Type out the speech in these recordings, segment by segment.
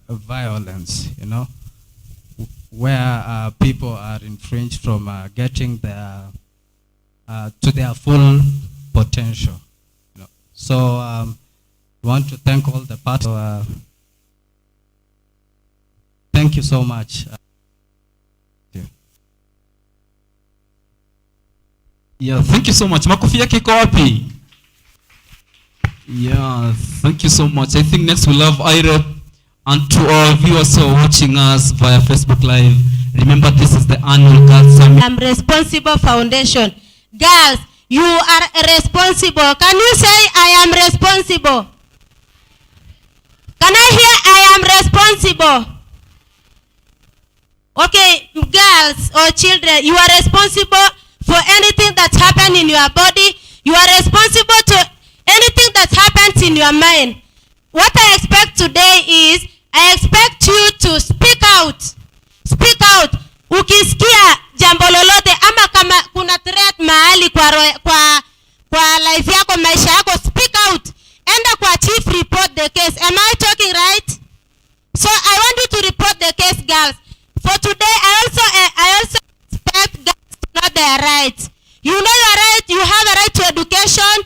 violence, where people are infringed from getting their to their full potential. So I want to thank all the partners. Thank you so much. Yeah, thank you so much. Makofi yake iko wapi? Yeah, thank you so much. I think next we'll have IREP, and to our viewers who are watching us via Facebook Live, remember this is the annual Girls Summit. I'm responsible foundation. Girls, you are responsible. Can you say I am responsible? Can I hear I am responsible? Okay, girls or children, you are responsible for anything that's happened in your body. You are responsible to anything that happens in your mind. What I expect today is, I expect you to speak out. Speak out. Ukisikia jambo lolote ama kama kuna threat mahali kwa life yako, maisha yako, speak out. Enda kwa chief, report the case. Am I talking right? So I want you to report the case, girls. For today, I also expect girls to know their rights. You know your right. You have a right to education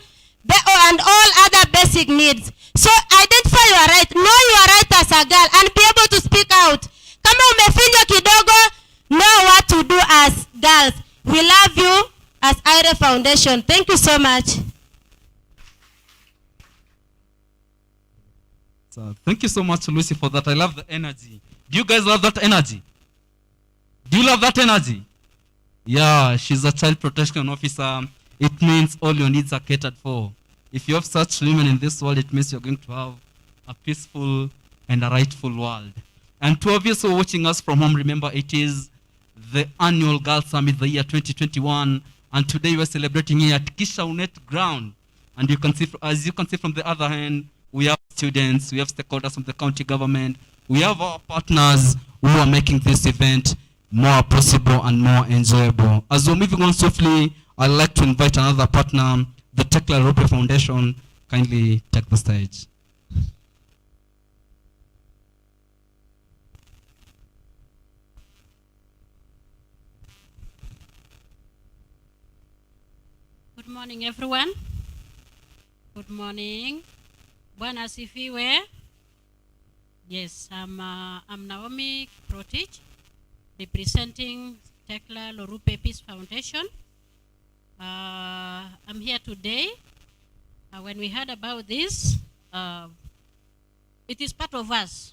and all other basic needs. So identify your right. Know your right as a girl and be able to speak out. Kama umefinya kidogo, know what to do as girls. We love you as IRE Foundation. Thank you so much. So, thank you so much, Lucy, for that. I love the energy. Do you guys love that energy? Do you love that energy? Yeah, she's a child protection officer. It means all your needs are catered for. If you have such women in this world, it means you're going to have a peaceful and a rightful world. And to of you who are watching us from home, remember it is the annual Girls Summit, the year 2021. And today we're celebrating here at Kishaunet ground. And you can see, as you can see from the other hand, we have students, we have stakeholders from the county government, we have our partners who are making this event more possible and more enjoyable. As we're moving on swiftly, I'd like to invite another partner, the Tekla Lorupe Foundation. Kindly take the stage. Good morning, everyone. Good morning. Bwana asifiwe. Yes, I'm Naomi Kiprotich, representing Tekla Lorupe Peace Foundation. I'm here today. When we heard about this, it is part of us.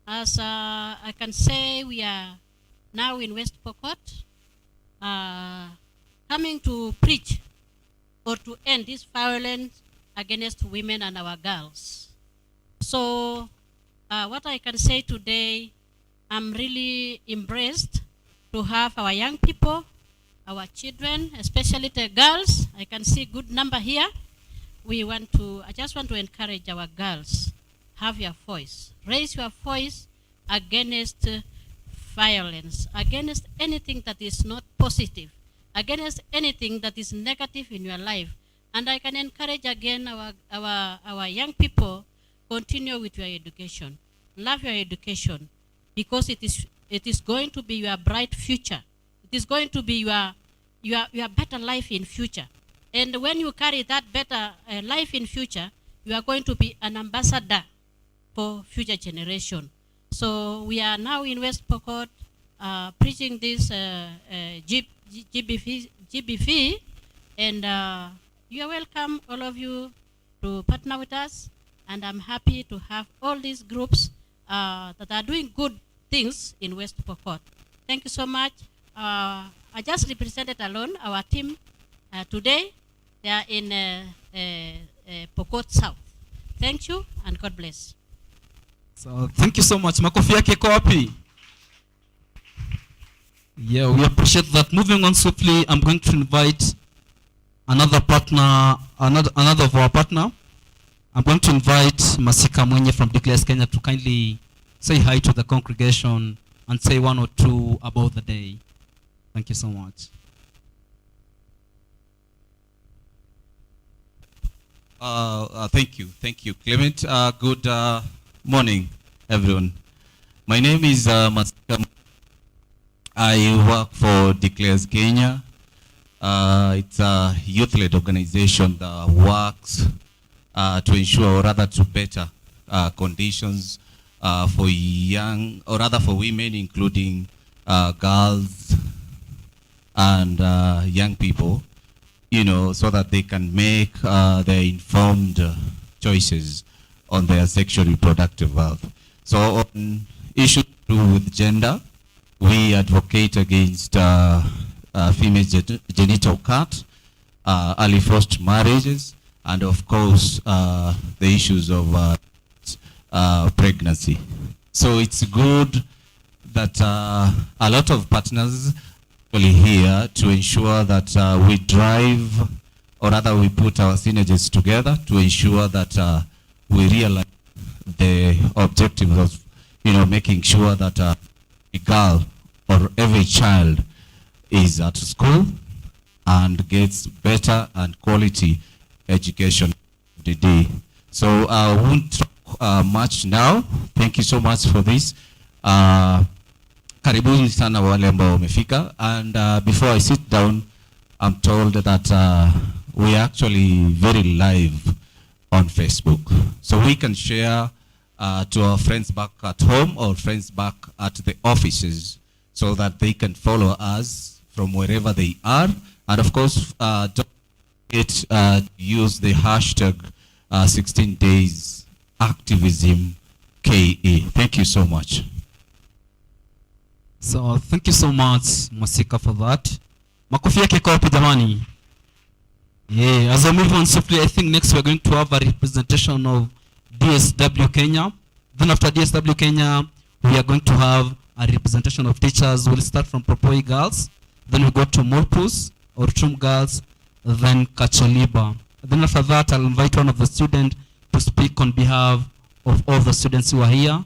As I can say, we are now in West Pokot, coming to preach or to end this violence against women and our girls. So what I can say today, I'm really impressed to have our young people, our children, especially the girls. I can see good number here. I just want to encourage our girls, have your voice. Raise your voice against violence, against anything that is not positive, against anything that is negative in your life. And I can encourage again our young people, continue with your education. Love your education, because it is going to be your bright future. It is going to be your better life in future. And when you carry that better life in future, you are going to be an ambassador for future generation. So we are now in West Pokot preaching this GBV, and you are welcome, all of you, to partner with us. And I'm happy to have all these groups that are doing good things in West Pokot. Thank you so much. I just represented alone our team today. They are in Pokot South. Thank you and God bless. So thank you so much. Makofi yake iko wapi? Yeah, we appreciate that. Moving on swiftly, I'm going to invite another partner, another of our partner. I'm going to invite Masika Mwenye from Declares Kenya to kindly say hi to the congregation and say one or two about the day. Thank you so much. Thank you, Clement. Good morning. everyone. My name is Masika. I work for Declares Kenya. It's a youth-led organization that works to ensure, or rather to better conditions for young, or rather for women, including girls and young people, you know, so that they can make their informed choices on their sexual reproductive health. So on issues to do with gender, we advocate against female genital cut, early forced marriages, and of course the issues of pregnancy. So it's good that a lot of partners are here to ensure that we drive, or rather we put our synergies together to ensure that we realize the objective of, you know, making sure that a girl or every child is at school and gets better and quality education today. So I won't talk much now. Thank you so much for this. Karibuni sana wale ambao wamefika. And before I sit down, I'm told that we are actually very live on Facebook. So we can share to our friends back at home or friends back at the offices so that they can follow us from wherever they are. And of course, don't forget use the hashtag 16 days activism KE. Thank you so much. So thank you so much, Masika, for that. Makofi yake kwa wapi jamani? Yeah, as I move on swiftly, I think next we're going to have a representation of DSW Kenya. Then after DSW Kenya, we are going to have a representation of teachers. We'll start from Propoi Girls, then we go to Morpus, Orchum Girls, then Kacholiba. Then after that, I'll invite one of the students to speak on behalf of all the students who are here.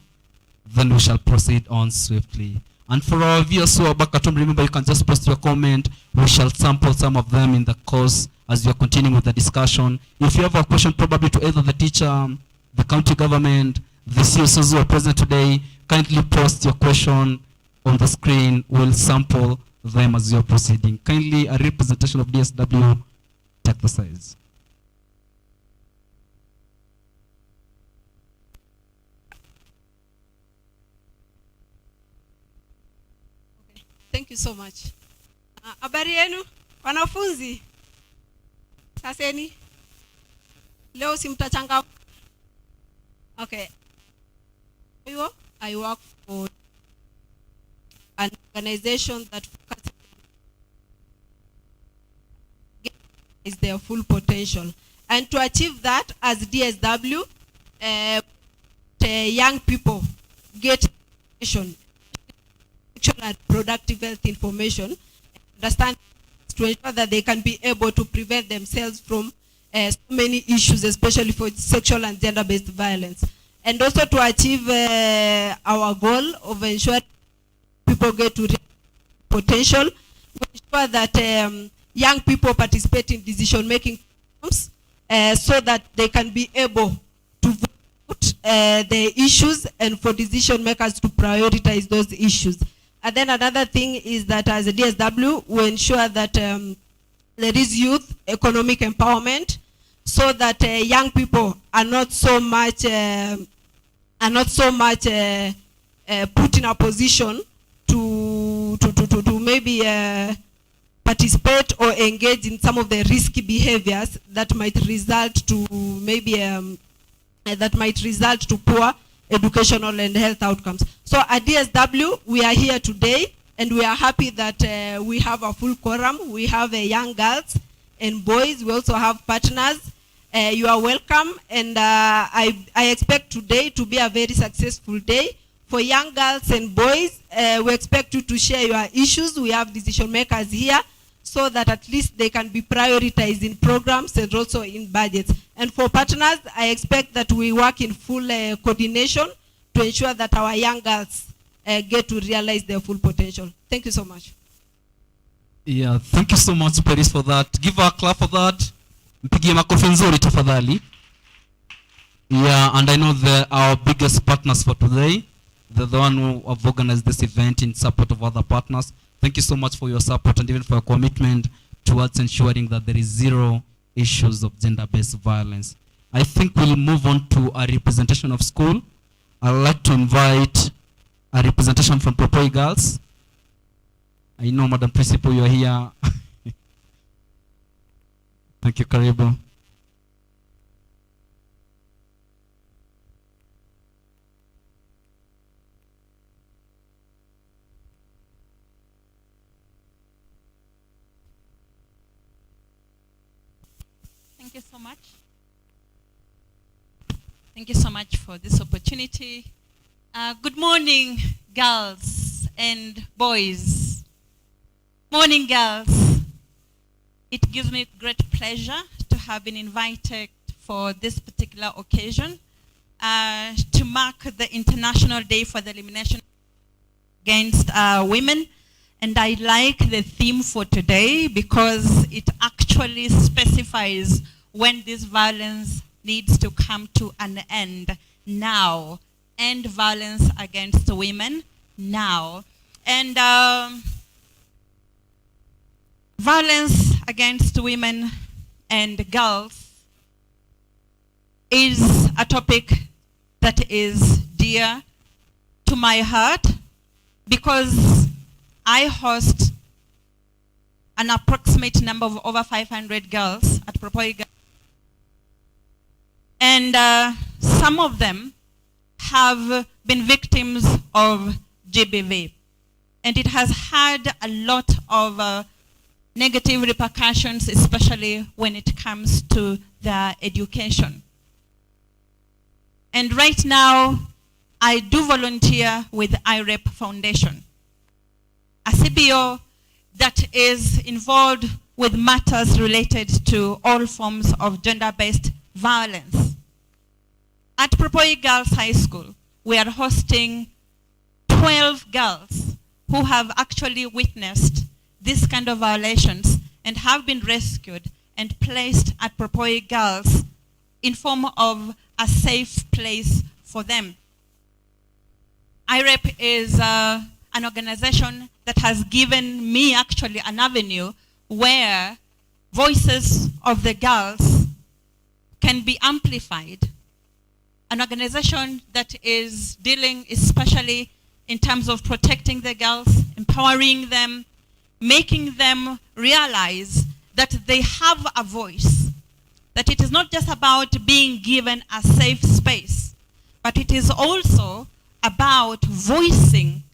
Then we shall proceed on swiftly. And for our viewers who are back at home, remember you can just post your comment. We shall sample some of them in the course as we are continuing with the discussion. If you have a question probably to either the teacher, the county government, the CSOs who are present today, kindly post your question on the screen. We'll sample them as we are proceeding. Kindly, a representation of DSW, take the size. Thank you so much. Habari yenu wanafunzi? Saseni leo simtachanga. Okay. I work for an organization that focuses on their full potential, and to achieve that, as DSW, young people get education, sexual and reproductive health information, understand, to ensure that they can be able to prevent themselves from so many issues, especially for sexual and gender-based violence. And also to achieve our goal of ensuring people get to potential, we ensure that young people participate in decision-making programs so that they can be able to vote the issues and for decision makers to prioritize those issues. And then another thing is that as a DSW, we ensure that there is youth economic empowerment, so that young people are not so much put in a position to maybe participate or engage in some of the risky behaviors that might result to maybe poor educational and health outcomes. So at DSW, we are here today, and we are happy that we have a full quorum. We have young girls and boys. We also have partners. You are welcome, and I expect today to be a very successful day. For young girls and boys, we expect you to share your issues. We have decision makers here, so that at least they can be prioritized in programs and also in budgets. And for partners, I expect that we work in full coordination to ensure that our young girls get to realize their full potential. Thank you so much. Yeah, thank you so much, Paris, for that. Give her a clap for that. Mpigie makofi nzuri tafadhali. Yeah, and I know they're our biggest partners for today. They're the one who have organized this event in support of other partners. Thank you so much for your support and even for your commitment towards ensuring that there is zero issues of gender-based violence. I think we'll move on to a representation of school. I'd like to invite a representation from Propoi Girls. I know, Madam Principal, you're here. Thank you, Karibu. Thank you so much. Thank you so much for this opportunity. Good morning, girls and boys. Morning, girls. It gives me great pleasure to have been invited for this particular occasion to mark the International Day for the Elimination Against Women. And I like the theme for today because it actually specifies when this violence needs to come to an end now. End violence against women now. And violence against women and girls is a topic that is dear to my heart because I host an approximate number of over 500 girls at Propoi Girls. And some of them have been victims of GBV. And it has had a lot of negative repercussions, especially when it comes to their education. And right now, I do volunteer with IREP Foundation, a CBO that is involved with matters related to all forms of gender-based violence. At Propoi Girls High School, we are hosting 12 girls who have actually witnessed this kind of violations and have been rescued and placed at Propoi Girls in form of a safe place for them. IREP is an organization that has given me actually an avenue where voices of the girls can be amplified. An organization that is dealing especially in terms of protecting the girls, empowering them, making them realize that they have a voice, that it is not just about being given a safe space, but it is also about voicing,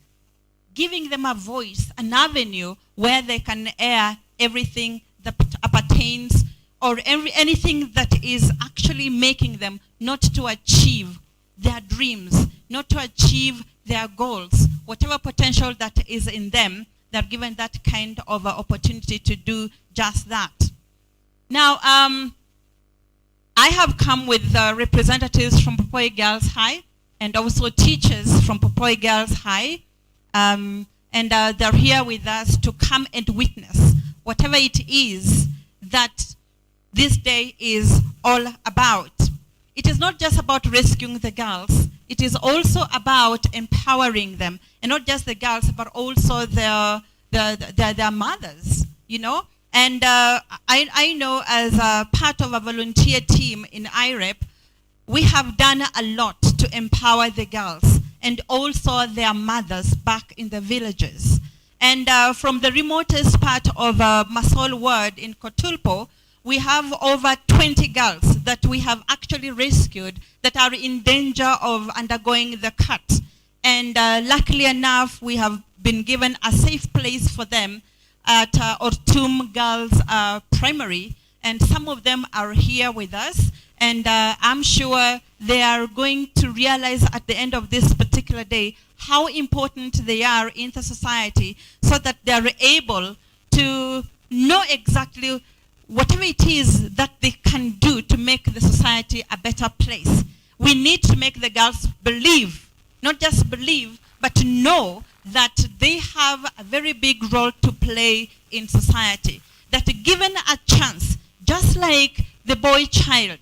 giving them a voice, an avenue where they can air everything that pertains or anything that is actually making them not to achieve their dreams, not to achieve their goals. Whatever potential that is in them, they're given that kind of opportunity to do just that. Now, I have come with representatives from Propoi Girls High and also teachers from Propoi Girls High. And they're here with us to come and witness whatever it is that this day is all about. It is not just about rescuing the girls. It is also about empowering them. And not just the girls, but also their mothers, you know. And I know as a part of a volunteer team in IREP, we have done a lot to empower the girls and also their mothers back in the villages. And from the remotest part of Masol ward in Kotulpo, we have over 20 girls that we have actually rescued that are in danger of undergoing the cut. And luckily enough, we have been given a safe place for them at Ortum Girls Primary. And some of them are here with us. And I'm sure they are going to realize at the end of this particular day how important they are in the society so that they are able to know exactly whatever it is that they can do to make the society a better place. We need to make the girls believe, not just believe, but to know that they have a very big role to play in society. That given a chance, just like the boy child,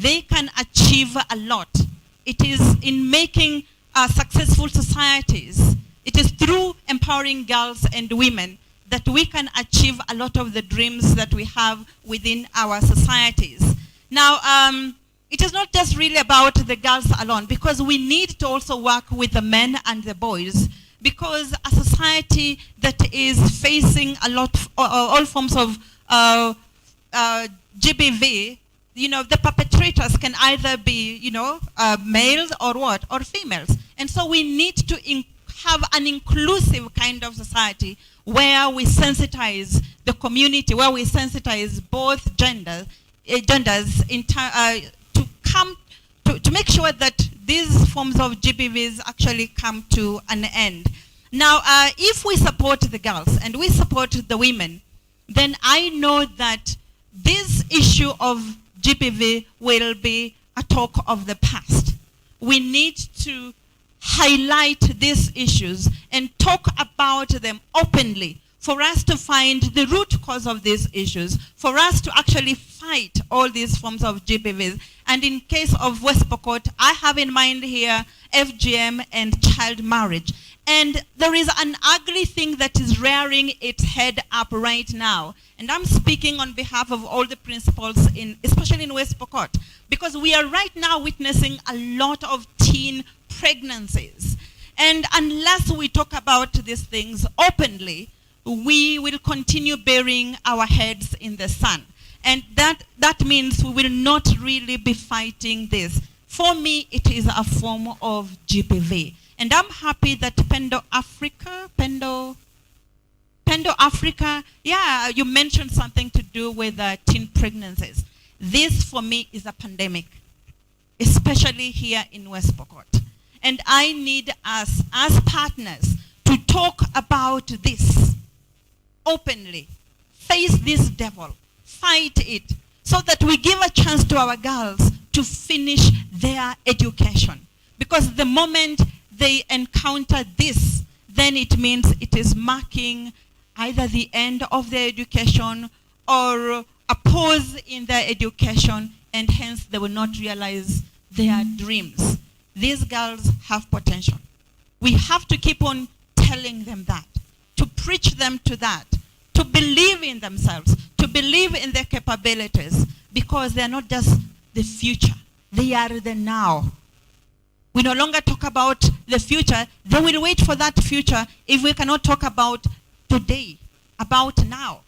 they can achieve a lot. It is in making successful societies. It is through empowering girls and women that we can achieve a lot of the dreams that we have within our societies. Now, it is not just really about the girls alone, because we need to also work with the men and the boys, because a society that is facing a lot, all forms of GBV, the perpetrators can either be, males or what, or females. And so we need to have an inclusive kind of society where we sensitize the community, where we sensitize both genders to make sure that these forms of GBVs actually come to an end. Now, if we support the girls and we support the women, then I know that this issue of GBV will be a talk of the past. We need to highlight these issues and talk about them openly for us to find the root cause of these issues, for us to actually fight all these forms of GBVs. And in case of West Pokot, I have in mind here FGM and child marriage. And there is an ugly thing that is rearing its head up right now. And I'm speaking on behalf of all the principals, especially in West Pokot, because we are right now witnessing a lot of teen pregnancies. And unless we talk about these things openly, we will continue burying our heads in the sand. And that means we will not really be fighting this. For me, it is a form of GBV. And I'm happy that Pendo Africa, yeah, you mentioned something to do with teen pregnancies. This, for me, is a pandemic, especially here in West Pokot. And I need us, as partners, to talk about this openly. Face this devil. Fight it. So that we give a chance to our girls to finish their education. Because the moment they encounter this, then it means it is marking either the end of their education or a pause in their education, and hence they will not realize their dreams. These girls have potential. We have to keep on telling them that, to preach them to that, to believe in themselves, to believe in their capabilities, because they are not just the future, they are the now. We no longer talk about the future. They will wait for that future if we cannot talk about today, about now.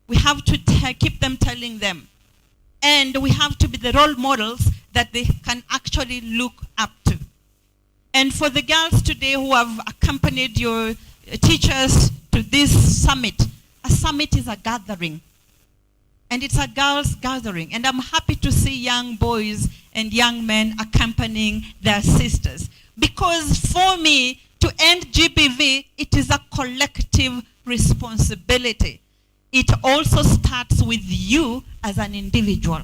We have to keep them telling them. And we have to be the role models that they can actually look up to. And for the girls today who have accompanied your teachers to this summit, a summit is a gathering. And it's a girls' gathering. And I'm happy to see young boys and young men accompanying their sisters. Because for me, to end GBV, it is a collective responsibility. It also starts with you as an individual.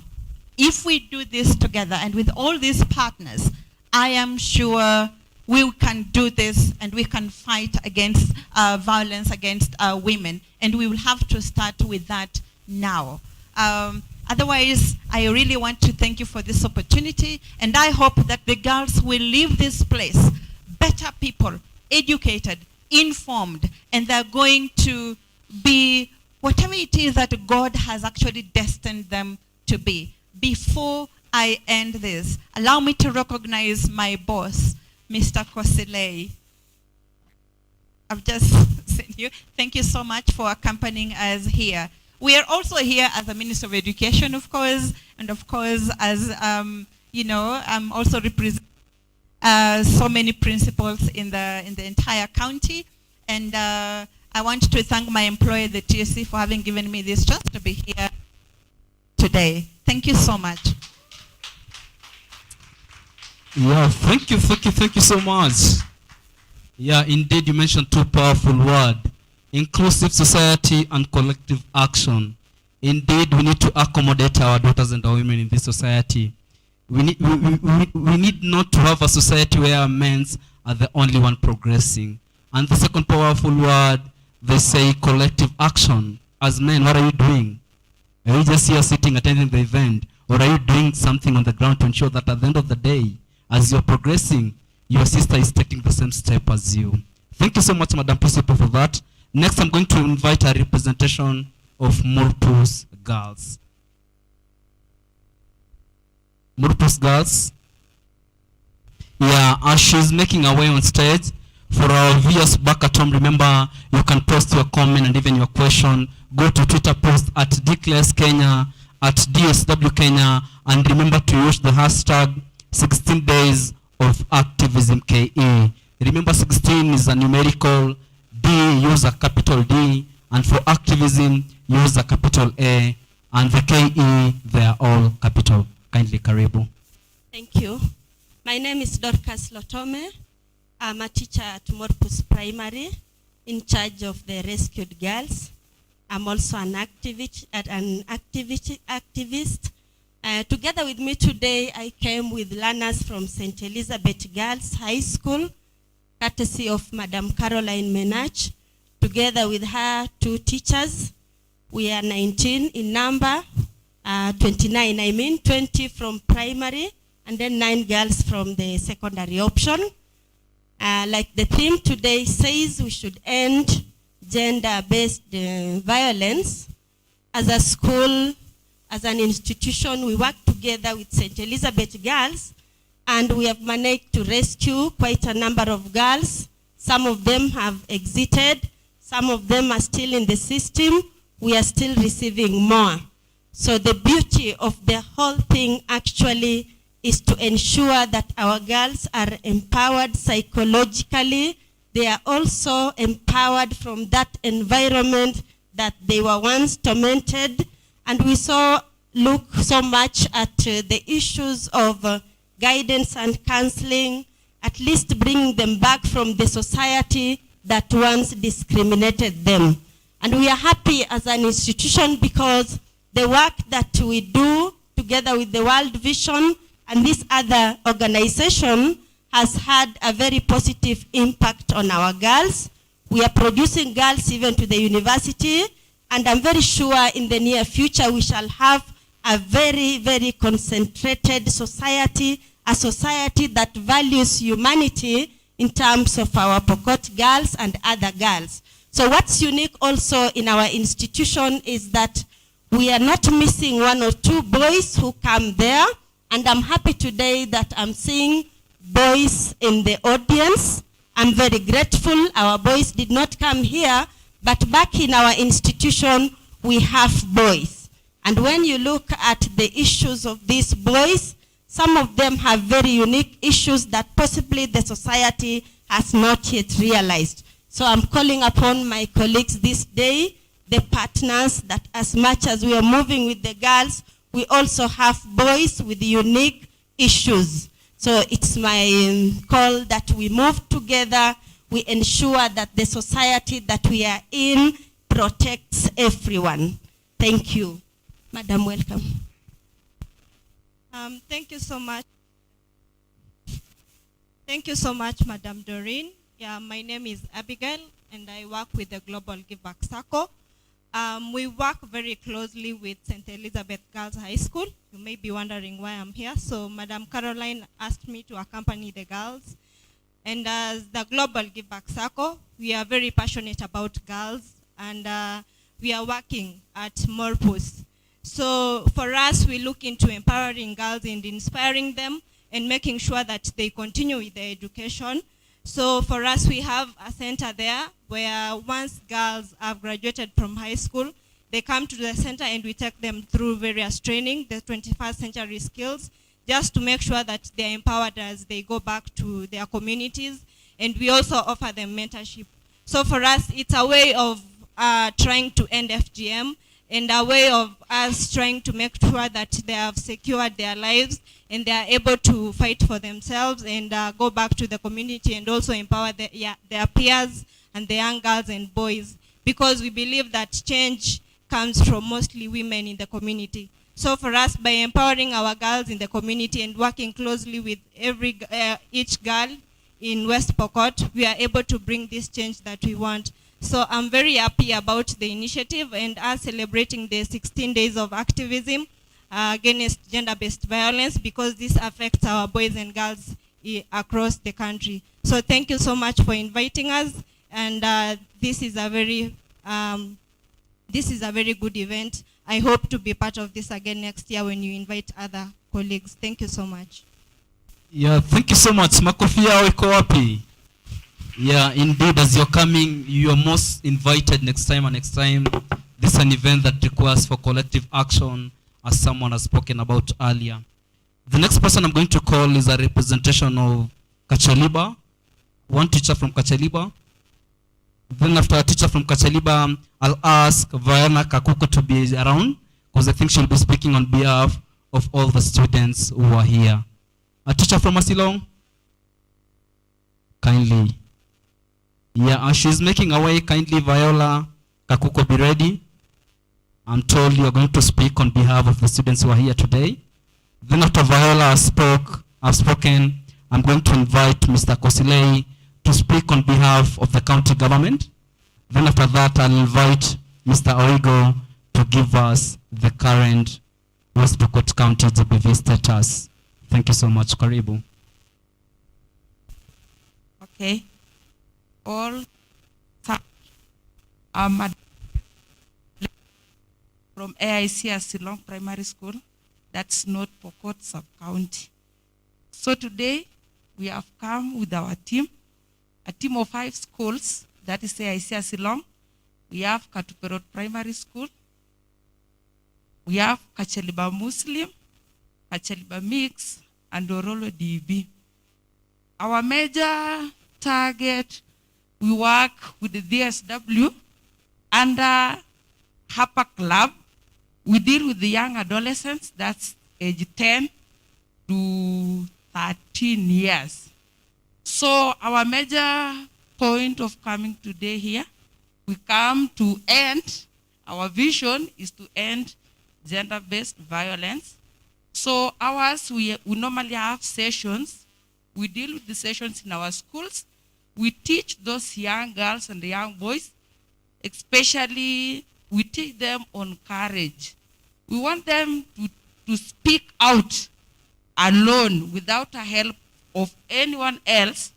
If we do this together and with all these partners, I am sure we can do this and we can fight against violence against women. And we will have to start with that now. Otherwise, I really want to thank you for this opportunity, and I hope that the girls will leave this place better people, educated, informed, and they're going to be whatever it is that God has actually destined them to be. Before I end this, allow me to recognize my boss, Mr. Kosilei. I've just seen you. Thank you so much for accompanying us here. We are also here as a Minister of Education, of course, and of course, as I'm also representing so many principals in the entire county, and I want to thank my employer, the TSC, for having given me this chance to be here today. Thank you so much. Yeah, thank you so much. Yeah, indeed, you mentioned two powerful words: inclusive society and collective action. Indeed, we need to accommodate our daughters and our women in this society. We need not to have a society where men are the only one progressing. And the second powerful word, they say collective action. As men, what are you doing? Are you just here sitting attending the event? Or are you doing something on the ground to ensure that at the end of the day, as you're progressing, your sister is taking the same step as you? Thank you so much, Madam Principal, for that. Next, I'm going to invite a representation of Murpus Girls. Murpus Girls. Yeah, as she's making her way on stage, for our viewers back at home, remember, you can post your comment and even your question. Go to Twitter post at Declares Kenya, at DSW Kenya, and remember to use the hashtag 16 days of activism KE. Remember, 16 is a numerical, D use a capital D, and for activism use a capital A, and the KE, they are all capital. Kindly karibu. Thank you. My name is Dorcas Lotome. I'm a teacher at Morpus Primary in charge of the rescued girls. I'm also an activist. Together with me today, I came with learners from St. Elizabeth Girls High School, courtesy of Madam Caroline Menach. Together with her two teachers, we are 19 in number, 20 from primary, and then 9 girls from the secondary option. Like the theme today says, we should end gender-based violence. As a school, as an institution, we work together with St. Elizabeth Girls, and we have managed to rescue quite a number of girls. Some of them have exited. Some of them are still in the system. We are still receiving more. So the beauty of the whole thing actually is to ensure that our girls are empowered psychologically. They are also empowered from that environment that they were once tormented. And we look so much at the issues of guidance and counseling, at least bringing them back from the society that once discriminated them. And we are happy as an institution because the work that we do together with the World Vision and this other organization has had a very positive impact on our girls. We are producing girls even to the university, and I'm very sure in the near future we shall have a very, very concentrated society, a society that values humanity in terms of our Pokot girls and other girls. So what's unique also in our institution is that we are not missing 1 or 2 boys who come there, and I'm happy today that I'm seeing boys in the audience. I'm very grateful. Our boys did not come here, but back in our institution, we have boys. And when you look at the issues of these boys, some of them have very unique issues that possibly the society has not yet realized. So I'm calling upon my colleagues this day, the partners, that as much as we are moving with the girls, we also have boys with unique issues. So it's my call that we move together, we ensure that the society that we are in protects everyone. Thank you. Madam, welcome. Thank you so much. Thank you so much, Madam Doreen. Yeah, my name is Abigail, and I work with the Global Give Back Circle. We work very closely with St. Elizabeth Girls High School. You may be wondering why I'm here. So Madam Caroline asked me to accompany the girls. And as the Global Give Back Circle, we are very passionate about girls, and we are working at Morpus. So for us, we look into empowering girls and inspiring them and making sure that they continue with their education. So for us, we have a center there where once girls have graduated from high school, they come to the center and we take them through various training, the 21st century skills, just to make sure that they're empowered as they go back to their communities. And we also offer them mentorship. So for us, it's a way of trying to end FGM and a way of us trying to make sure that they have secured their lives and they are able to fight for themselves and go back to the community and also empower their peers and the young girls and boys, because we believe that change comes from mostly women in the community. So for us, by empowering our girls in the community and working closely with each girl in West Pokot, we are able to bring this change that we want. So I'm very happy about the initiative and us celebrating the 16 days of activism. against gender-based violence, because this affects our boys and girls across the country. So thank you so much for inviting us, and this is a very good event. I hope to be part of this again next year when you invite other colleagues. Thank you so much. Yeah, thank you so much. Makofi yao iko wapi? Yeah, indeed, as you're coming, you're most invited next time and next time. This is an event that requires for collective action, as someone has spoken about earlier. The next person I'm going to call is a representation of Kachaliba, one teacher from Kachaliba. Then after a teacher from Kachaliba, I'll ask Viola Kakuko to be around, because I think she'll be speaking on behalf of all the students who are here. A teacher from Asilong? Kindly. Yeah, as she's making her way, kindly Viola Kakuko, be ready. I'm told you're going to speak on behalf of the students who are here today. Then after Viola has spoken, I'm going to invite Mr. Kosilei to speak on behalf of the county government. Then after that, I'll invite Mr. Oigo to give us the current West Pokot County GBV status. Thank you so much. Karibu. Okay. All from AIC Asilong Primary School, that's North Pokot Sub-County. So today, we have come with our team, a team of 5 schools, that is AIC Asilong. We have Katuperot Primary School. We have Kachaliba Muslim, Kachaliba Mix, and Orolo DB. Our major target, we work with the DSW under HAPA Club. We deal with the young adolescents, that's age 10 to 13 years. So our major point of coming today here, we come to end, our vision is to end gender-based violence. So ours, we normally have sessions. We deal with the sessions in our schools. We teach those young girls and the young boys, especially we teach them on courage. We want them to speak out alone without the help of anyone else.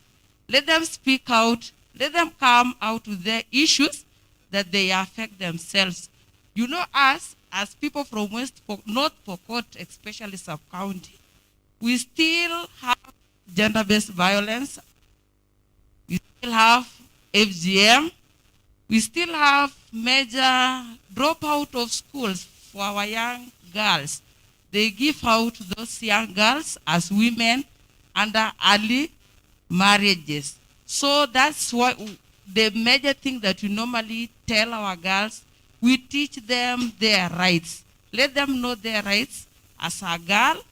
Let them speak out. Let them come out with their issues that they affect themselves. You know, us, as people from North Pokot, especially sub-county, we still have gender-based violence. We still have FGM. We still have major dropout of schools for our young girls. They give out those young girls as women under early marriages. So that's what the major thing that we normally tell our girls, we teach them their rights. Let them know their rights. As a girl,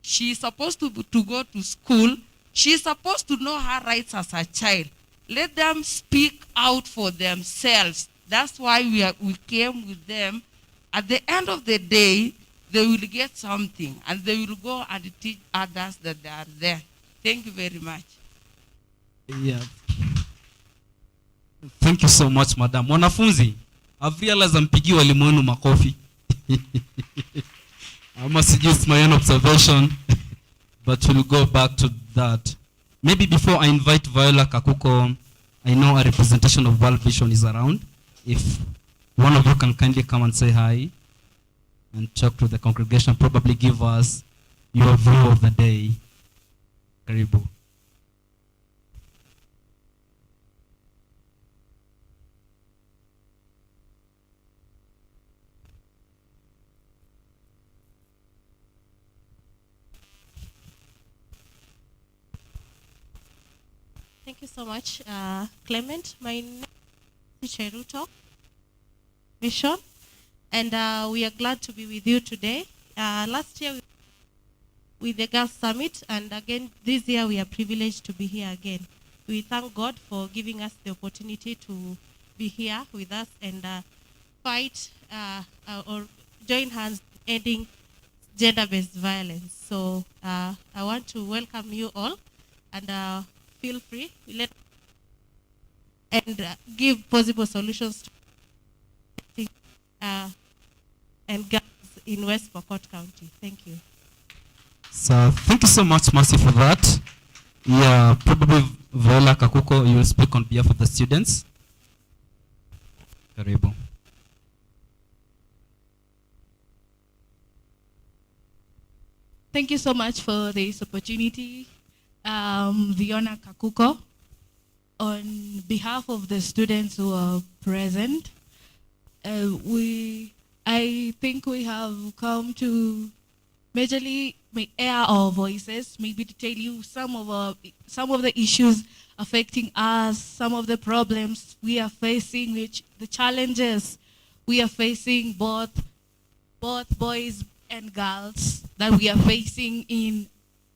she's supposed to go to school. She's supposed to know her rights as a child. Let them speak out for themselves. That's why we came with them. At the end of the day, they will get something, and they will go and teach others that they are there. Thank you very much. Yeah. Thank you so much, madam. Wanafunzi, I've realized mpigie walimu wenu makofi. I must suggest my own observation, but we'll go back to that. Maybe before I invite Viola Kakuko, I know a representation of World Vision is around. If one of you can kindly come and say hi and talk to the congregation, probably give us your view of the day. Karibu. Thank you so much, Clement. My name is Cheruto Vision, and we are glad to be with you today. Last year with the Girls Summit, and again this year we are privileged to be here again. We thank God for giving us the opportunity to be here with us and fight or join hands in ending gender-based violence. So I want to welcome you all, and feel free and give possible solutions to and girls in West Pokot County. Thank you. So thank you so much, Mercy, for that. Yeah, probably Viola Kakuko, you will speak on behalf of the students. Karibu. Thank you so much for this opportunity. Viona Kakuko, on behalf of the students who are present, I think we have come to majorly air our voices, maybe to tell you some of the issues affecting us, some of the problems we are facing, which the challenges we are facing, both boys and girls, that we are facing in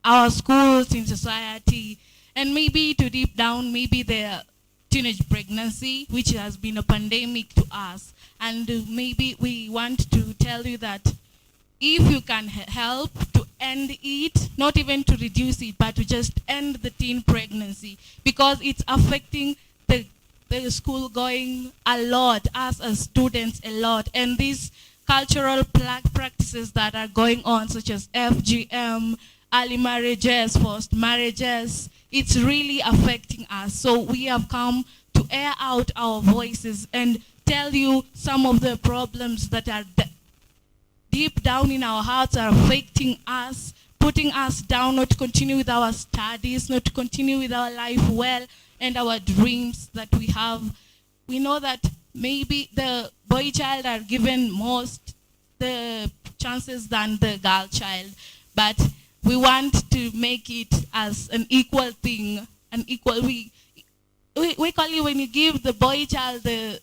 our schools, in society, and maybe to deep down, maybe the teenage pregnancy, which has been a pandemic to us. And maybe we want to tell you that if you can help to end it, not even to reduce it, but to just end the teen pregnancy, because it's affecting the school going a lot, us as students a lot. And these cultural practices that are going on, such as FGM, early marriages, forced marriages, it's really affecting us. So we have come to air out our voices and tell you some of the problems that are deep down in our hearts are affecting us, putting us down, not to continue with our studies, not to continue with our life well, and our dreams that we have. We know that maybe the boy child are given most the chances than the girl child, but we want to make it as an equal thing, an equal. We call it, when you give the boy child the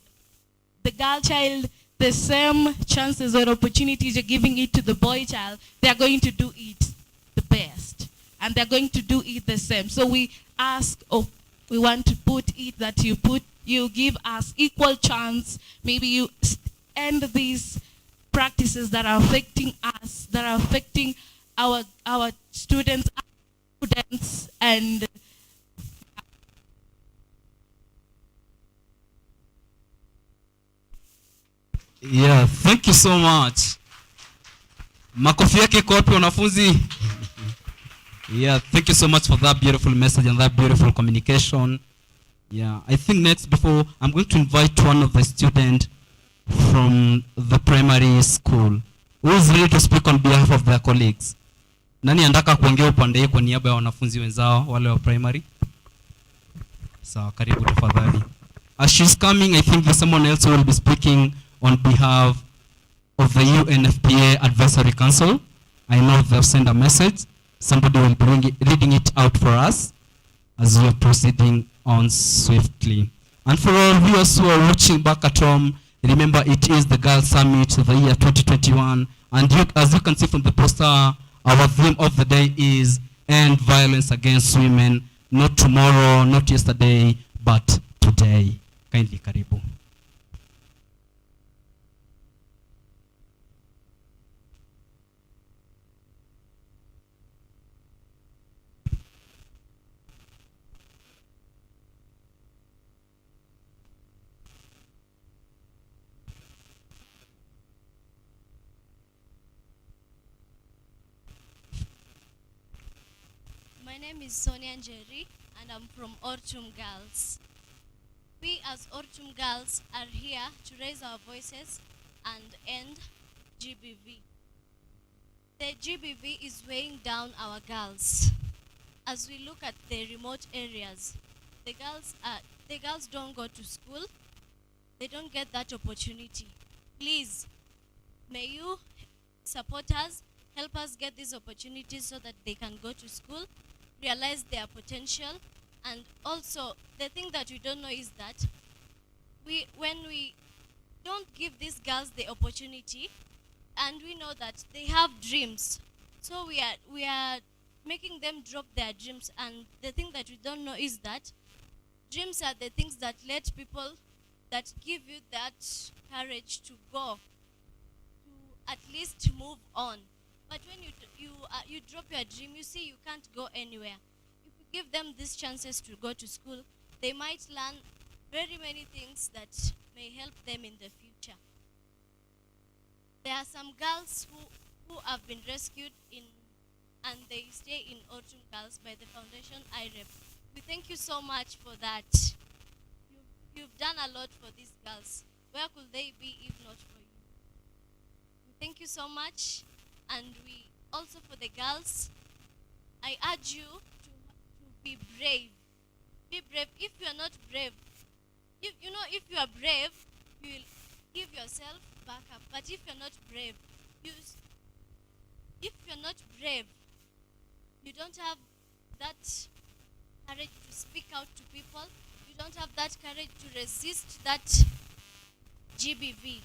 girl child the same chances or opportunities you're giving it to the boy child, they are going to do it the best, and they're going to do it the same. So we ask, we want to put it that you give us equal chance. Maybe you end these practices that are affecting us, that are affecting our students, and Yeah, thank you so much. Makofi yake kwa wapi wanafunzi? Yeah, thank you so much for that beautiful message and that beautiful communication. Yeah, I think next, before I'm going to invite one of the students from the primary school who is ready to speak on behalf of their colleagues. Nani andaka kuongea upande hii kwa niaba ya wanafunzi wenzao wale wa primary? Sawa, karibu tafadhali. As she's coming, I think there's someone else who will be speaking on behalf of the UNFPA Advisory Council. I know they've sent a message. Somebody will be reading it out for us as we are proceeding on swiftly. And for all viewers who are watching back at home, remember it is the Girls Summit of the year 2021. And as you can see from the poster, our theme of the day is End Violence Against Women. Not tomorrow, not yesterday, but today. Kindly karibu. My name is Sonia Njeri, and I'm from Orchum Girls. We as Orchum Girls are here to raise our voices and end GBV. The GBV is weighing down our girls. As we look at the remote areas, the girls don't go to school. They don't get that opportunity. Please, may you support us, help us get these opportunities so that they can go to school, realize their potential. And also, the thing that we don't know is that when we don't give these girls the opportunity, and we know that they have dreams, so we are making them drop their dreams. And the thing that we don't know is that dreams are the things that let people, that give you that courage to go, to at least move on. But when you drop your dream, you see you can't go anywhere. If you give them these chances to go to school, they might learn very many things that may help them in the future. There are some girls who have been rescued and they stay in Orchum Girls by the foundation IREP. We thank you so much for that. You've done a lot for these girls. Where could they be if not for you? We thank you so much, and we also for the girls, I urge you to be brave. Be brave. If you are not brave, if you are brave, you will give yourself back up. But if you're not brave, if you're not brave, you don't have that courage to speak out to people. You don't have that courage to resist that GBV.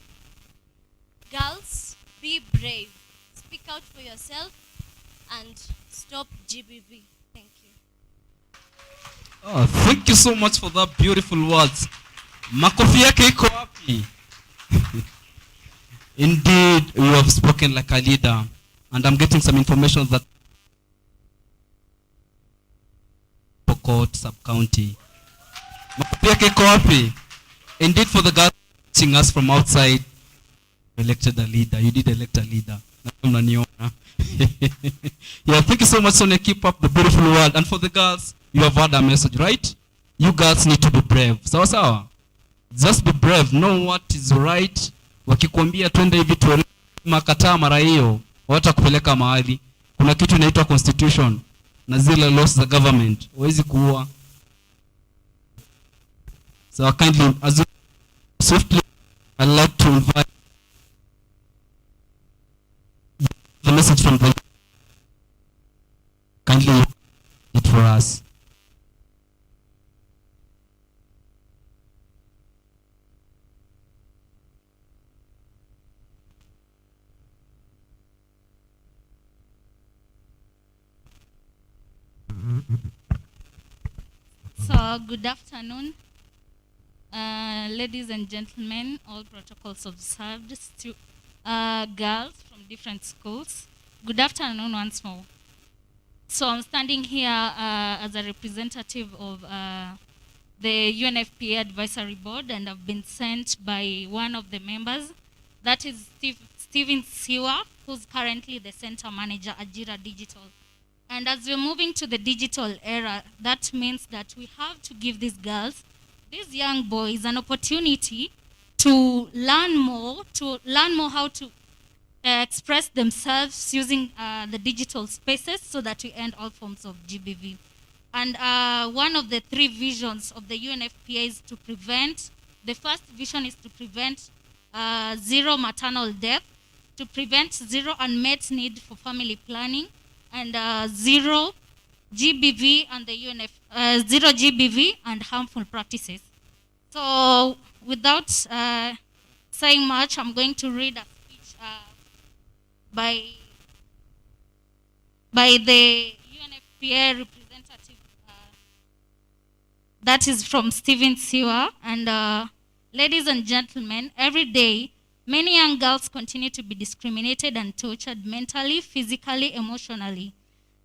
Girls, be brave. Speak out for yourself and stop GBV. Thank you. Oh, thank you so much for that beautiful words. Makofi yake iko wapi? Indeed, you have spoken like a leader, and I'm getting some information that Pokot sub-county. Makofi yake iko wapi? Indeed, for the girls watching us from outside, you elected a leader. You did elect a leader. Yeah, thank you so much, Sonia. Keep up the beautiful word. And for the girls, you have heard a message, right? You girls need to be brave. Sawa sawa? Just be brave. Know what is right. Wakikwambia twende hivi tuwe makataa mara hiyo, watakupeleka mahali. Kuna kitu inaitwa constitution na zile laws za government. Huwezi kuua. So kindly, as you swiftly, I'd like to invite the message from the kindly it for us. So, good afternoon, ladies and gentlemen, all protocols observed, girls from different schools. Good afternoon once more. So, I'm standing here as a representative of the UNFPA Advisory Board, and I've been sent by one of the members, that is Stephen Siwa, who's currently the Center Manager at Jira Digital. And as we're moving to the digital era, that means that we have to give these girls, these young boys, an opportunity to learn more how to express themselves using the digital spaces so that we end all forms of GBV. And one of the three visions of the UNFPA is to prevent, the first vision is to prevent zero maternal death, to prevent zero unmet need for family planning, and zero GBV and the zero GBV and harmful practices. So without saying much, I'm going to read a speech by the UNFPA representative, that is from Stephen Siwa. And ladies and gentlemen, every day, many young girls continue to be discriminated and tortured mentally, physically, emotionally.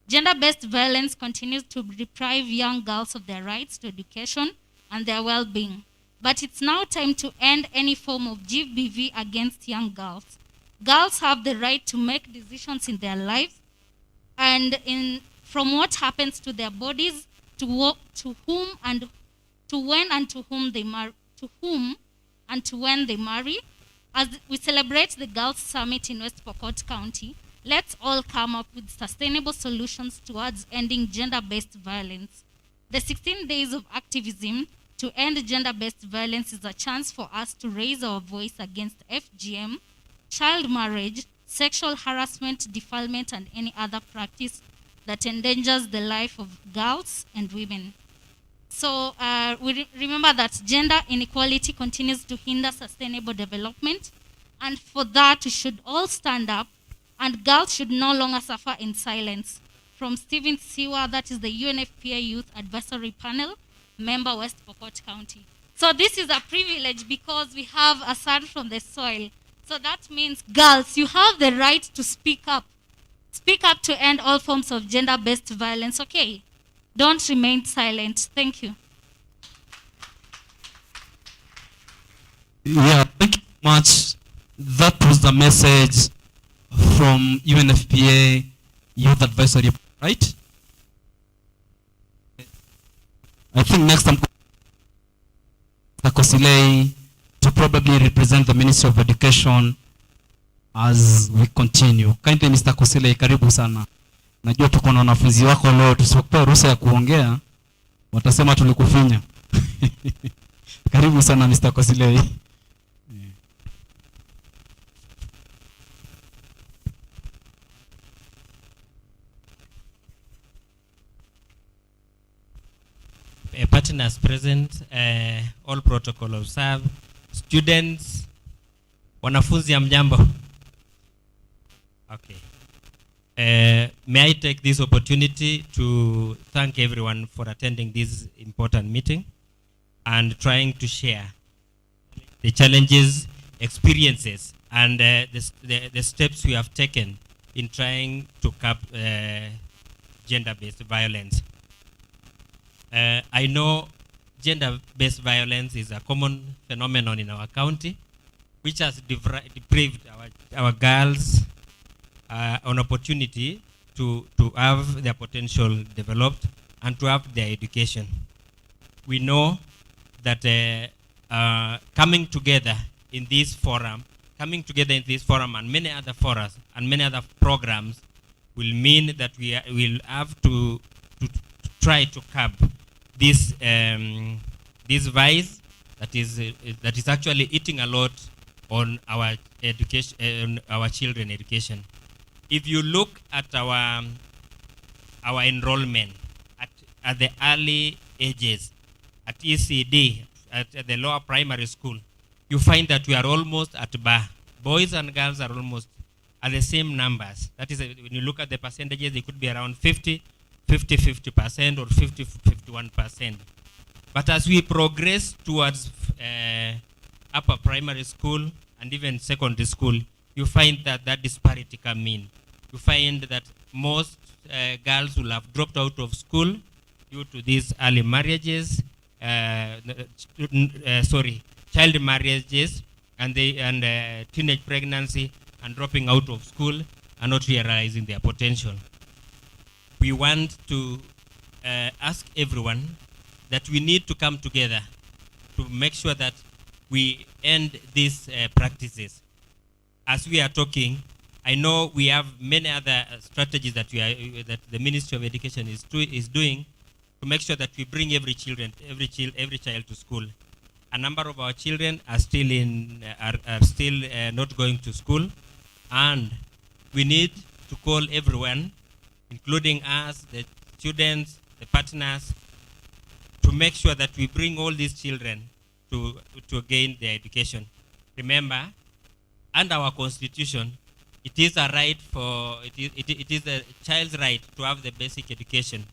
Gender-based violence continues to deprive young girls of their rights to education and their well-being. But it's now time to end any form of GBV against young girls. Girls have the right to make decisions in their lives, and from what happens to their bodies, to whom and to when and to whom they marry, to whom and to when they marry. As we celebrate the Girls Summit in West Pokot County, let's all come up with sustainable solutions towards ending gender-based violence. The 16 days of activism to end gender-based violence is a chance for us to raise our voice against FGM, child marriage, sexual harassment, defilement, and any other practice that endangers the life of girls and women. So we remember that gender inequality continues to hinder sustainable development, and for that we should all stand up, and girls should no longer suffer in silence. From Stephen Siwa, that is the UNFPA Youth Advisory Panel, member West Pokot County. So this is a privilege because we have a son from the soil. So that means girls, you have the right to speak up. Speak up to end all forms of gender-based violence, okay? Don't remain silent. Thank you. Yeah, thank you much. That was the a message from UNFPA Youth Advisory, right? I think next I'm Mr. Kosilei to probably represent the Ministry of Education as we continue. Kindly Mr. Kosilei, karibu sana. Najua tuko na wanafunzi wako leo, tusipokuwa ruhusa ya kuongea watasema tulikufinya. Karibu sana Mr. Kosilei. Partners present, all protocol observed, students, wanafunzi ya mjambo. Okay. May I take this opportunity to thank everyone for attending this important meeting and trying to share the challenges, experiences, and the steps we have taken in trying to curb gender-based violence. I know gender-based violence is a common phenomenon in our county, which has deprived our girls an opportunity to have their potential developed and to have their education. We know that coming together in this forum and many other forums and many other programs will mean that we will have to try to curb this vice that is actually eating a lot on our education, our children education. If you look at our enrollment at the early ages, at ECD, at the lower primary school, you find that we are almost at bar. Boys and girls are almost at the same numbers. That is, when you look at the percentages, they could be around 50% or 51%. But as we progress towards upper primary school and even secondary school, you find that disparity come in. You find that most girls will have dropped out of school due to these early marriages, child marriages, and teenage pregnancy, and dropping out of school and not realizing their potential. We want to ask everyone that we need to come together to make sure that we end these practices. As we are talking, I know we have many other strategies that the Ministry of Education is doing to make sure that we bring every child to school. A number of our children are still not going to school, and we need to call everyone, including us, the students, the partners, to make sure that we bring all these children to gain their education. Remember, under our constitution, it is a right it is a child's right to have the basic education,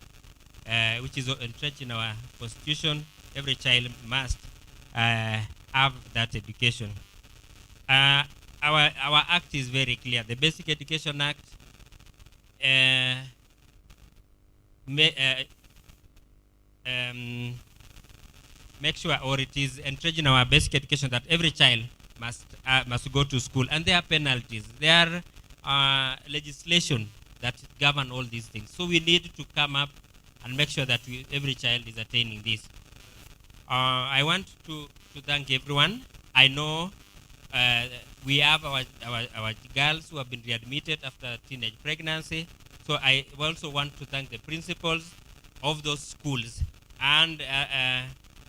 which is entrenched in our constitution. Every child must have that education. Our act is very clear. The Basic Education Act make sure, or it is entrenched in our basic education, that every child must go to school, and there are penalties. There are legislation that govern all these things. So we need to come up and make sure that every child is attaining this. I want to thank everyone. I know we have our girls who have been readmitted after teenage pregnancy. So I also want to thank the principals of those schools and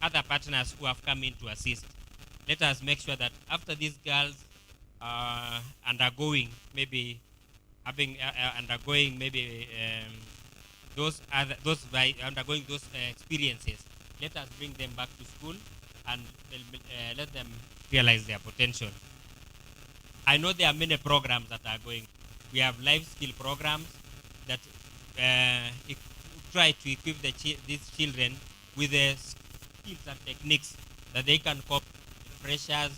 other partners who have come in to assist. Let us make sure that after these girls undergoing maybe those experiences, let us bring them back to school and let them realize their potential. I know there are many programs that are going. We have life skill programs that try to equip these children with the skills and techniques that they can cope with pressures,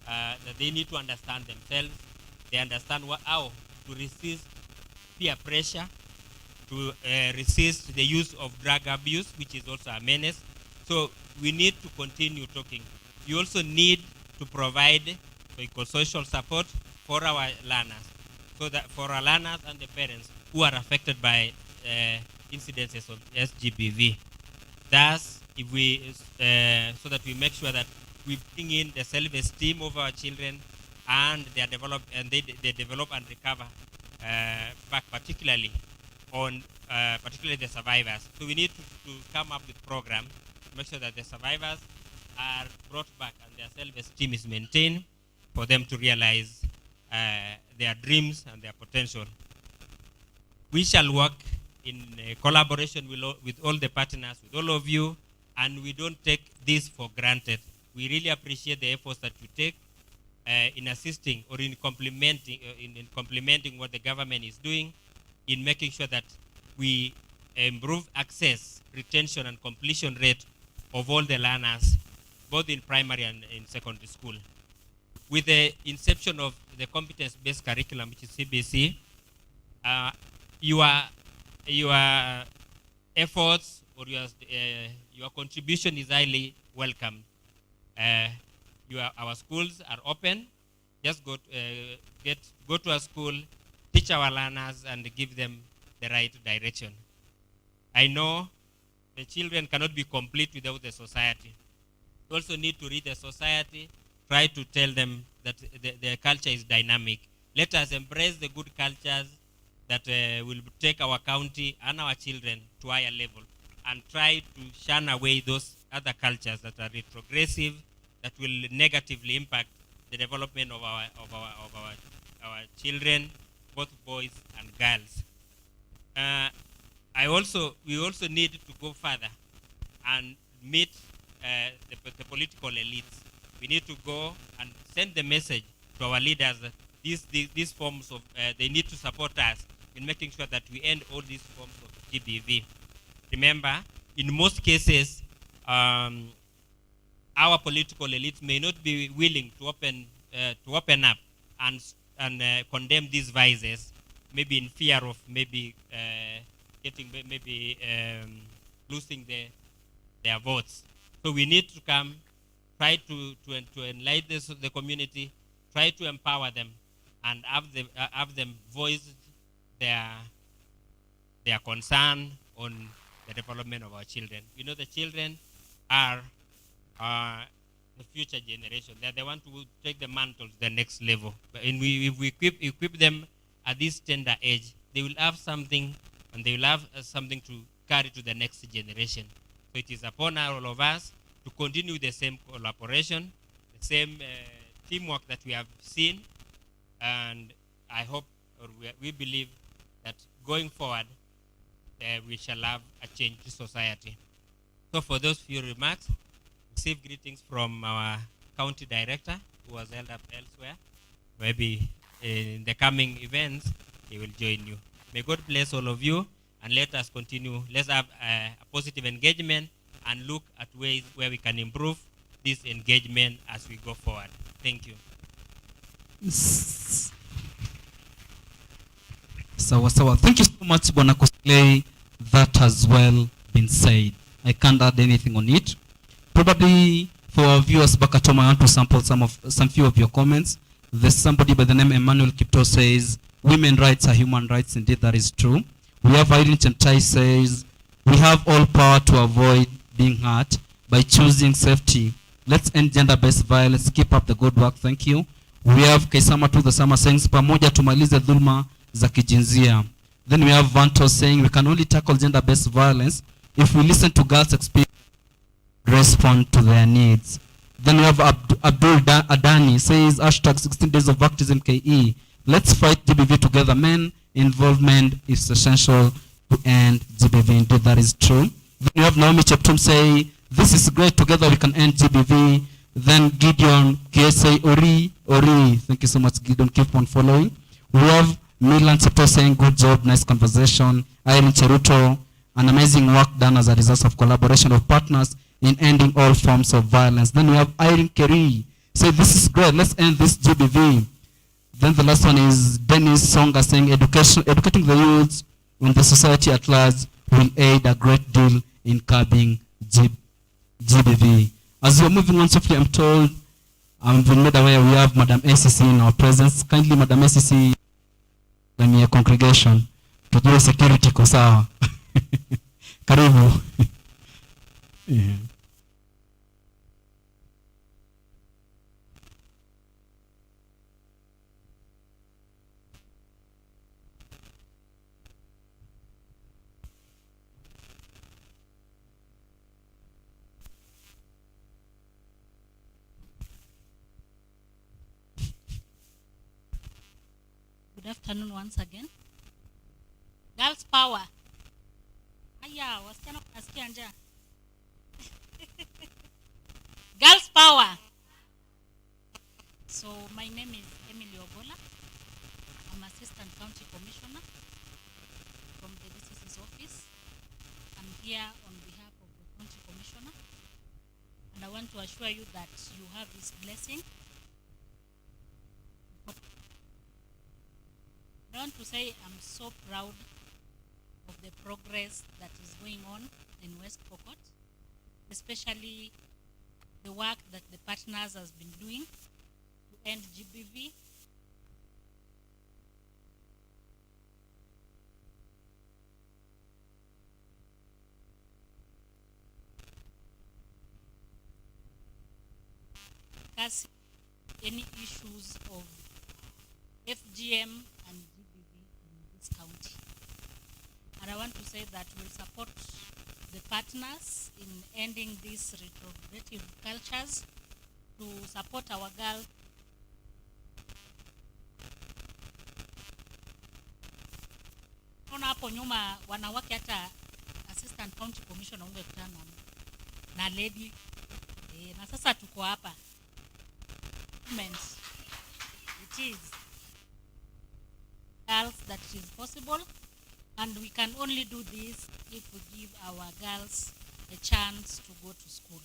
that they need to understand themselves. They understand how to resist peer pressure, to resist the use of drug abuse, which is also a menace. So we need to continue talking. You also need to provide psychosocial support for our learners, so that for our learners and the parents who are affected by incidences of SGBV. Thus, if we so that we make sure that we bring in the self-esteem of our children, and they develop and recover back, particularly on particularly the survivors. So we need to come up with programs to make sure that the survivors are brought back and their self-esteem is maintained for them to realize their dreams and their potential. We shall work in collaboration with all the partners, with all of you, and we don't take this for granted. We really appreciate the efforts that you take in assisting or in complementing what the government is doing, in making sure that we improve access, retention, and completion rate of all the learners, both in primary and in secondary school. With the inception of the competence-based curriculum, which is CBC, your efforts or your contribution is highly welcome. Our schools are open. Just go to a school, teach our learners, and give them the right direction. I know the children cannot be complete without the society. We also need to read the society, try to tell them that the culture is dynamic. Let us embrace the good cultures that will take our county and our children to higher level, and try to shun away those other cultures that are retrogressive, that will negatively impact the development of our children, both boys and girls. We also need to go further and meet the political elites. We need to go and send the message to our leaders that these forms of, they need to support us in making sure that we end all these forms of GBV. Remember, in most cases, our political elites may not be willing to open up and condemn these vices, maybe in fear of losing their votes. So we need to come, try to enlighten the community, try to empower them, and have them voice their concern on the development of our children. We know the children are the future generation. They're the ones who will take the mantle to the next level. And if we equip them at this tender age, they will have something, and they will have something to carry to the next generation. So it is upon all of us to continue the same collaboration, the same teamwork that we have seen, and I hope, or we believe that going forward, we shall have a changed society. So for those few remarks, receive greetings from our county director, who was held up elsewhere. Maybe in the coming events, he will join you. May God bless all of you, and let us continue. Let's have a positive engagement and look at ways where we can improve this engagement as we go forward. Thank you. Sawa. Thank you so much, Bwana Kosley. That has well been said. I can't add anything on it. Probably for our viewers back at home, I want to sample some few of your comments. There's somebody by the name Emmanuel Kipto says, women rights are human rights. Indeed, that is true. We have Irene Chantai says, we have all power to avoid being hurt by choosing safety. Let's end gender-based violence. Keep up the good work. Thank you. We have Kaisama to the Sama saying, pamoja tumalize dhulma za kijinsia. Then we have Vanto saying, we can only tackle gender-based violence if we listen to girls' experience, respond to their needs. Then we have Abdul Adani says, hashtag 16 days of baptism KE. Let's fight GBV together. Men involvement is essential to end GBV. Indeed, that is true. Then we have Naomi Cheptum say, this is great. Together we can end GBV. Then Gideon KSA Ori. Thank you so much, Gideon. Keep on following. We have Milan Chepto saying, good job, nice conversation. Irene Cheruto, an amazing work done as a result of collaboration of partners in ending all forms of violence. Then we have Irene Kerry say, this is great, let's end this GBV. Then the last one is Dennis Songa saying, educating the youths and the society at large will aid a great deal in curbing GBV. As we are moving on swiftly, I'm told I'm been made aware we have Madam ACC in our presence. Kindly, Madam ACC, kwenye congregation, tujue security ko sawa. Karibu. Yeah. Good afternoon once again. Girls power. Aya, wasichana kunasikia njaa. Girls power. So my name is Emily Ogola. I'm Assistant County Commissioner from the DCC's office. I'm here on behalf of the County Commissioner, and I want to assure you that you have this blessing. I want to say I'm so proud of the progress that is going on in West Pokot, especially the work that the partners has been doing to end GBV. Any issues of FGM and GBV in this county. And I want to say that we'll support the partners in ending these retrogressive cultures to support our girls. Naona hapo nyuma wanawake hata assistant county commissioner ungekutana na lady na sasa tuko hapa. It is girls that it is possible, and we can only do this if we give our girls a chance to go to school.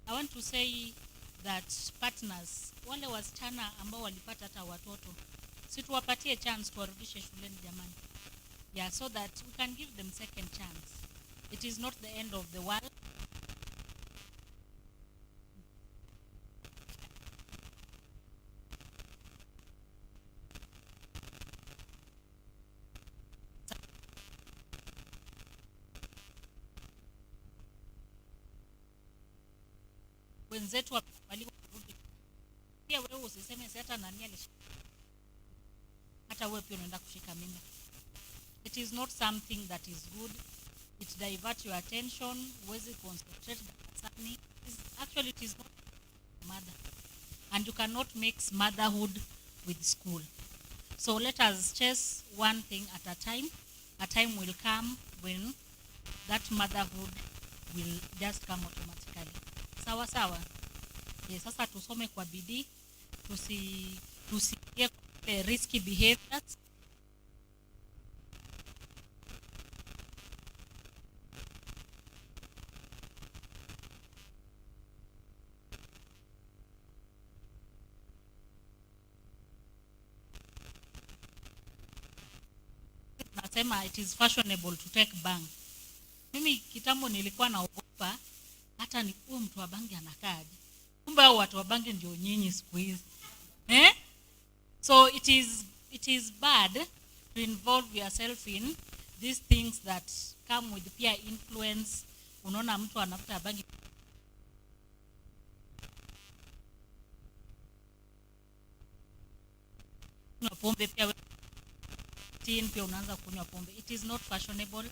I want to say that partners, wale wasichana ambao walipata hata watoto, si tuwapatie chance tuwarudishe shuleni jamani. Yeah, so that we can give them second chance. It is not the end of the world. Wenzetu walirudi. Pia wewe usiseme hata nani alishika. Hata wewe pia unaenda kushika mimba. It is not something that is good. It diverts your attention. Huwezi concentrate darasani. Actually, it is not mother. And you cannot mix motherhood with school. So let us chase one thing at a time. A time will come when that motherhood will just come automatically. Sawa sawa. Sasa tusome kwa bidii, tusiingie kwa risky behaviors. Nasema it is fashionable to take bang. Mimi kitambo nilikuwa naogopa hata ni huyu mtu wa bangi anakaaje. Kumbe hao watu wa bangi ndio nyinyi siku hizi. So it is bad to involve yourself in these things that come with peer influence. Unaona mtu anavuta bangi na pombe pia pia unaanza kunywa pombe. It is not fashionable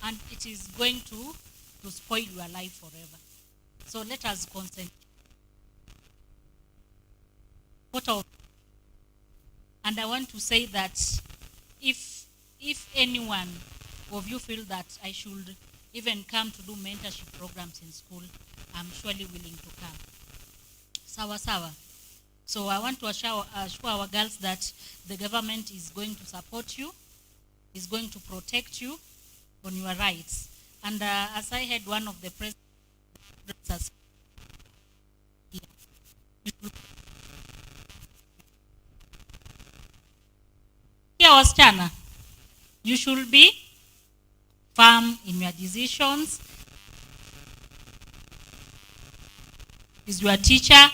and it is going to spoil your life forever. So let us concentrate. And I want to say that if anyone of you feel that I should even come to do mentorship programs in school, I'm surely willing to come. Sawa sawa. So I want to assure our girls that the government is going to support you, is going to protect you on your rights. And as I heard one of the presidents, here wasichana, you should be firm in your decisions. Is your teacher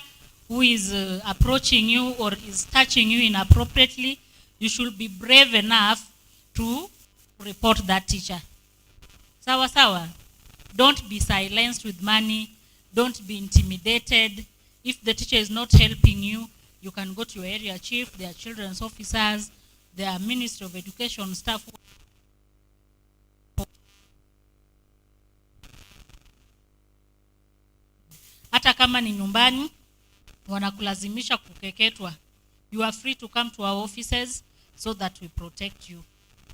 who is approaching you or is touching you inappropriately, you should be brave enough to report that teacher. Sawa sawa. Don't be silenced with money. Don't be intimidated. If the teacher is not helping you, you can go to your area chief, their children's officers, their Ministry of Education staff. Hata kama ni nyumbani wanakulazimisha kukeketwa, you are free to come to our offices so that we protect you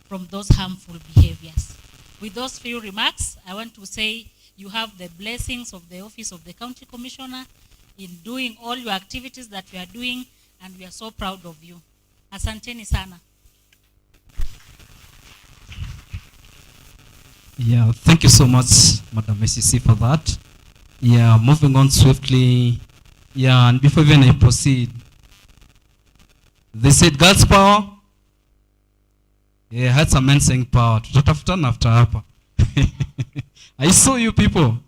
from those harmful behaviors. With those few remarks, I want to say you have the blessings of the Office of the County Commissioner in doing all your activities that we are doing, and we are so proud of you. Asanteni sana. Yeah, thank you so much, Madam ACC, for that. Yeah, moving on swiftly. Yeah, and before even I proceed, they said God's power. Yeah, I had some men saying power. Tutatafutana after hapa. I saw you people.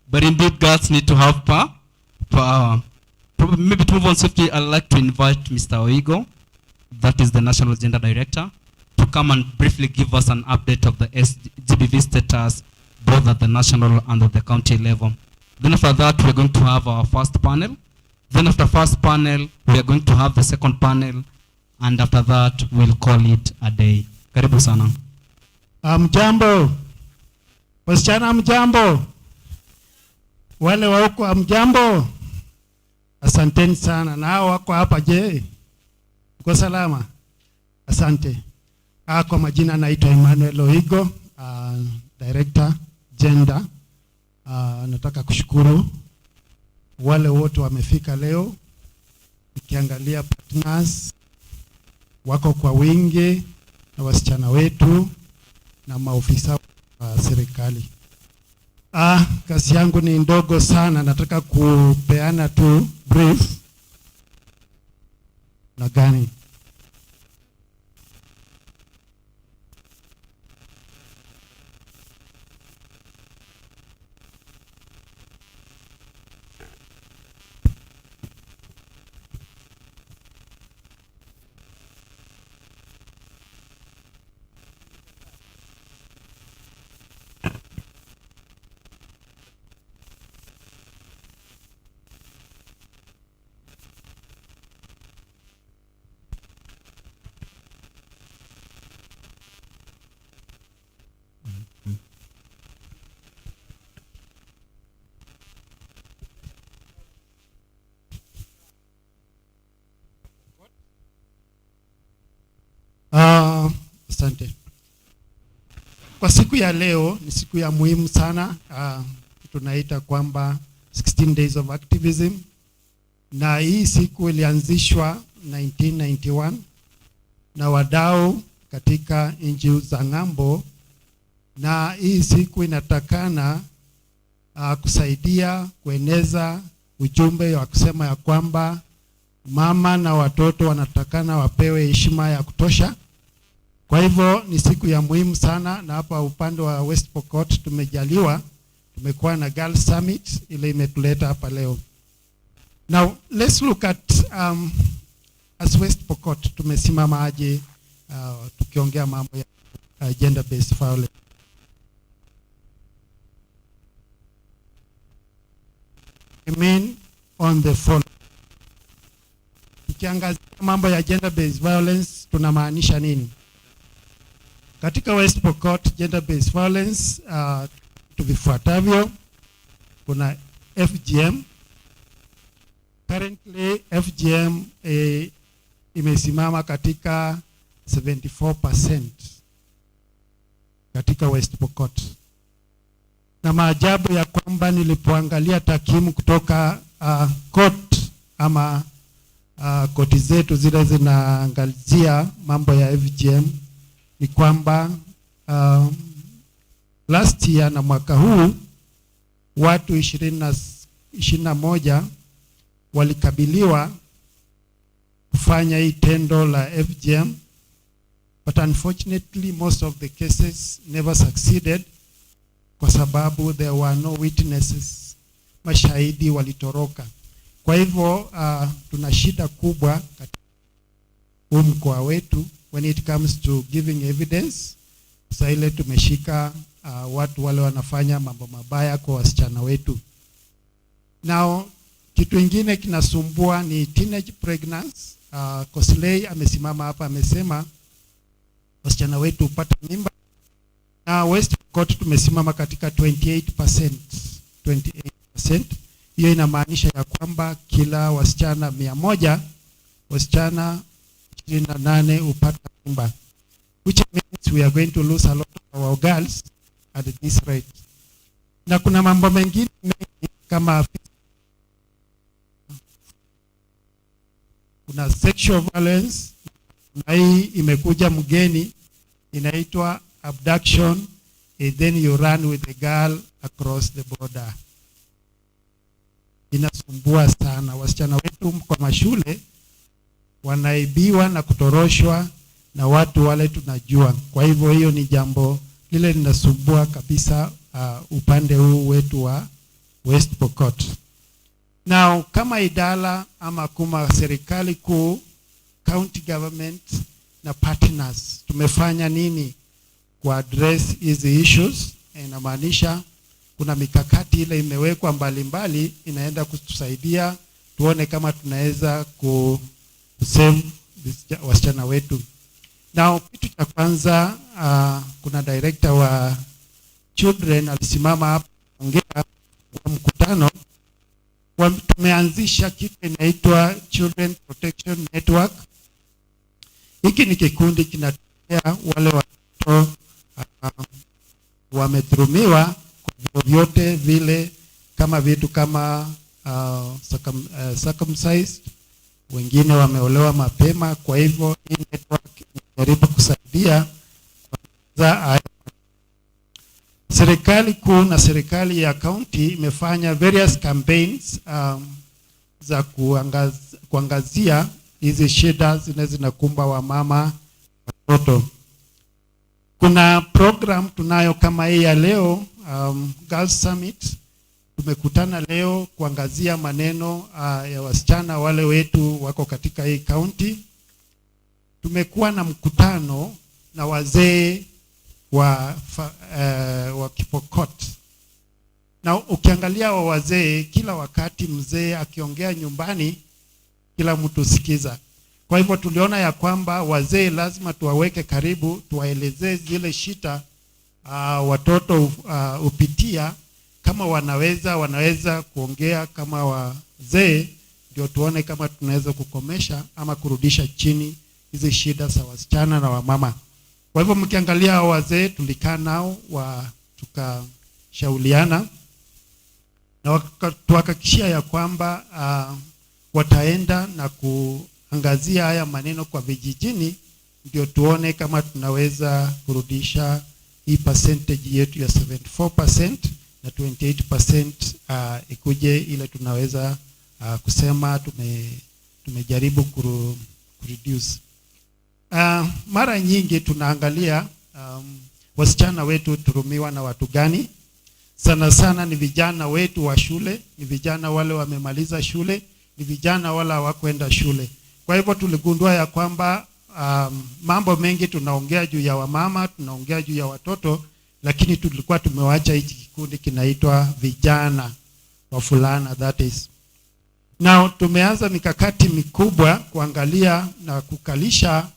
But indeed, girls need to have power. Probably, maybe to move on swiftly, I'd like to invite Mr. Oigo, that is the National Gender Director, to come and briefly give us an update of the GBV status, both at the national and at the county level. Then after that, we're going to have our first panel. Then after first panel, we are going to have the second panel. And after that, we'll call it a day. Karibu sana. Mjambo. Wasichana mjambo. Wale wa huko mjambo. Asanteni sana. Na hao wako hapa je? Uko salama? Asante. Kwa majina naitwa Emmanuel Oigo, Director Gender. Nataka kushukuru wale wote wamefika leo. Ukiangalia partners wako kwa wingi na wasichana wetu na maofisa wa serikali. Kazi yangu ni ndogo sana, nataka kupeana tu brief na gani. Asante. Kwa siku ya leo ni siku ya muhimu sana. Tunaita kwamba 16 days of activism, na hii siku ilianzishwa 1991 na wadau katika nchi za ng'ambo, na hii siku inatakana kusaidia kueneza ujumbe wa kusema ya kwamba mama na watoto wanatakana wapewe heshima ya kutosha. Kwa hivyo ni siku ya muhimu sana, na hapa upande wa West Pokot tumekuwa na Girl Summit ile imetuleta hapa leo. Now let's look at as West Pokot tumesimama aje tukiongea mambo ya gender based violence. I mean on the phone. Tukiangazia mambo ya gender based violence tunamaanisha nini? Katika West Pokot gender based violence tuvifuatavyo. Kuna FGM. Currently FGM imesimama katika 74% katika West Pokot. Na maajabu ya kwamba nilipoangalia takwimu kutoka court ama koti zetu zile zinaangazia mambo ya FGM ni kwamba last year na mwaka huu watu 21 walikabiliwa kufanya hii tendo la FGM, but unfortunately most of the cases never succeeded kwa sababu there were no witnesses. Mashahidi walitoroka. Kwa hivyo tuna shida kubwa katika mkoa wetu when it comes to giving evidence. Sasa ile tumeshika watu wale wanafanya mambo mabaya kwa wasichana wetu. Now kitu kingine kinasumbua ni teenage pregnancy. Kosley amesimama hapa amesema wasichana wetu hupata mimba. Na West Pokot tumesimama katika 28%. 28%. Hiyo inamaanisha ya kwamba kila wasichana 100 wasichana 28 hupata mimba, which means we are going to lose a lot of our girls at this rate. Na kuna mambo mengine mengi kama kuna sexual violence, na hii imekuja mgeni inaitwa abduction, and then you run with the girl across the border. Inasumbua sana. Wasichana wetu kwa mashule wanaibiwa na kutoroshwa na watu wale tunajua. Kwa hivyo hiyo ni jambo lile linasumbua kabisa upande huu wetu wa West Pokot. Now kama idara ama kama serikali kuu, county government na partners, tumefanya nini ku address hizi issues? Inamaanisha kuna mikakati ile imewekwa mbalimbali inaenda kutusaidia tuone kama tunaweza kusave wasichana wetu. Now kitu cha kwanza kuna director wa children alisimama hapa ongea kwa mkutano. Tumeanzisha kitu inaitwa Children Protection Network. Hiki ni kikundi kinatetea wale watoto wamedhulumiwa kwa vyote vile, kama vitu kama circumcised, wengine wameolewa mapema. Kwa hivyo hii network inajaribu kusaidia serikali kuu na serikali ya county imefanya various campaigns za kuangazia hizi shida zinakumba wamama watoto. Kuna program tunayo kama hii ya leo, Girls Summit. Tumekutana leo kuangazia maneno ya wasichana wale wetu wako katika hii county. Tumekuwa na mkutano na wazee wa Kipokot. Na ukiangalia wa wazee, kila wakati mzee akiongea nyumbani kila mtu sikiza. Kwa hivyo tuliona ya kwamba wazee lazima tuwaweke karibu, tuwaelezee zile shida watoto upitia. Kama wanaweza kuongea kama wazee, ndio tuone kama tunaweza kukomesha ama kurudisha chini hizi shida za wasichana na wamama. Kwa hivyo mkiangalia wazee tulikaa nao tukashauriana na tuhakikishia ya kwamba wataenda na kuangazia haya maneno kwa vijijini, ndio tuone kama tunaweza kurudisha hii percentage yetu ya 74% na 28% ikuje ile tunaweza kusema tumejaribu kureduce. Mara nyingi tunaangalia wasichana wetu turumiwa na watu gani? Sana sana ni vijana wetu wa shule, ni vijana wale wamemaliza shule, ni vijana wale hawakwenda shule. Kwa hivyo tuligundua ya kwamba mambo mengi tunaongea juu ya wamama, tunaongea juu ya watoto, lakini tulikuwa tumewacha hiki kikundi kinaitwa vijana wa fulana, that is. Now tumeanza mikakati mikubwa kuangalia na kukalisha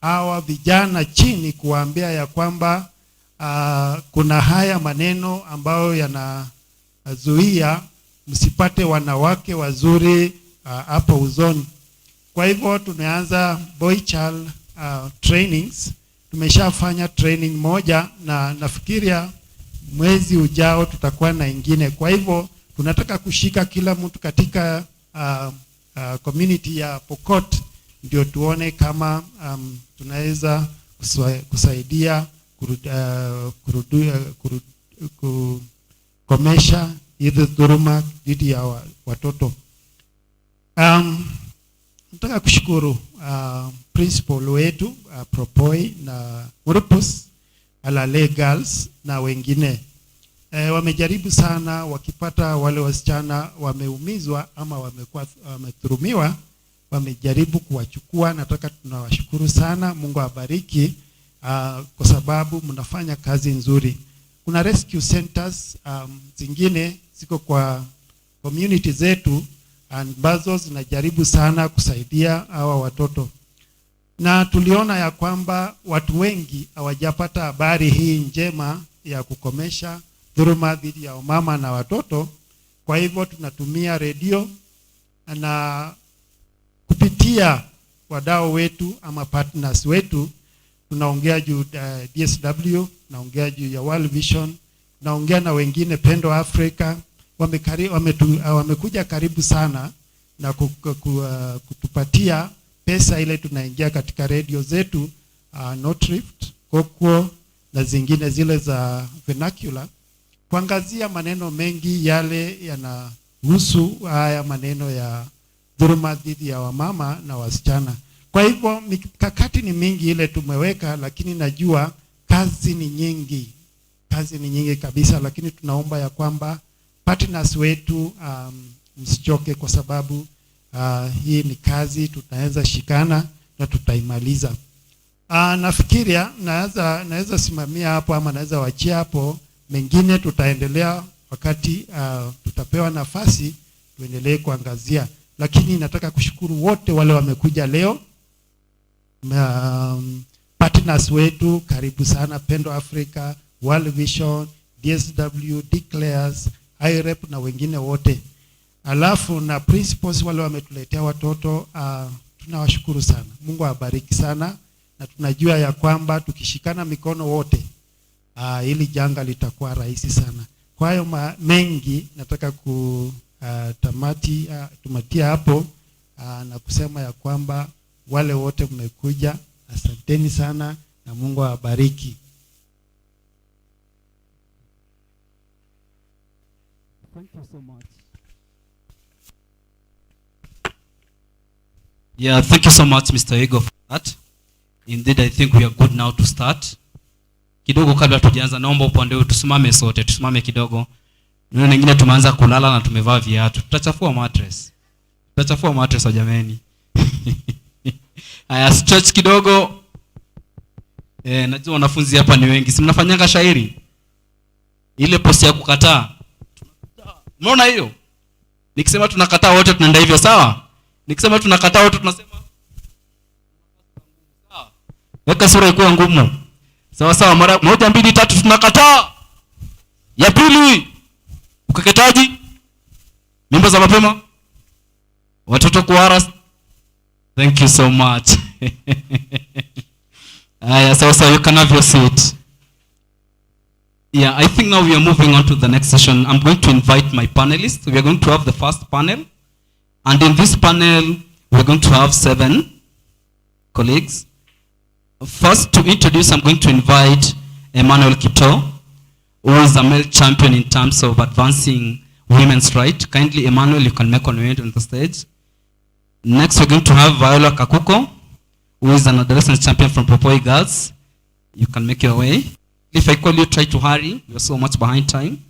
hawa vijana chini, kuambia ya kwamba kuna haya maneno ambayo yanazuia msipate wanawake wazuri hapo uzoni. Kwa hivyo tumeanza boy child trainings. Tumeshafanya training moja na nafikiria mwezi ujao tutakuwa na ingine. Kwa hivyo tunataka kushika kila mtu katika community ya Pokot, ndio tuone kama tunaweza kusaidia kukomesha hizi dhuluma dhidi ya watoto. Nataka kushukuru principal wetu Propoi na Murupus, Alale Girls na wengine. wamejaribu sana, wakipata wale wasichana wameumizwa ama wamedhulumiwa, wamejaribu kuwachukua. Nataka tunawashukuru sana, Mungu awabariki kwa sababu mnafanya kazi nzuri. Kuna rescue centers zingine ziko kwa community zetu ambazo zinajaribu sana kusaidia hawa watoto, na tuliona ya kwamba watu wengi hawajapata habari hii njema ya kukomesha dhuluma dhidi ya mama na watoto. Kwa hivyo tunatumia redio na kupitia wadau wetu ama partners wetu, tunaongea juu DSW, tunaongea juu ya World Vision, tunaongea na wengine, Pendo Africa. Wamekuja karibu sana na kutupatia pesa ile tunaingia katika redio zetu, Northrift, Kokwo na zingine zile za vernacular, kuangazia maneno mengi yale yanahusu haya maneno ya dhuluma dhidi ya wamama na wasichana. Kwa hivyo mikakati ni mingi ile tumeweka, lakini najua kazi ni nyingi kabisa, lakini tunaomba ya kwamba partners wetu msichoke, kwa sababu hii ni kazi, tutaweza shikana na tutaimaliza. Nafikiria naweza simamia hapo ama naweza wachia hapo, mengine tutaendelea wakati tutapewa nafasi tuendelee kuangazia, lakini nataka kushukuru wote wale wamekuja leo. Partners wetu karibu sana, Pendo Africa, World Vision, DSW, Declares, IREP na wengine wote. Alafu na principals wale wametuletea watoto, tunawashukuru sana. Mungu awabariki sana, na tunajua ya kwamba tukishikana mikono wote hili janga litakuwa rahisi sana. Kwa hiyo mengi nataka tumatia hapo na kusema ya kwamba wale wote mmekuja, asanteni sana na Mungu awabariki. Thank you so much. Yeah, thank you so much, Mr. Ego, for that. Indeed, I think we are good now to start. Kidogo kabla tujaanza, naomba upande wetu tusimame sote, tusimame kidogo. Ndio wengine tumeanza kulala na tumevaa viatu. Tutachafua mattress. Tutachafua mattress wa jameni. Aya, stretch kidogo. Najua wanafunzi hapa ni wengi. Si mnafanyanga shairi? Ile posti ya kukataa. Umeona hiyo? Nikisema tunakataa wote tunaenda hivyo, sawa? Nikisema tunakataa wote tunasema sawa. Weka sura ikuwe ngumu. Sawa sawa, mara 1 2 3 tunakataa. Ya pili, ukeketaji, mimba za mapema, watoto kuharas. Thank you so much. So you can have your seat. Yeah, I think now we are moving on to the next session. I'm going to invite my panelists. We are going to have the first panel. And in this panel, we're going to have 7 colleagues. First, to introduce, I'm going to invite Emmanuel Kipto, who is a male champion in terms of advancing women's rights. Kindly, Emmanuel, you can make your way on the stage. Next, we're going to have Viola Kakuko, who is an adolescent champion from Popoi Girls. You can make your way. If I call you, try to hurry. You're so much behind time.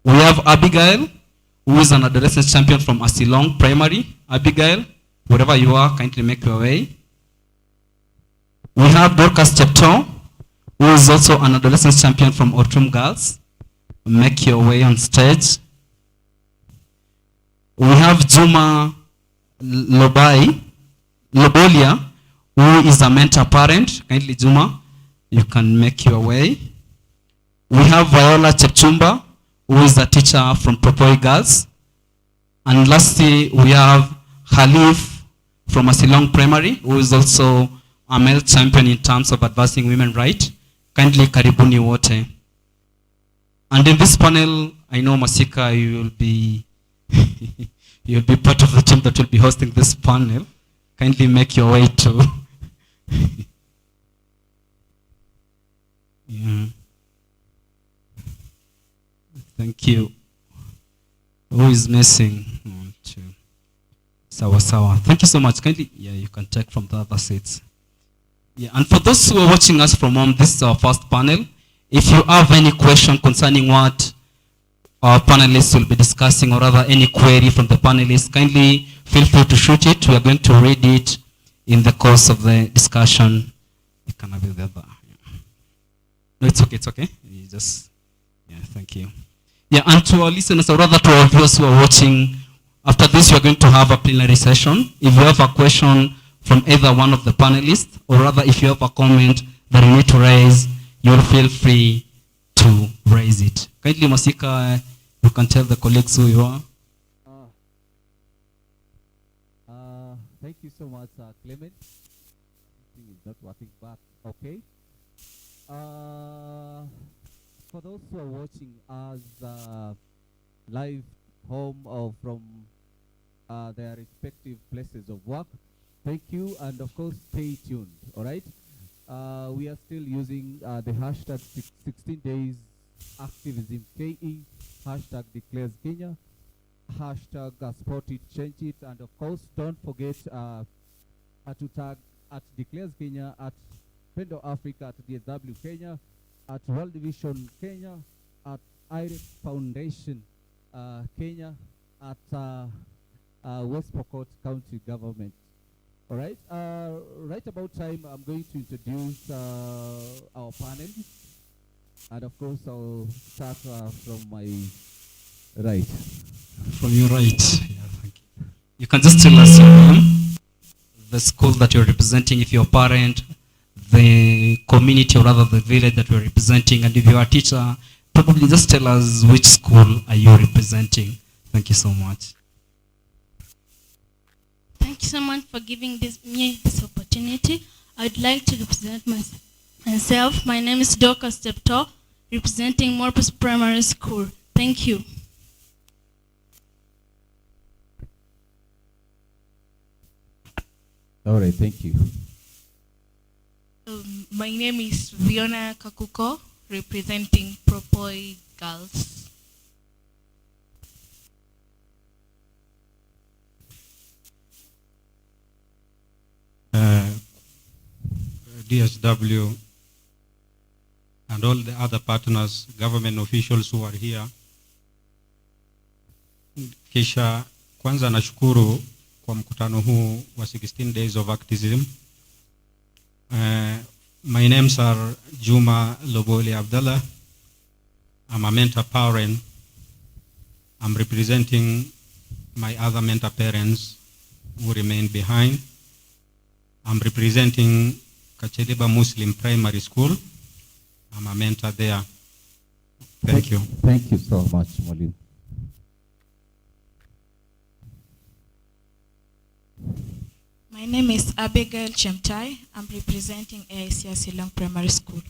We have Abigail, who is an adolescent champion from Asilong Primary. Abigail, wherever you are, kindly make your way. We have Dorcas Chepto, who is also an adolescent champion from Ortum Girls. Make your way on stage. We have Juma Lobolia, who is a mentor parent. Kindly, Juma, you can make your way. We have Viola Chepchumba, who is a teacher from Propoi Girls. And lastly, we have Khalif from Asilong Primary, who is also a male champion in terms of advancing women's rights. Kindly, karibuni wote. And in this panel, I know Masika, you will be you'll be part of the team that will be hosting this panel. Kindly make your way to yeah. Thank you. Who is missing? 1, 2. Sawa sawa. Thank you so much. Kindly, yeah, you can take from the other seats. Yeah, and for those who are watching us from home, this is our first panel. If you have any question concerning what our panelists will be discussing, or rather any query from the panelists, kindly feel free to shoot it. We are going to read it in the course of the discussion. It cannot be the other. No, it's okay, it's okay. You just, yeah, thank you. Yeah, and to our listeners, or rather to our viewers who are watching, after this we are going to have a plenary session. If you have a question from either one of the panelists, or rather if you have a comment that you need to raise, you'll feel free to raise it. Kindly, Masika, you can tell the colleagues who you are. Thank you so much, Clement. I think it's not working back. Okay. For those who are watching us live home or from their respective places of work, thank you, and of course stay tuned. All right. We are still using the hashtag 16 days activism KE, hashtag declares Kenya, hashtag support it, change it, and of course don't forget to tag at declares Kenya, at Pendo Africa, at DSW Kenya, at World Vision Kenya, at IREP Foundation Kenya, at West Pokot County Government. All right, right about time, I'm going to introduce our panel. And of course, I'll start from my right. From your right. Yeah, thank you. You can just tell us your name, the school that you're representing, if you're a parent, the community, or rather the village that you're representing, and if you're a teacher, probably just tell us which school are you representing. Thank you so much. Thank you so much for giving me this opportunity. I'd like to represent myself. My name is Dorcas Stepto, representing Morpus Primary School. Thank you. All right, thank you. My name is Fiona Kakuko, representing Propoi Girls. DSW and all the other partners, government officials who are here. Kisha kwanza nashukuru kwa mkutano huu wa 16 days of activism. My names are Juma Loboli Abdallah. I'm a mentor parent. I'm representing my other mentor parents who remain behind. I'm representing Kacheliba Muslim Primary School. I'm a mentor there. Thank you. Thank you so much, Molim. My name is Abigail Chemtai. I'm representing AICS Silong Primary School.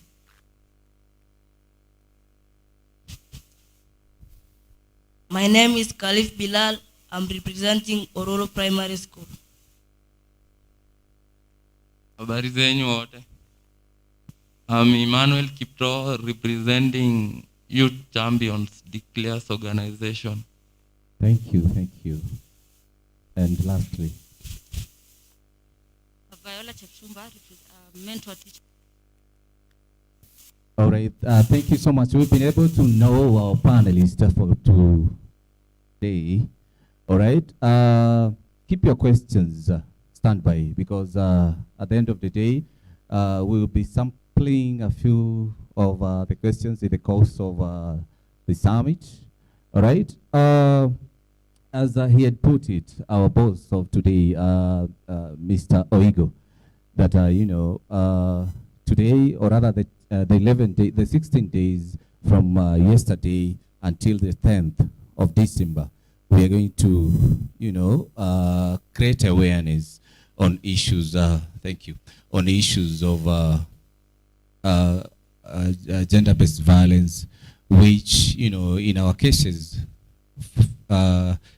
My name is Khalif Bilal. I'm representing Ororo Primary School. Habari zenyu wote. I'm Emmanuel Kipto, representing Youth Champions Declares Organization. Thank you, thank you. And lastly, Viola Chepchumba, mentor teacher. all right, thank you so much. We've been able to know our panelists for today. All right, keep your questions standby, because at the end of the day, we will be sampling a few of the questions in the course of the summit. All right. As he had put it, our boss of today, Mr. Oigo, that today, or rather the 16 days from yesterday until the 10th of December, we are going to, create awareness on issues. Thank you. On issues of gender-based violence, which in our cases,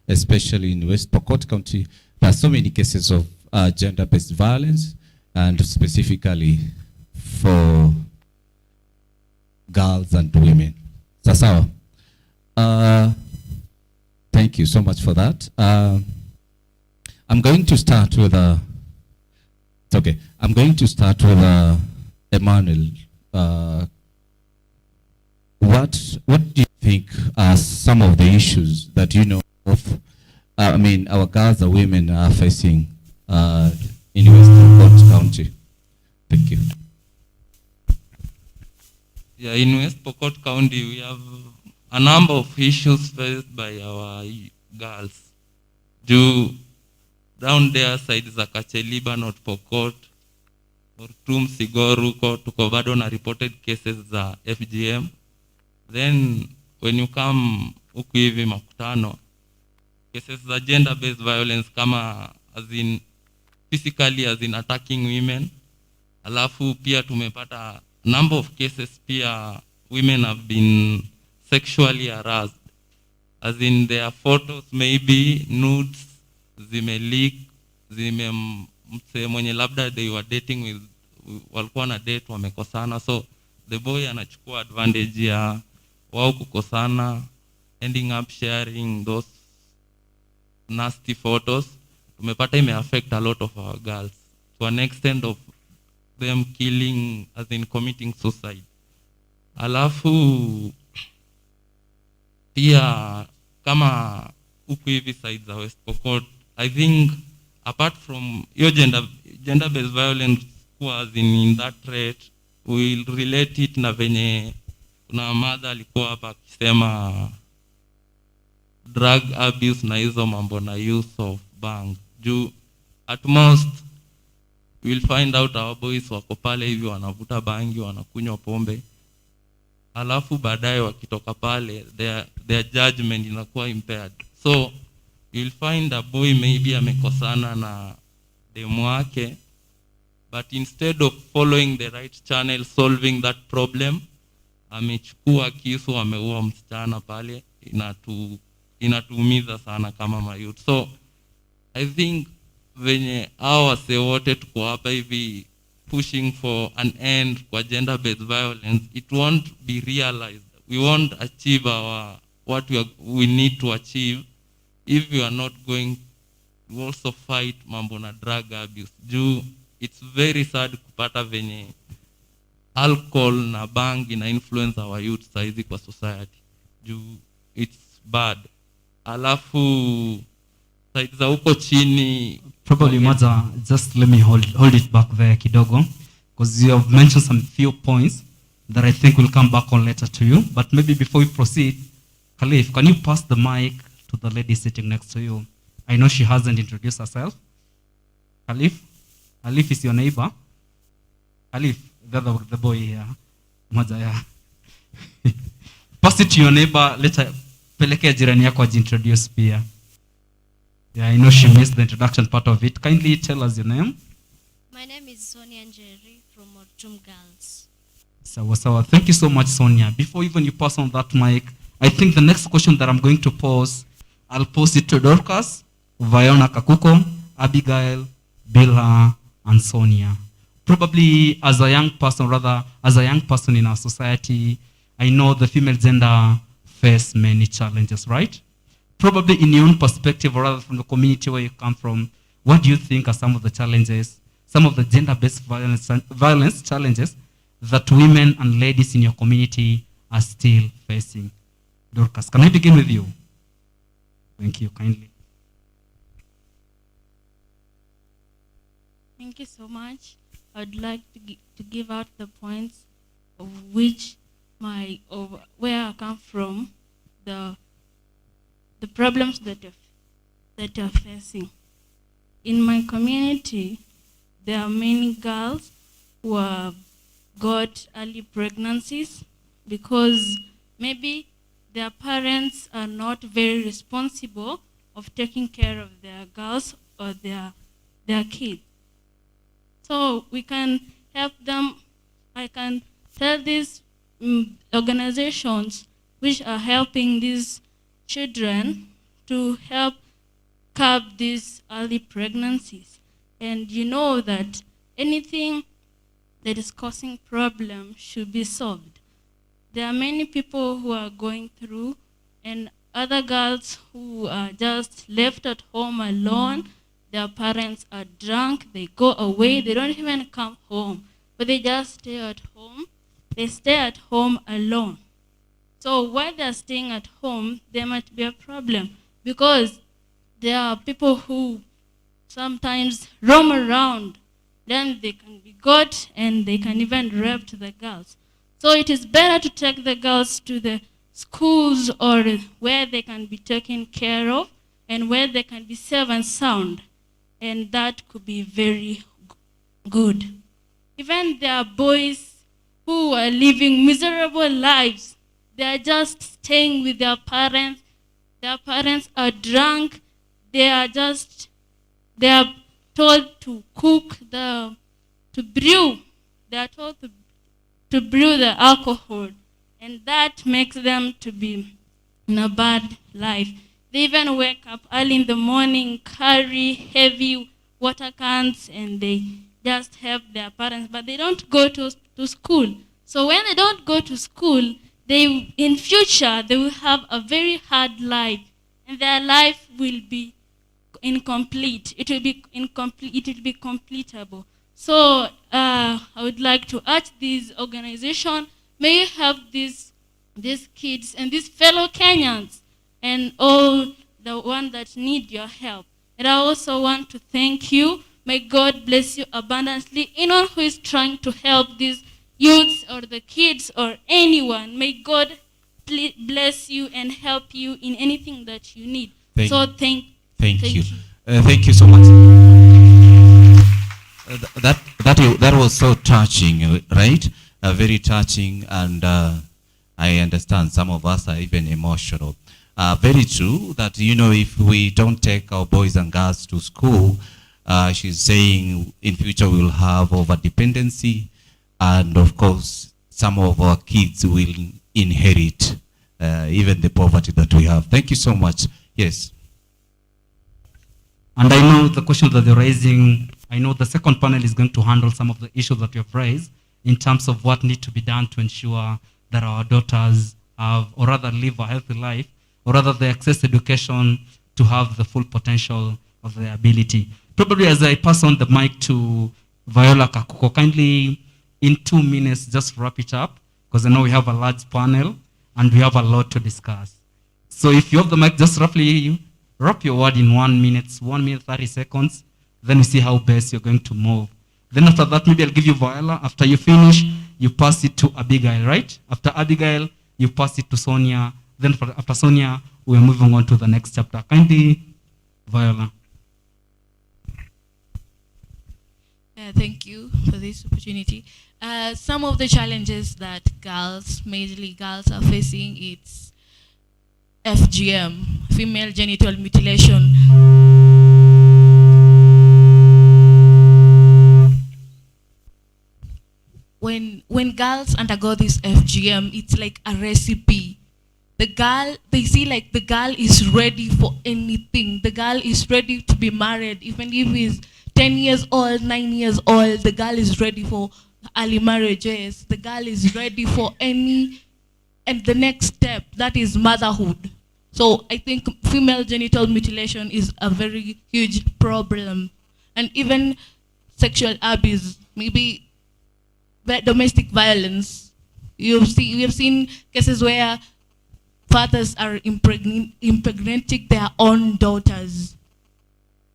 especially in West Pokot County, there are so many cases of gender-based violence, and specifically for girls and women. Sasawa. Thank you so much for that. I'm going to start with it's okay. I'm going to start with Emmanuel. What do you think some of the issues that you know of, our girls and women are facing in West Pokot County. Thank you. Yeah, in West Pokot County, we have a number of issues faced by our girls. Down there side za Kacheliba, North Pokot, Ortum, Sigoruko, tuko bado na reported cases za FGM. Then when you come huku hivi Makutano, cases za gender-based violence kama as in physically as in attacking women. Alafu pia tumepata number of cases pia women have been sexually harassed. As in their photos maybe nudes zimeleak, mse mwenye labda they were dating with, walikuwa na date wamekosana, so the boy anachukua advantage ya wao kukosana, ending up sharing those nasty photos. Tumepata ime affect a lot of our girls to an extent of them killing, as in committing suicide. Alafu pia kama huku hivi side za West Pokot, I think apart from your gender-based violence was in that rate, we'll relate it na venye kuna mother alikuwa hapa akisema drug abuse na hizo mambo na use of bang. At most we'll find out our boys wako pale hivi wanavuta bangi, wanakunywa pombe. Alafu baadaye wakitoka pale their judgment inakuwa impaired. So you'll find a boy maybe amekosana na demu wake, but instead of following the right channel, solving that problem, amechukua kisu, ameua msichana pale. Inatuumiza sana kama mayouth. So I think venye hao wase wote tuko hapa hivi pushing for an end kwa gender-based violence, it won't be realized. We won't achieve what we need to achieve if we are not going to also fight mambo na drug abuse. It's very sad kupata venye alcohol na bang ina influence our youth saizi kwa society. It's bad. Alafu side za huko chini probably mother, just let me hold it back there kidogo, because you have mentioned some few points that I think will come back on later to you. But maybe before we proceed, Khalif, can you pass the mic to the lady sitting next to you? I know she hasn't introduced herself. Khalif is your neighbor. Khalif, the boy here. Mother, yeah. Pass it to your neighbor. Later, pelekea jirani yako ajiintroduce pia. Yeah, I know she missed the introduction part of it. Kindly tell us your name. My name is Sonia Njeri from Ortum Girls. Sawa. Thank you so much, Sonia. Before even you pass on that mic, I think the next question that I'm going to pose, I'll pose it to Dorcas, Vayona Kakuko, Abigail, Bilha, and Sonia. Probably as a young person in our society, I know the female gender face many challenges, right? Probably in your own perspective, or rather from the community where you come from, what do you think are some of the challenges, some of the gender-based violence challenges that women and ladies in your community are still facing? Dorcas, can I begin with you? Thank you, kindly. Thank you so much. I'd like to give out the points of which where I come from, the problems that are facing. In my community, there are many girls who have got early pregnancies because maybe their parents are not very responsible of taking care of their girls or their kids. So we can help them. I can tell these organizations which are helping these children to help curb these early pregnancies. And you know that anything that is causing problems should be solved. There are many people who are going through, and other girls who are just left at home alone. Their parents are drunk, they go away, they don't even come home, but they just stay at home. They stay at home alone. So while they're staying at home, there might be a problem because there are people who sometimes roam around. Then they can be got and they can even rape the girls. So it is better to take the girls to the schools or where they can be taken care of and where they can be safe and sound. And that could be very good. Even there are boys who are living miserable lives. They are just staying with their parents. Their parents are drunk. They are told to cook to brew. They are told to brew the alcohol. And that makes them to be in a bad life. They even wake up early in the morning, carry heavy water cans, and they just help their parents, but they don't go to school. So when they don't go to school, in future, they will have a very hard life, and their life will be incomplete. It will be incomplete. It will be completable. So I would like to urge this organization, may you help these kids and these fellow Kenyans and all the ones that need your help. And I also want to thank you. May God bless you abundantly. Anyone who is trying to help these youths or the kids or anyone, may God bless you and help you in anything that you need. Thank so you. Thank you. Thank you so much. That was so touching, right? Very touching, and I understand some of us are even emotional. Very true that, if we don't take our boys and girls to school, she's saying in future we'll have over dependency, and of course some of our kids will inherit even the poverty that we have. Thank you so much. Yes. And I know the questions that they're raising, I know the second panel is going to handle some of the issues that you have raised in terms of what needs to be done to ensure that our daughters have, or rather live a healthy life, or rather they access education to have the full potential of their ability. Probably as I pass on the mic to Viola Kakuko, kindly in 2 minutes just wrap it up, because I know we have a large panel and we have a lot to discuss. So if you have the mic, just roughly wrap your word in 1 minute, 1 minute, 30 seconds, then we see how best you're going to move. Then after that, maybe I'll give you Viola. After you finish, you pass it to Abigail, right? After Abigail, you pass it to Sonia. Then after Sonia, we're moving on to the next chapter. Kindly, Viola. Thank you for this opportunity. Some of the challenges that girls, majorly girls, are facing, it's FGM, female genital mutilation. When girls undergo this FGM, it's like a recipe. The girl, they see like the girl is ready for anything. The girl is ready to be married, even if he's 10 years old, 9 years old, the girl is ready for early marriages. The girl is ready for and the next step, that is motherhood. So I think female genital mutilation is a very huge problem. And even sexual abuse, maybe domestic violence. We have seen cases where fathers are impregnating their own daughters.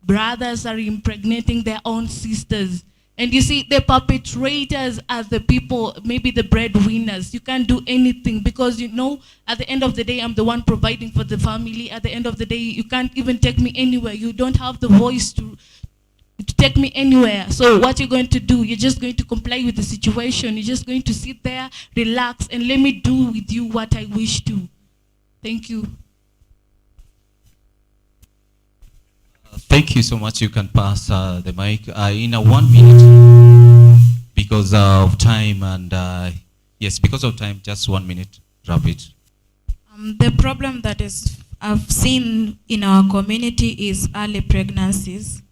Brothers are impregnating their own sisters. And you see, the perpetrators are the people, maybe the breadwinners. You can't do anything because, at the end of the day, I'm the one providing for the family. At the end of the day, you can't even take me anywhere. You don't have the voice to take me anywhere. So what you're going to do, you're just going to comply with the situation. You're just going to sit there, relax, and let me do with you what I wish to. Thank you. Thank you so much. You can pass the mic in 1 minute because of time, and yes, because of time, just 1 minute. Wrap it. The problem that I've seen in our community is early pregnancies.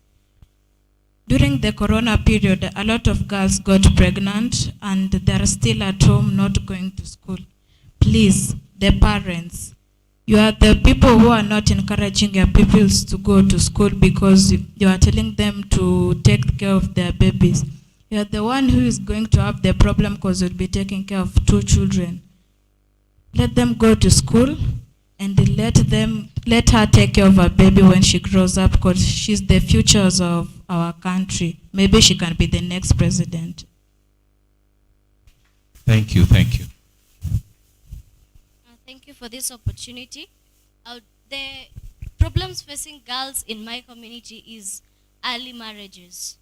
During the corona period, a lot of girls got pregnant and they're still at home not going to school. Please, the parents, you are the people who are not encouraging your pupils to go to school because you are telling them to take care of their babies. You are the one who is going to have the problem because you'll be taking care of 2 children. let them go to school and let her take care of her baby when she grows up, because she's the futures of our country. Maybe she can be the next president. Thank you, thank you. Thank you for this opportunity. The problems facing girls in my community is early marriages.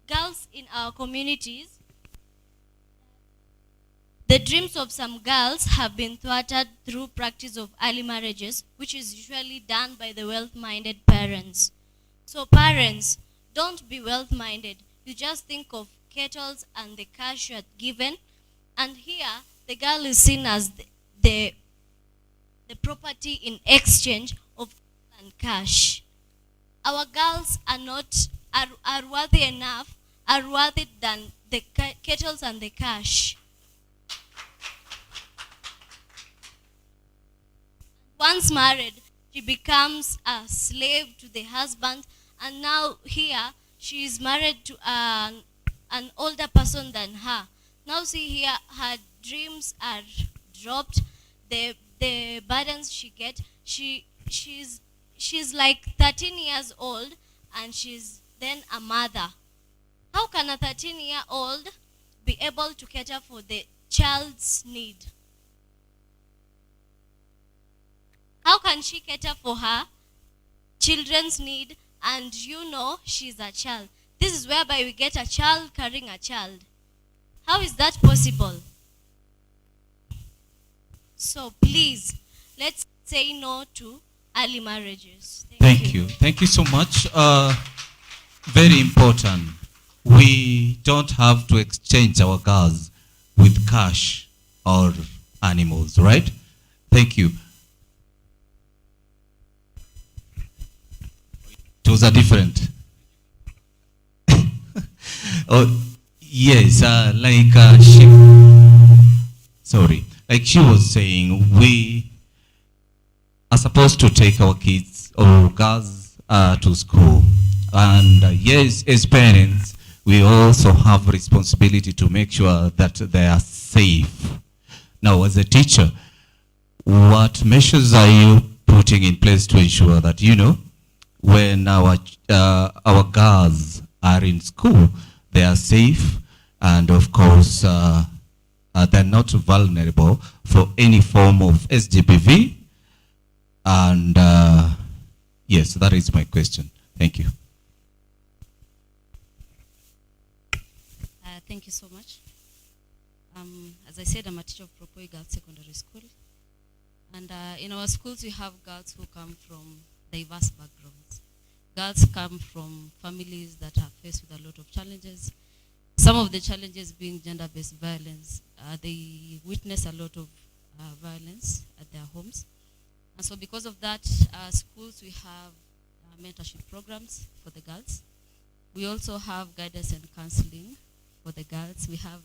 Girls in our communities, the dreams of some girls have been thwarted through practice of early marriages, which is usually done by the wealth-minded parents. So parents, don't be wealth-minded. You just think of kettles and the cash you are given, and here the girl is seen as the property in exchange of and cash. Our girls are worthy enough, are worthy than the kettles and the cash. Once married, she becomes a slave to the husband, and now here she is married to an older person than her. Now see here, her dreams are dropped. The burdens she gets, she's like 13 years old, and she's then a mother. How can a 13-year-old be able to cater for the child's need? How can she cater for her children's need, and you know she's a child? This is whereby we get a child carrying a child. How is that possible? So please, let's say no to early marriages. Thank you. Thank you so much. Very important. We don't have to exchange our girls with cash or animals, right? Thank you. It was a different. Oh, yes, like she was saying, we are supposed to take our kids or girls to school. And yes, as parents, we also have responsibility to make sure that they are safe. Now, as a teacher, what measures are you putting in place to ensure that, when our girls are in school, they are safe, and of course, they're not vulnerable for any form of SGBV? And yes, that is my question. Thank you. Thank you so much. As I said, I'm a teacher of Propoi Girls Secondary School. And in our schools, we have girls who come from diverse backgrounds. Girls come from families that are faced with a lot of challenges. Some of the challenges being gender-based violence. They witness a lot of violence at their homes. And so because of that, schools, we have mentorship programs for the girls. We also have guidance and counseling for the girls. We have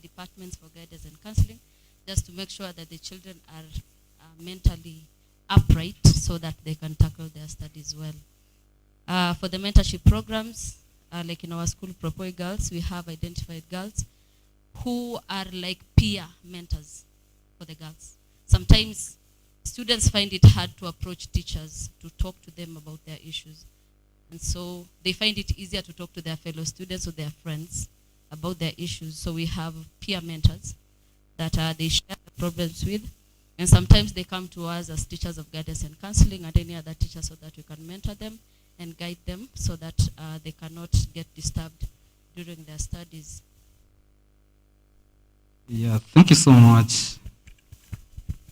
departments for guidance and counseling, just to make sure that the children are mentally upright so that they can tackle their studies well. For the mentorship programs, like in our school, Propoi Girls, we have identified girls who are like peer mentors for the girls. Sometimes students find it hard to approach teachers to talk to them about their issues. And so they find it easier to talk to their fellow students or their friends about their issues. So we have peer mentors that they share the problems with. And sometimes they come to us as teachers of guidance and counseling and any other teachers so that we can mentor them and guide them so that they cannot get disturbed during their studies. Yeah, thank you so much,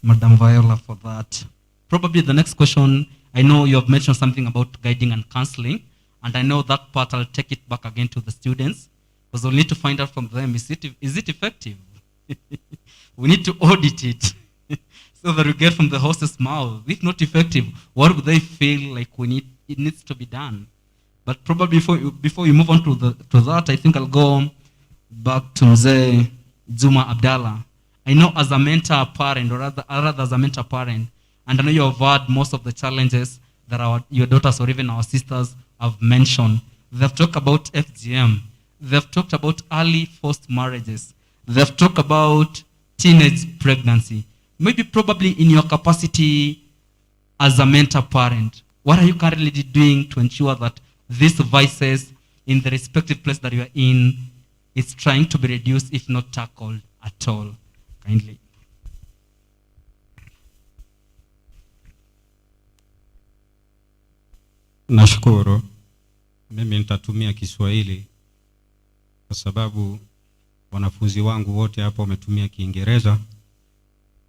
Madam Viola, for that. Probably the next question, I know you have mentioned something about guiding and counseling, and I know that part I'll take it back again to the students, because we'll need to find out from them, is it effective? We need to audit it so that we get from the horse's mouth. If not effective, what would they feel like it needs to be done? But probably before you move on to that, I think I'll go back to Mzee Juma Abdallah. I know as a mentor parent, or rather as a mentor parent, and I know you have heard most of the challenges that your daughters or even our sisters have mentioned. They've talked about FGM. They've talked about early forced marriages. They've talked about teenage pregnancy. maybe probably in your capacity as a mentor parent, what are you currently doing to ensure that these vices in the respective place that you are in is trying to be reduced, if not tackled at all? Kindly. Nashukuru. Mimi nitatumia Kiswahili kwa sababu wanafunzi wangu wote hapo wametumia Kiingereza.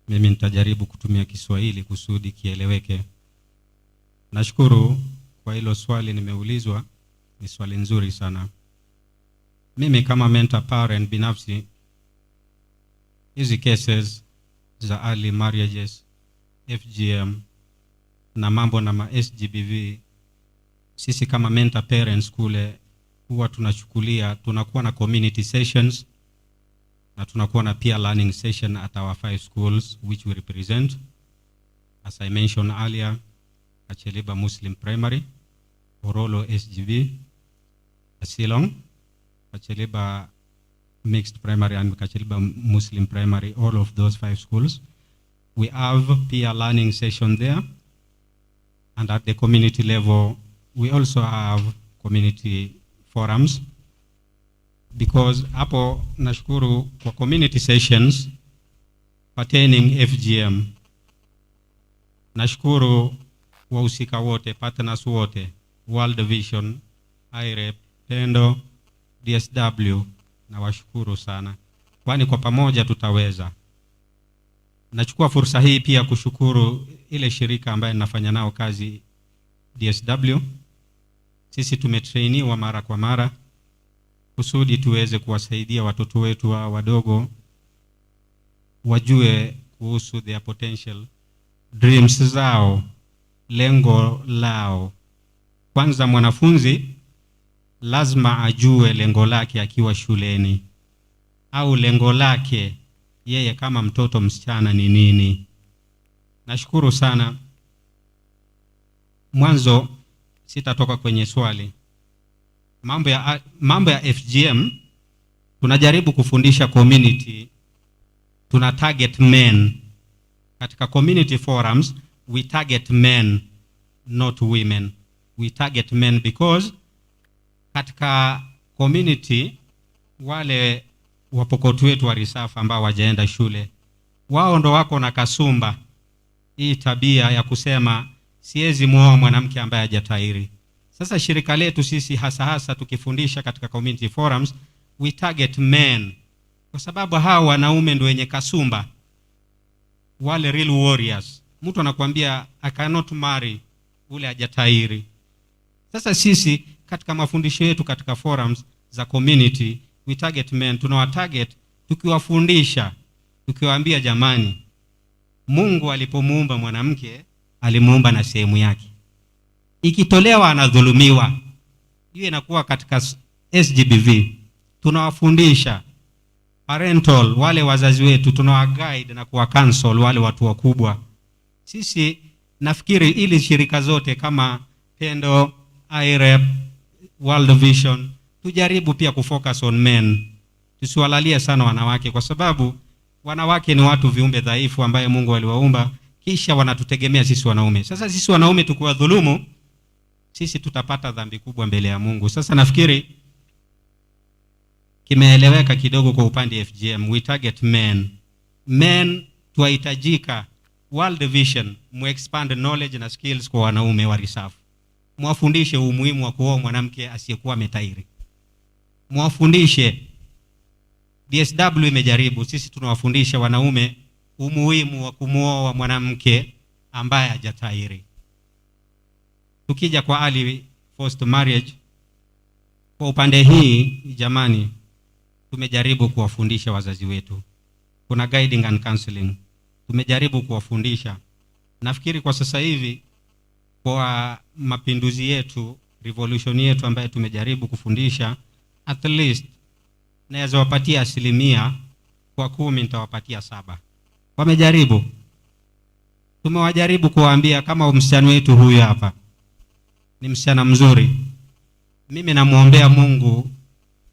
Mimi nitajaribu kutumia Kiswahili kusudi kieleweke. Nashukuru kwa hilo swali nimeulizwa, ni swali nzuri sana. Mimi kama mentor parent binafsi, hizi cases za early marriages, FGM na mambo na SGBV, sisi kama mentor parents kule huwa tunachukulia, tunakuwa na community sessions na tunakuwa na peer learning session at our 5 schools which we represent. As I mentioned earlier, Kacheliba Muslim Primary, Orolo SGB, Asilong, Kacheliba Mixed Primary and Kacheliba Muslim Primary, all of those 5 schools. We have peer learning session there. And at the community level, we also have community forums. Because hapo nashukuru kwa community sessions pertaining FGM. Nashukuru wahusika wote, partners wote, World Vision, IREP, Pendo, DSW, na washukuru sana. Kwani kwa pamoja tutaweza. Nachukua fursa hii pia kushukuru ile shirika ambaye nafanya nao kazi, DSW. Sisi tumetrainiwa mara kwa mara kusudi tuweze kuwasaidia watoto wetu wadogo wajue kuhusu their potential, dreams zao, lengo lao. Kwanza mwanafunzi lazima ajue lengo lake akiwa shuleni, au lengo lake yeye kama mtoto msichana ni nini. Nashukuru sana. Mwanzo sitatoka kwenye swali. Mambo ya FGM tunajaribu kufundisha community, tuna target men. Katika community forums we target men, not women. We target men because katika community wale wapokotu wetu wa risafa ambao wajaenda shule, wao ndo wako na kasumba hii tabia ya kusema siwezi muoa mwanamke ambaye hajatahiri. Sasa shirika letu sisi hasa tukifundisha katika community forums, we target men kwa sababu hao wanaume ndio wenye kasumba, wale real warriors. Mtu anakuambia I cannot marry ule hajatahiri. Sasa sisi katika mafundisho yetu katika forums za community, we target men. Tunawatarget tukiwafundisha, tukiwaambia jamani, Mungu alipomuumba mwanamke alimuumba na sehemu yake. Ikitolewa anadhulumiwa, hiyo inakuwa katika SGBV. Tunawafundisha parental, wale wazazi wetu, tunawaguide na kuwa counsel wale watu wakubwa. Sisi nafikiri ili shirika zote kama Pendo, IREP, World Vision, tujaribu pia kufocus on men. Tusiwalalie sana wanawake kwa sababu wanawake ni watu viumbe dhaifu ambaye Mungu aliwaumba, kisha wanatutegemea sisi wanaume. Sasa sisi wanaume tukiwa dhulumu, sisi tutapata dhambi kubwa mbele ya Mungu. Sasa nafikiri kimeeleweka kidogo kwa upande FGM. We target men. Men tuwahitajika. World Vision mu-expand knowledge na skills kwa wanaume wa risafu. Mwafundishe umuhimu wa kuoa mwanamke asiyekuwa ametahiri. Mwafundishe. DSW imejaribu, sisi tunawafundisha wanaume umuhimu wa kumuoa mwanamke ambaye hajatahiri. Tukija kwa early forced marriage, kwa upande hii jamani, tumejaribu kuwafundisha wazazi wetu. Kuna guiding and counseling. Tumejaribu kuwafundisha. Nafikiri kwa sasa hivi kwa mapinduzi yetu, revolution yetu ambayo tumejaribu kufundisha, at least naweza wapatia 10%, kwa 10 nitawapatia 7. Wamejaribu. Tumewajaribu kuwaambia kama msichana wetu huyu hapa ni msichana mzuri, mimi namuombea Mungu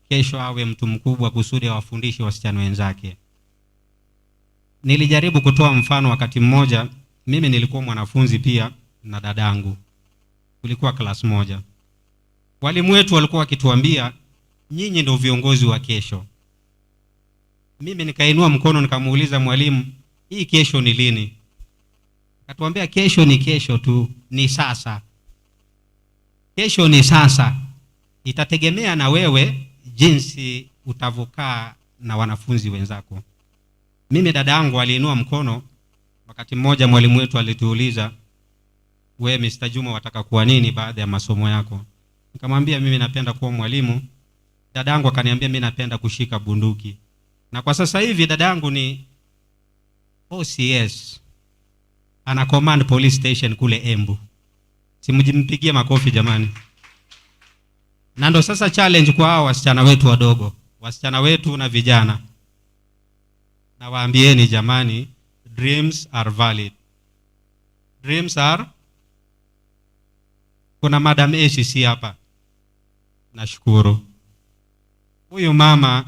kesho awe mtu mkubwa kusudi awafundishe wasichana wenzake. Nilijaribu kutoa mfano wakati mmoja. Mimi nilikuwa mwanafunzi pia na dadangu, tulikuwa class moja. Walimu wetu walikuwa wakituambia nyinyi ndio viongozi wa kesho. Mimi nikainua mkono nikamuuliza mwalimu, hii kesho ni lini? Akatuambia kesho ni kesho tu, ni sasa. Kesho ni sasa. Itategemea na wewe jinsi utavokaa na wanafunzi wenzako. Mimi dadangu aliinua mkono. Wakati mmoja mwalimu wetu alituuliza, we Mr. Juma wataka kuwa nini baada ya masomo yako? Nikamwambia mimi napenda kuwa mwalimu. Dadangu akaniambia mimi napenda kushika bunduki. Na kwa sasa hivi dadangu ni OCS. Ana command police station kule Embu. Simjimpigie makofi jamani. Na ndo sasa challenge kwa hao wasichana wetu wadogo, wasichana wetu na vijana. Na waambieni jamani, dreams are valid. Dreams are. Kuna Madam ACC hapa. Nashukuru. Huyu mama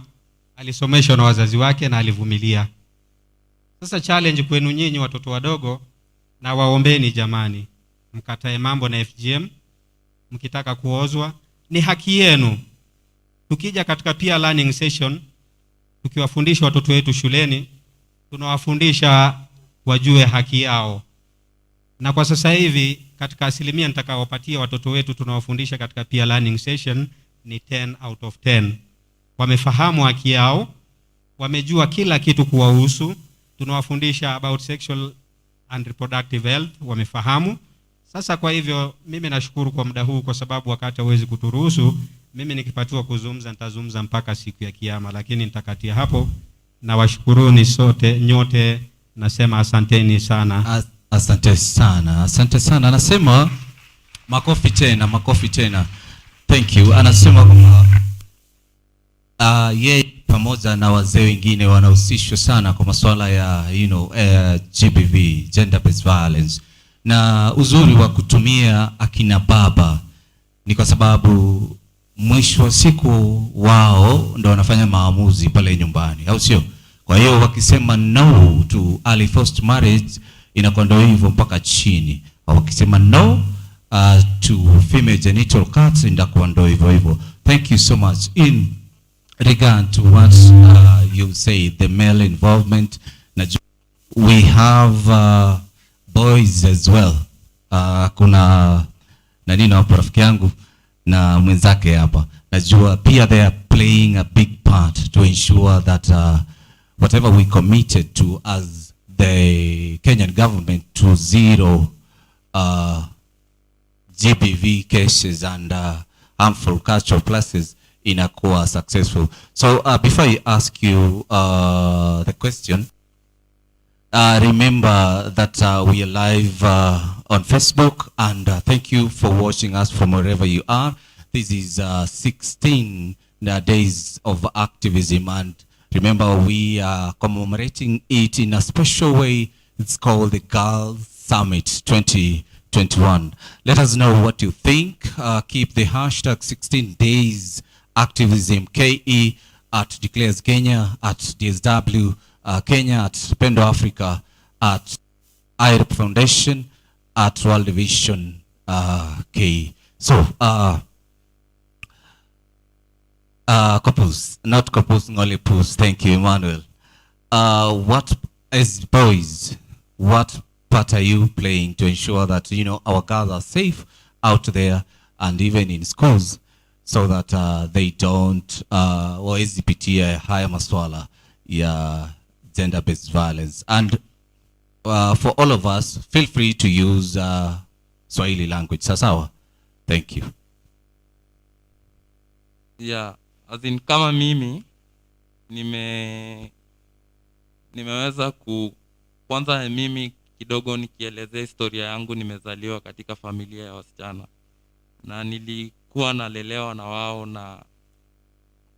alisomeshwa na wazazi wake na alivumilia. Sasa challenge kwenu nyinyi watoto wadogo, na waombeni jamani, mkatae mambo na FGM. Mkitaka kuozwa ni haki yenu. Tukija katika peer learning session, tukiwafundisha watoto wetu shuleni, tunawafundisha wajue haki yao. Na kwa sasa hivi katika asilimia nitakaowapatia watoto wetu tunawafundisha katika peer learning session ni 10 out of 10. Wamefahamu haki yao, wamejua kila kitu kuwahusu. Tunawafundisha about sexual and reproductive health, wamefahamu. Sasa kwa hivyo mimi nashukuru kwa muda huu, kwa sababu wakati hauwezi kuturuhusu. Mimi nikipatiwa kuzungumza nitazungumza mpaka siku ya kiyama, lakini nitakatia hapo. Na washukuruni sote nyote, nasema asanteni sana. Asante sana, asante sana. Anasema makofi tena, makofi tena. Thank you. Anasema yeye pamoja na wazee wengine wanahusishwa sana kwa masuala ya GBV, gender based violence. Na uzuri wa kutumia akina baba ni kwa sababu mwisho wa siku wao ndo wanafanya maamuzi pale nyumbani, au sio? Kwa hiyo wakisema no to early forced marriage inakuwa ndio hivyo mpaka chini. Wakisema no to female genital cuts inakuwa ndio hivyo hivyo. Thank you so much. In regard to what you say, the male involvement, we have boys as well. Kuna Nadina hapo rafiki yangu na mwenzake hapa, najua pia they are playing a big part to ensure that whatever we committed to as the Kenyan government to zero GBV cases and harmful cultural practices inakuwa successful. So before I ask you the question, remember that we are live on Facebook, and thank you for watching us from wherever you are. This is 16 days of activism, and remember we are commemorating it in a special way. It's called the Girls Summit 2021. Let us know what you think. Keep the hashtag 16 days activism KE at Declares Kenya, at DSW Kenya, at Pendo Africa, at IREP Foundation, at World Vision KE. So couples, not couples, only pools. Thank you, Emmanuel. What, as boys, what part are you playing to ensure that our girls are safe out there and even in schools, so that they don't wawezi pitia haya maswala ya gender based violence? And for all of us, feel free to use Swahili language. Sasawa. Thank you. Yeah, as in kama mimi nimeweza kwanza mimi kidogo nikielezea historia yangu. Nimezaliwa katika familia ya wasichana na nilikuwa nalelewa na wao, na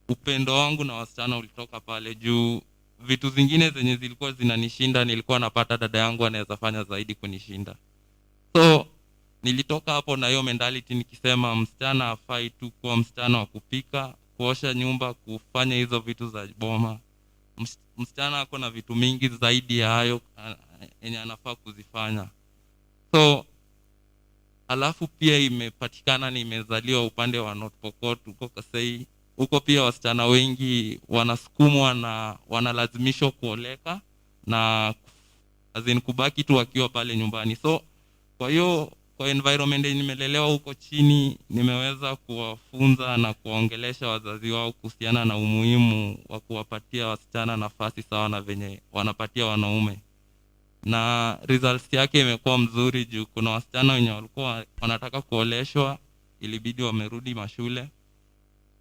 upendo wangu na wasichana ulitoka pale juu. Vitu zingine zenye zilikuwa zinanishinda nilikuwa napata dada yangu anaweza fanya zaidi kunishinda. So nilitoka hapo na hiyo mentality nikisema msichana hafai tu kuwa msichana wa kupika, kuosha nyumba, kufanya hizo vitu za boma. msichana ako na vitu mingi zaidi ya hayo yenye anafaa kuzifanya. So alafu pia imepatikana ni imezaliwa upande wa North Pokot huko Kasai. Huko pia wasichana wengi wanasukumwa na wanalazimishwa kuoleka na kubaki tu wakiwa pale nyumbani. So kwa hiyo kwa environment nimelelewa huko chini, nimeweza kuwafunza na kuwaongelesha wazazi wao kuhusiana na umuhimu wa kuwapatia wasichana nafasi sawa na venye wanapatia wanaume. Na results yake imekuwa mzuri juu kuna wasichana wenye walikuwa wanataka kuoleshwa ilibidi wamerudi mashule.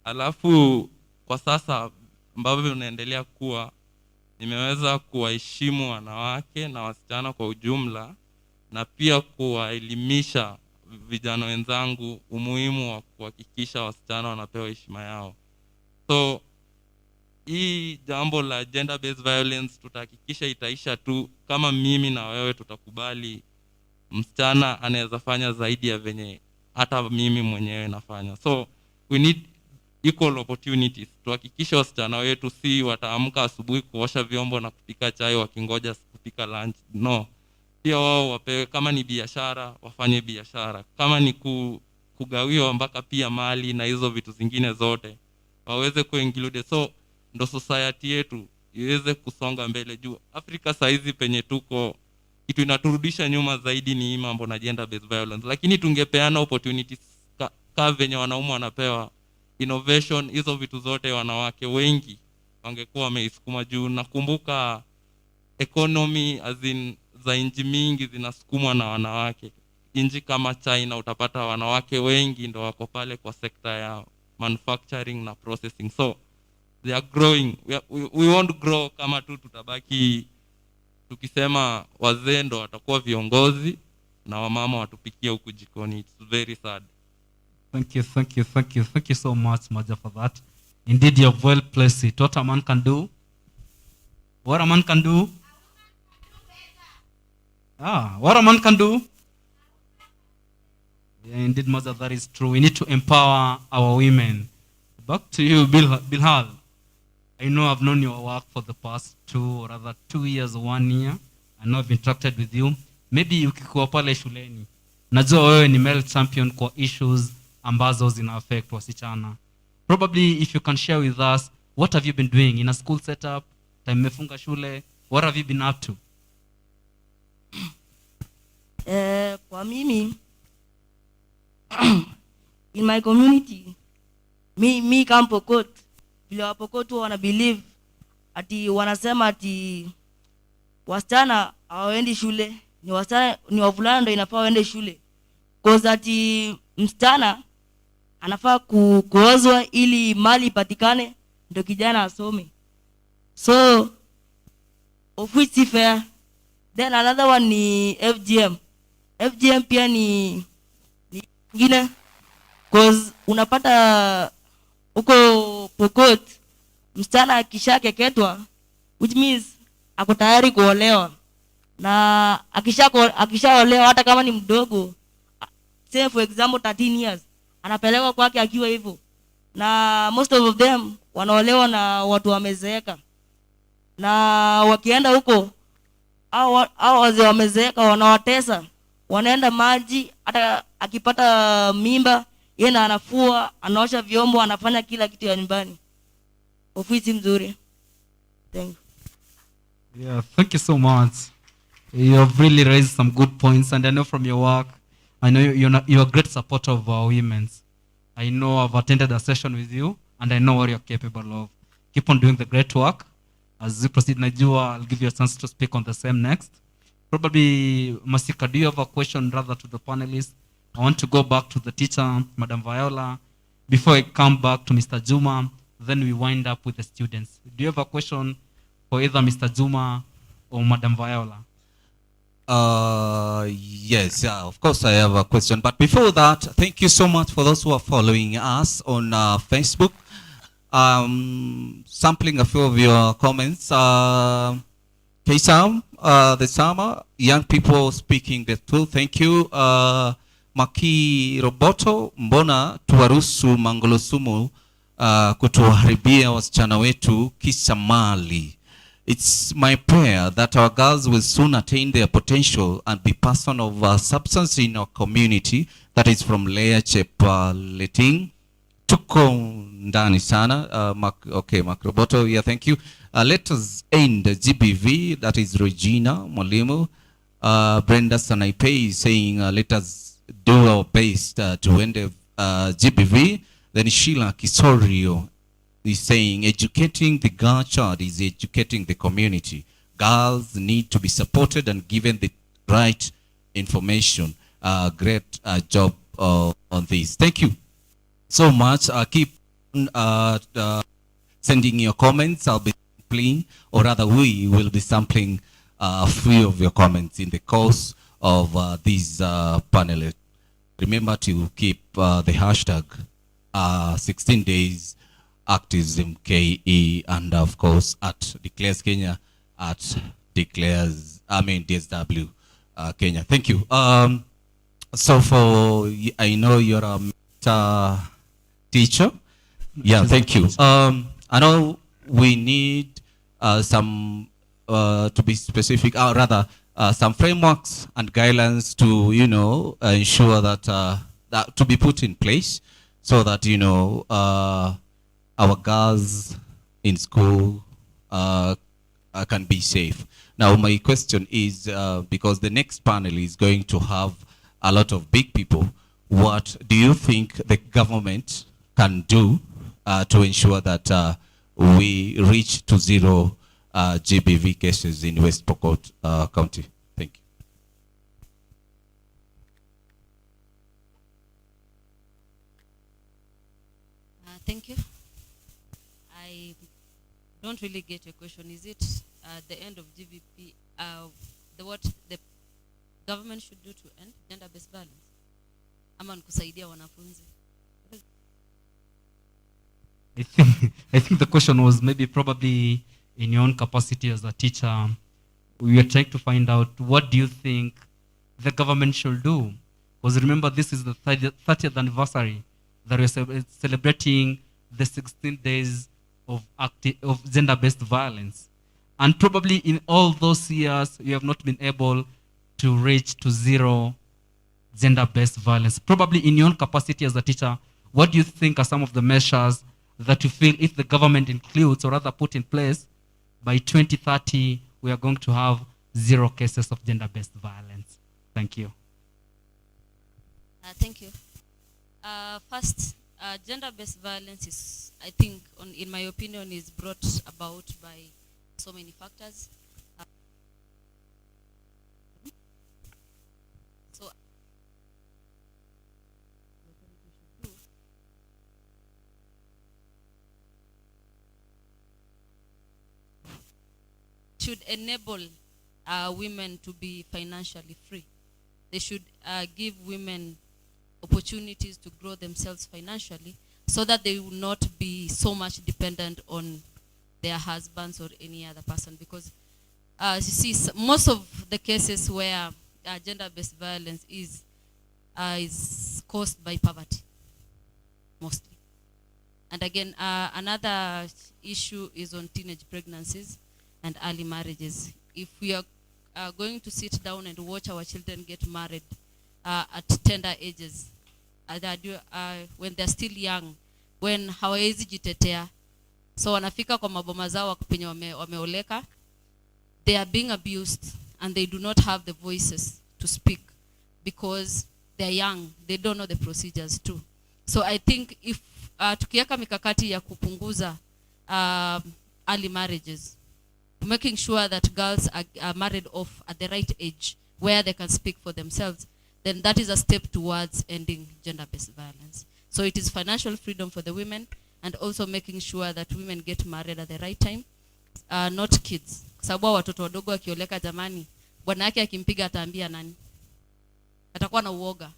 Alafu kwa sasa ambavyo unaendelea kuwa, nimeweza kuwaheshimu wanawake na wasichana kwa ujumla na pia kuwaelimisha vijana wenzangu umuhimu wa kuhakikisha wasichana wanapewa heshima yao. So hii jambo la gender based violence tutahakikisha itaisha tu kama mimi na wewe tutakubali msichana anaweza fanya zaidi ya venye hata mimi mwenyewe nafanya. So we need equal opportunities. Tuhakikishe wasichana wetu si wataamka asubuhi kuosha vyombo na kupika chai wakingoja kupika lunch. No. Pia wao wapewe, kama ni biashara wafanye biashara, kama ni kugawiwa mpaka pia mali na hizo vitu zingine zote waweze kuinclude. So ndo society yetu iweze kusonga mbele juu Afrika saizi penye tuko kitu inaturudisha nyuma zaidi ni mambo na gender based violence. Lakini tungepeana opportunities ka venye wanaume wanapewa innovation, hizo vitu zote wanawake wengi wangekuwa wameisukuma juu. Nakumbuka economy za nchi mingi zinasukumwa na wanawake. Nchi kama China utapata wanawake wengi ndo wako pale kwa sekta ya manufacturing na processing. So they are growing. We won't grow kama tu tutabaki tukisema wazee ndo watakuwa viongozi na wamama watupikia huku jikoni. It's very sad. Thank you so much, Maja, for that. Indeed, you're well placed. What a man can do. What a man can do. What a man can do. Yeah, indeed, Maja, that is true. We need to empower our women. Back to you, Bilhal. I know I've known your work for the past 2 years or 1 year. I know I've interacted with you. Maybe ukikuwa pale shuleni, najua wewe ni male champion kwa issues ambazo zina affect wasichana. Probably if you can share with us, what have you been doing in a school setup? Time mefunga shule, what have you been up to? Kwa mimi in my community, me kama Pokot, vile Wapokot wana believe ati wanasema ati wasichana hawaendi shule, ni wavulana ndio inafaa waende shule. Cause ati msichana anafaa kuozwa ili mali ipatikane ndio kijana asome. So of which is fair. Then another one ni FGM. FGM pia ni ngine, cause unapata uko Pokot msichana akishakeketwa, which means ako tayari kuolewa, na akishaolewa hata kama ni mdogo, say for example 13 years, anapelekwa kwake akiwa hivyo, na most of them wanaolewa na watu wamezeeka, na wakienda huko au wazee wamezeeka wanawatesa, wanaenda maji, hata akipata mimba yeye anafua, anaosha vyombo, anafanya kila kitu ya nyumbani. Ofisi mzuri. Thank you. Yeah, thank you so much. You have really raised some good points, and I know from your work, I know you're a great supporter of our women. I know I've attended a session with you, and I know what you're capable of. Keep on doing the great work. As you proceed, Najua, I'll give you a chance to speak on the same next. Probably, Masika, do you have a question rather to the panelists? I want to go back to the teacher, Madam Viola, before I come back to Mr. Juma, then we wind up with the students. Do you have a question for either Mr. Juma or Madam Viola? Yes, of course I have a question. But before that, thank you so much for those who are following us on Facebook. Sampling a few of your comments. Kaisam, the Sama, young people speaking the truth. Thank you. Maki Roboto, mbona tuwaruhusu Mangolosumu kutuharibia wasichana wetu kisa mali. It's my prayer that our girls will soon attain their potential and be person of substance in our community. That is from Leah Chepaleting. Tuko ndani sana. Okay, Makroboto, yeah, thank you. Let us end GBV, that is Regina Mwalimu. Brenda Sanaipei is saying, let us do our best to end GBV. Then Sheila Kisorio is saying, educating the girl child is educating the community. Girls need to be supported and given the right information. Great job on this. Thank you so much. Keep sending your comments. I'll be sampling, or rather we will be sampling a few of your comments in the course of this panel. Remember to keep the hashtag 16 days activism KE, and of course at Declares Kenya, at DSW Kenya. Thank you. So I know you're a teacher. Yeah, thank you. I know we need some, to be specific, or rather some frameworks and guidelines to, ensure that, that to be put in place so that, our girls in school can be safe. Now, my question is, because the next panel is going to have a lot of big people, what do you think the government can do to ensure that we reach to zero GBV cases in West Pokot County? Thank you. Thank you. I don't really get your question. Is it the end of GBV, what the government should do to end gender-based violence? Ama kusaidia wanafunzi? I think the question was maybe probably in your own capacity as a teacher. We are trying to find out, what do you think the government should do? Because remember, this is the 30th anniversary that we're celebrating the 16 days of gender-based violence. And probably in all those years, we have not been able to reach to zero gender-based violence. Probably in your own capacity as a teacher, what do you think are some of the measures that you feel if the government includes, or rather put in place, by 2030, we are going to have zero cases of gender-based violence? Thank you. Thank you. First, gender-based violence is, I think, in my opinion, is brought about by so many factors. So, should enable women to be financially free. They should give women opportunities to grow themselves financially so that they will not be so much dependent on their husbands or any other person. Because you see, most of the cases where gender-based violence is caused by poverty, mostly. And again, another issue is on teenage pregnancies and early marriages. If we are going to sit down and watch our children get married at tender ages, when they're still young, when hawawezi jitetea, so wanafika kwa maboma zao penye wameoleka, they are being abused and they do not have the voices to speak because they're young, they don't know the procedures too. So I think if tukiweka mikakati ya kupunguza early marriages, making sure that girls are married off at the right age where they can speak for themselves, then that is a step towards ending gender-based violence. So it is financial freedom for the women and also making sure that women get married at the right time, not kids. Sababu watoto wadogo wakioleka jamani, bwana yake akimpiga ataambia nani? Atakuwa na uoga.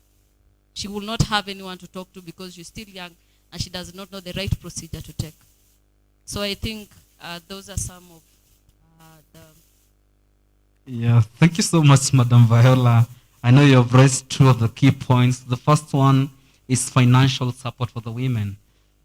She will not have anyone to talk to because she's still young and she does not know the right procedure to take. So I think those are some of Yeah, thank you so much, Madam Viola. I know you have raised two of the key points. The first one is financial support for the women.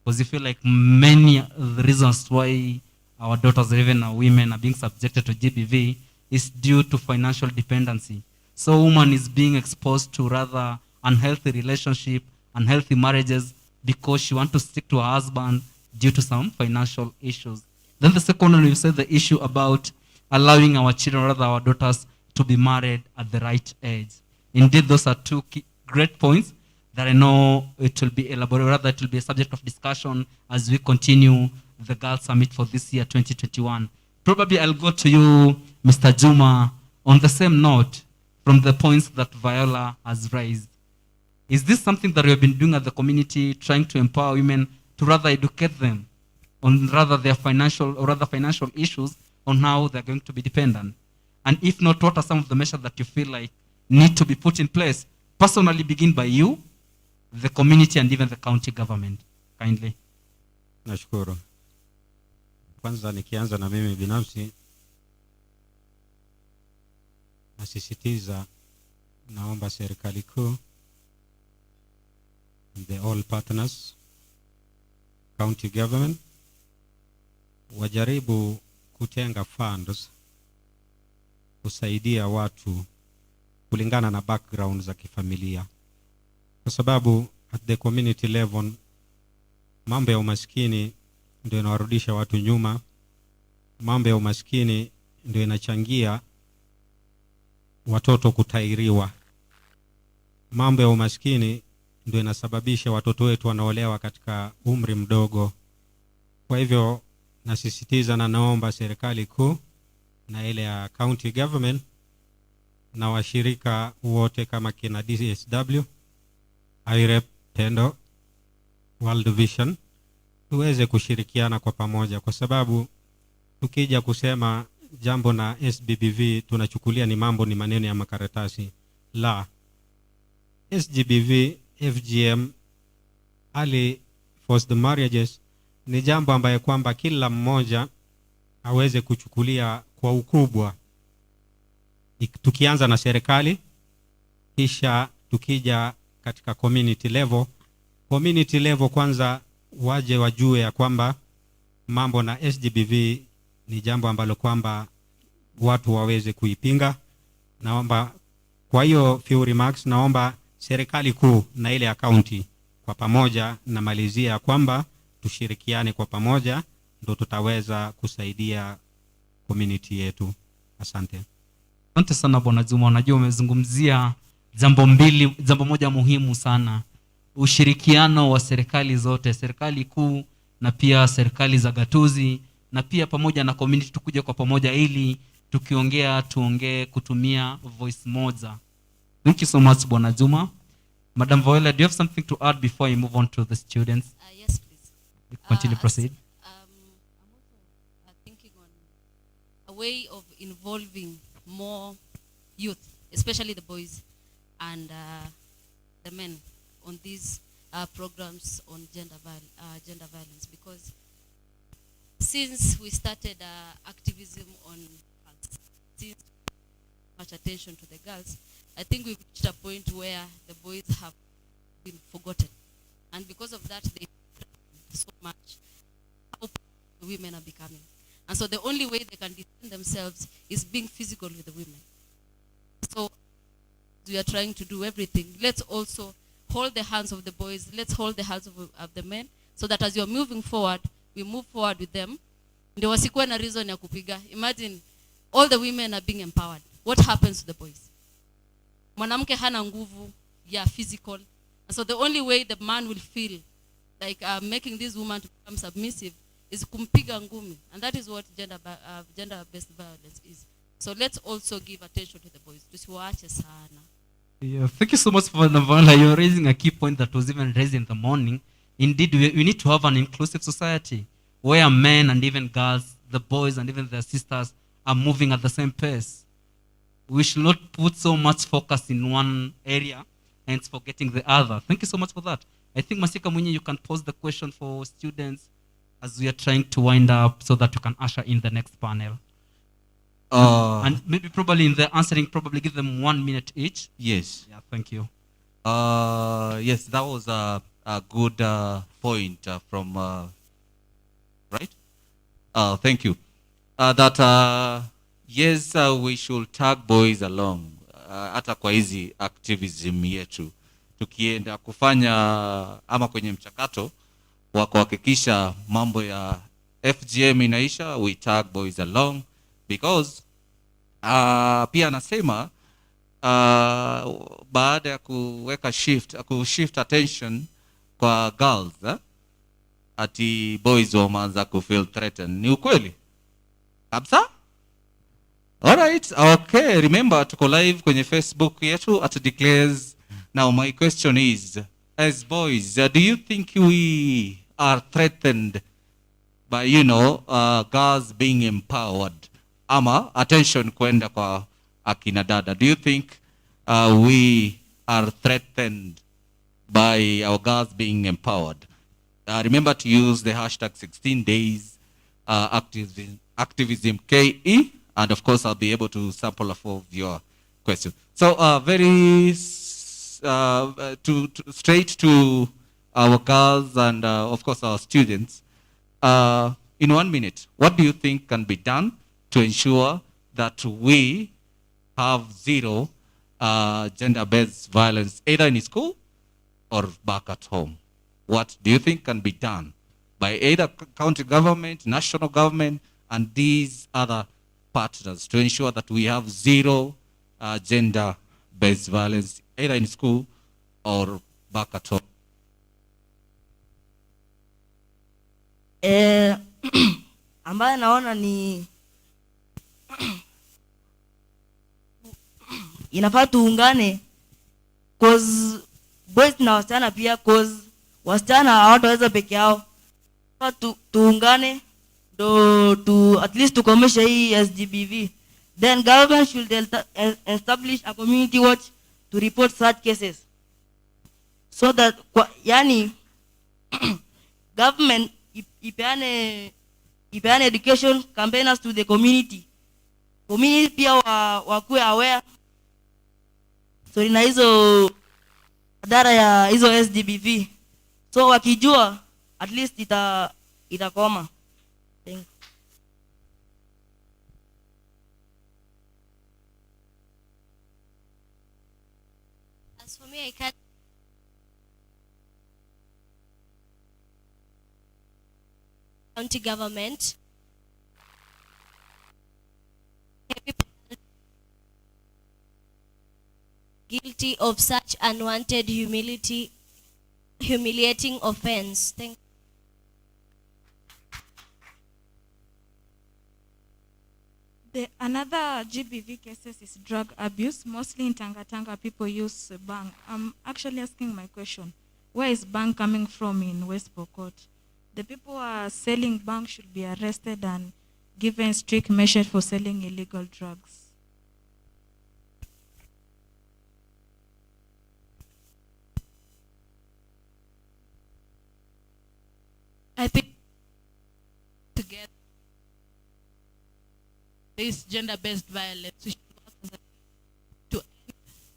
Because you feel like many of the reasons why our daughters, or even our women, are being subjected to GBV is due to financial dependency. So woman is being exposed to rather unhealthy relationship, unhealthy marriages, because she wants to stick to her husband due to some financial issues. Then the second one, we said the issue about allowing our children, rather our daughters, to be married at the right age. Indeed, those are two great points that I know it will be elaborated, rather it will be a subject of discussion as we continue the Girls Summit for this year, 2021. Probably I'll go to you, Mr. Juma, on the same note from the points that Viola has raised. Is this something that we have been doing at the community, trying to empower women to rather educate them on rather their financial or rather financial issues on how they're going to be dependent? And if not, what are some of the measures that you feel like need to be put in place? Personally, begin by you, the community, and even the county government. Kindly. Nashukuru. Kwanza nikianza na mimi binafsi, nasisitiza, naomba serikali kuu, the all partners, county government, wajaribu kutenga funds kusaidia watu kulingana na background za kifamilia, kwa sababu at the community level mambo ya umaskini ndio inawarudisha watu nyuma. Mambo ya umaskini ndio inachangia watoto kutairiwa. Mambo ya umaskini ndio inasababisha watoto wetu wanaolewa katika umri mdogo. Kwa hivyo nasisitiza na naomba serikali kuu na ile ya county government na washirika wote kama kina DSW, IREP, Tendo, World Vision, tuweze kushirikiana kwa pamoja, kwa sababu tukija kusema jambo na SBBV tunachukulia ni mambo, ni maneno ya makaratasi. La, SGBV, FGM, early forced marriages ni jambo ambaye kwamba kila mmoja aweze kuchukulia kwa ukubwa, tukianza na serikali, kisha tukija katika community level. Community level kwanza waje wajue ya kwamba mambo na SGBV ni jambo ambalo kwamba watu waweze kuipinga. Naomba kwa hiyo few remarks, naomba serikali kuu na ile ya county kwa pamoja na malizia kwamba tushirikiane kwa pamoja ndo tutaweza kusaidia community yetu. Asante. Asante sana Bwana Juma. Unajua umezungumzia jambo moja muhimu sana, ushirikiano wa serikali zote, serikali kuu na pia serikali za gatuzi na pia pamoja na community, tukuje kwa pamoja ili tukiongea tuongee kutumia voice moja. Thank you so much Bwana Juma. Madam Viola, do you have something to add before I move on to the students? Yes, please. Continue, proceed. I'm also thinking on a way of involving more youth, especially the boys and the men, on these programs on gender violence, because since we started activism on girls, since much attention to the girls, I think we've reached a point where the boys have been forgotten, and because of that they so much how the women are becoming, and so the only way they can defend themselves is being physical with the women. So we are trying to do everything. Let's also hold the hands of the boys, let's hold the hands of the men, so that as you're moving forward, we move forward with them. Ndio wasikuwe na reason ya kupiga. Imagine all the women are being empowered. What happens to the boys? Mwanamke hana nguvu ya physical. And so the only way the man will feel like making this woman to become submissive is kumpiga ngumi. And that is what gender-based violence is. So let's also give attention to the boys. Tusiwaache sana. Yeah, thank you so much for Viola. You're raising a key point that was even raised in the morning. Indeed, we need to have an inclusive society where men and even girls, the boys and even their sisters are moving at the same pace. We should not put so much focus in one area and forgetting the other. Thank you so much for that. I think Masika Munyi, you can pose the question for students as we are trying to wind up so that you can usher in the next panel. And maybe probably in the answering, probably give them 1 minute each. Yes. Yeah, thank you. Yes, that was a good point from, right? Thank you. That yes, we should tag boys along hata kwa hizi activism yetu, tukienda kufanya ama kwenye mchakato wa kuhakikisha mambo ya FGM inaisha, we tag boys along because pia anasema baada ya kuweka shift attention kwa girls ati boys wameanza kufeel threatened. Ni ukweli kabisa? Alright, okay. Remember, tuko live kwenye Facebook yetu at Declares. Now my question is, as boys, do you think we are threatened by, you know, girls being empowered? Ama attention kwenda kwa akina dada. Do you think we are threatened by our girls being empowered? Remember to use the hashtag 16 days activism KE, and of course I'll be able to sample of your questions. So very straight to our girls and of course our students. In 1 minute, what do you think can be done to ensure that we have zero gender-based violence either in school or back at home? What do you think can be done by either county government, national government, and these other partners to ensure that we have zero gender-based violence either in school or back at home? Ambaye naona ni inafaa tuungane cause boys na wasichana pia, cause wasichana hawataweza peke yao. Tuungane do at least tukomesha hii SGBV. Then government should establish a community watch to report such cases, so that yani government ipeane education campaigners to the community pia wakuwe aware so na hizo madhara ya hizo SGBV, so wakijua at least itakoma. Thank you. As for me, I can't county government guilty of such unwanted humiliating offense. Thank Another GBV cases is drug abuse. Mostly in Tanga people use bang. I'm actually asking my question. Where is bang coming from in West Pokot? The people who are selling bang should be arrested and given strict measures for selling illegal drugs. I think together this gender-based violence, we should work as a to end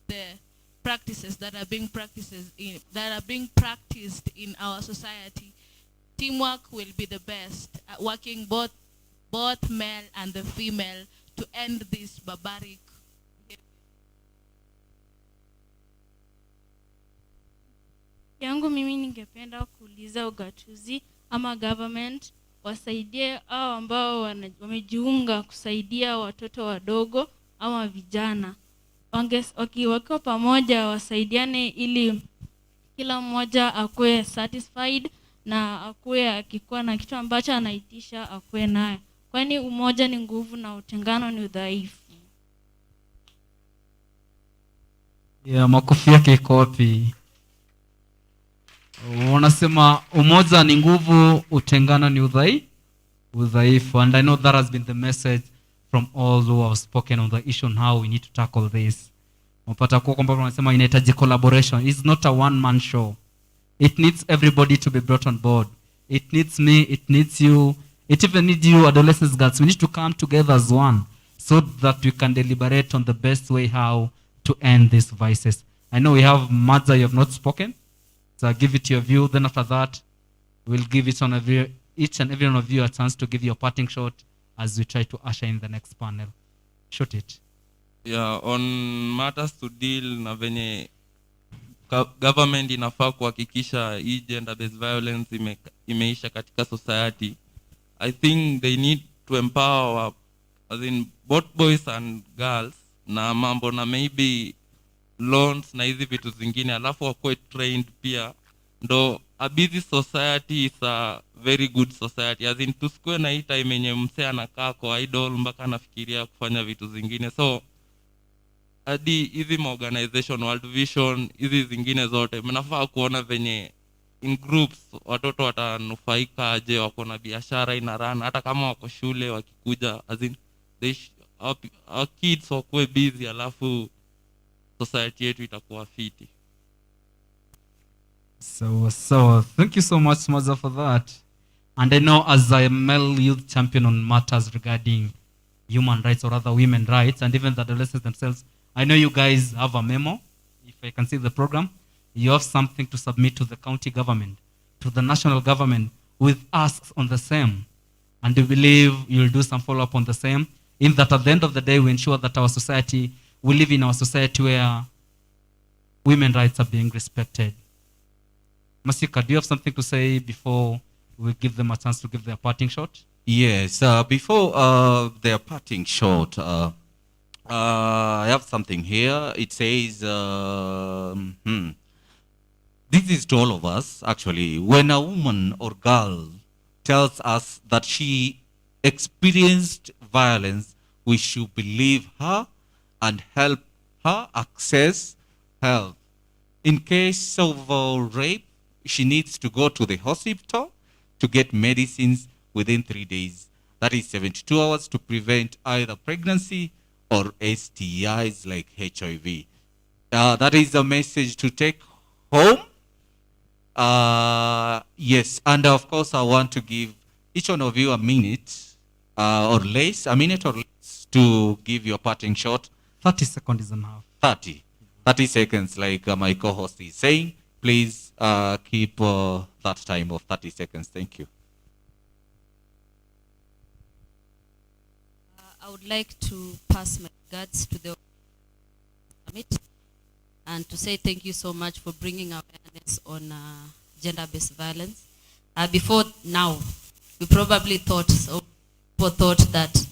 the practices that are being practiced in our society. Teamwork will be the best, working both male and the female to end this barbaric behavior. Yangu mimi ningependa kuuliza ugatuzi ama government wasaidie hao ambao wamejiunga kusaidia watoto wadogo ama vijana. Wakiwa pamoja wasaidiane ili kila mmoja akue satisfied na akue akikuwa na kitu ambacho anaitisha akue nayo. Kwani umoja ni nguvu na utengano ni udhaifu. Makofi yake iko wapi? Wanasema umoja ni nguvu, utengano ni udhaifu. And I know that has been the message from all who have spoken on the issue on how we need to tackle this. Mpata kwa kwamba wanasema inahitaji collaboration. It's not a one man show. It needs everybody to be brought on board. It needs me, it needs you, it even needs you adolescents, girls. We need to come together as one so that we can deliberate on the best way how to end these vices. I know we have Madza, you have not spoken. So I'll give it your view. Then after that, we'll give it on a each and every one of you a chance to give your parting shot as we try to usher in the next panel. Shoot it. Yeah, on matters to deal na venye government inafaa kuhakikisha hii gender based violence imeisha katika society. I think they need to empower as in both boys and girls na mambo na maybe loans na hizi vitu zingine, alafu wakuwe trained pia, ndo a busy society is a very good society, as in tusikue na hii time yenye msee anakaa kwa idol mpaka anafikiria kufanya vitu zingine. So hadi hizi organization World Vision hizi zingine zote mnafaa kuona venye in groups watoto watanufaika aje, wako na biashara inarana, hata kama wako shule wakikuja, as in our kids wakuwe busy, alafu society yetu itakuwa fiti. So thank you so much, Maza, for that. And I know as a male youth champion on matters regarding human rights or other women rights and even the adolescents themselves, I know you guys have a memo. If I can see the program, you have something to submit to the county government, to the national government with asks on the same. And we believe you'll do some follow-up on the same, in that at the end of the day we ensure that our society, we live in our society where women rights are being respected. Masika, do you have something to say before we give them a chance to give their parting shot? Yes, before their parting shot, I have something here. It says, this is to all of us, actually. When a woman or girl tells us that she experienced violence, we should believe her and help her access help. In case of rape, she needs to go to the hospital to get medicines within 3 days. That is 72 hours to prevent either pregnancy or STIs like HIV. That is a message to take home. Yes, and of course I want to give each one of you a minute or less, to give your parting shot. 30 seconds is enough. 30 seconds, like my co-host is saying. Please keep that time of 30 seconds. Thank you. I would like to pass my regards to the summit and to say thank you so much for bringing awareness on gender-based violence. Before now, we probably thought that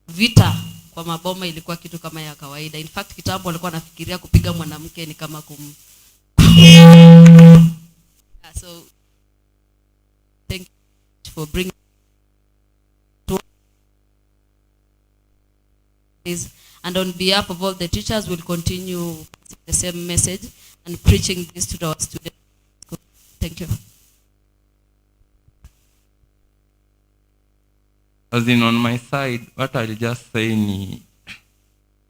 vita kwa maboma ilikuwa kitu kama ya kawaida. In fact, kitambo walikuwa nafikiria kupiga mwanamke ni kama so thank you for bringing this, and on behalf of all the teachers, we'll continue the same message and preaching this to our students. Thank you. As in, on my side, what I'll just say ni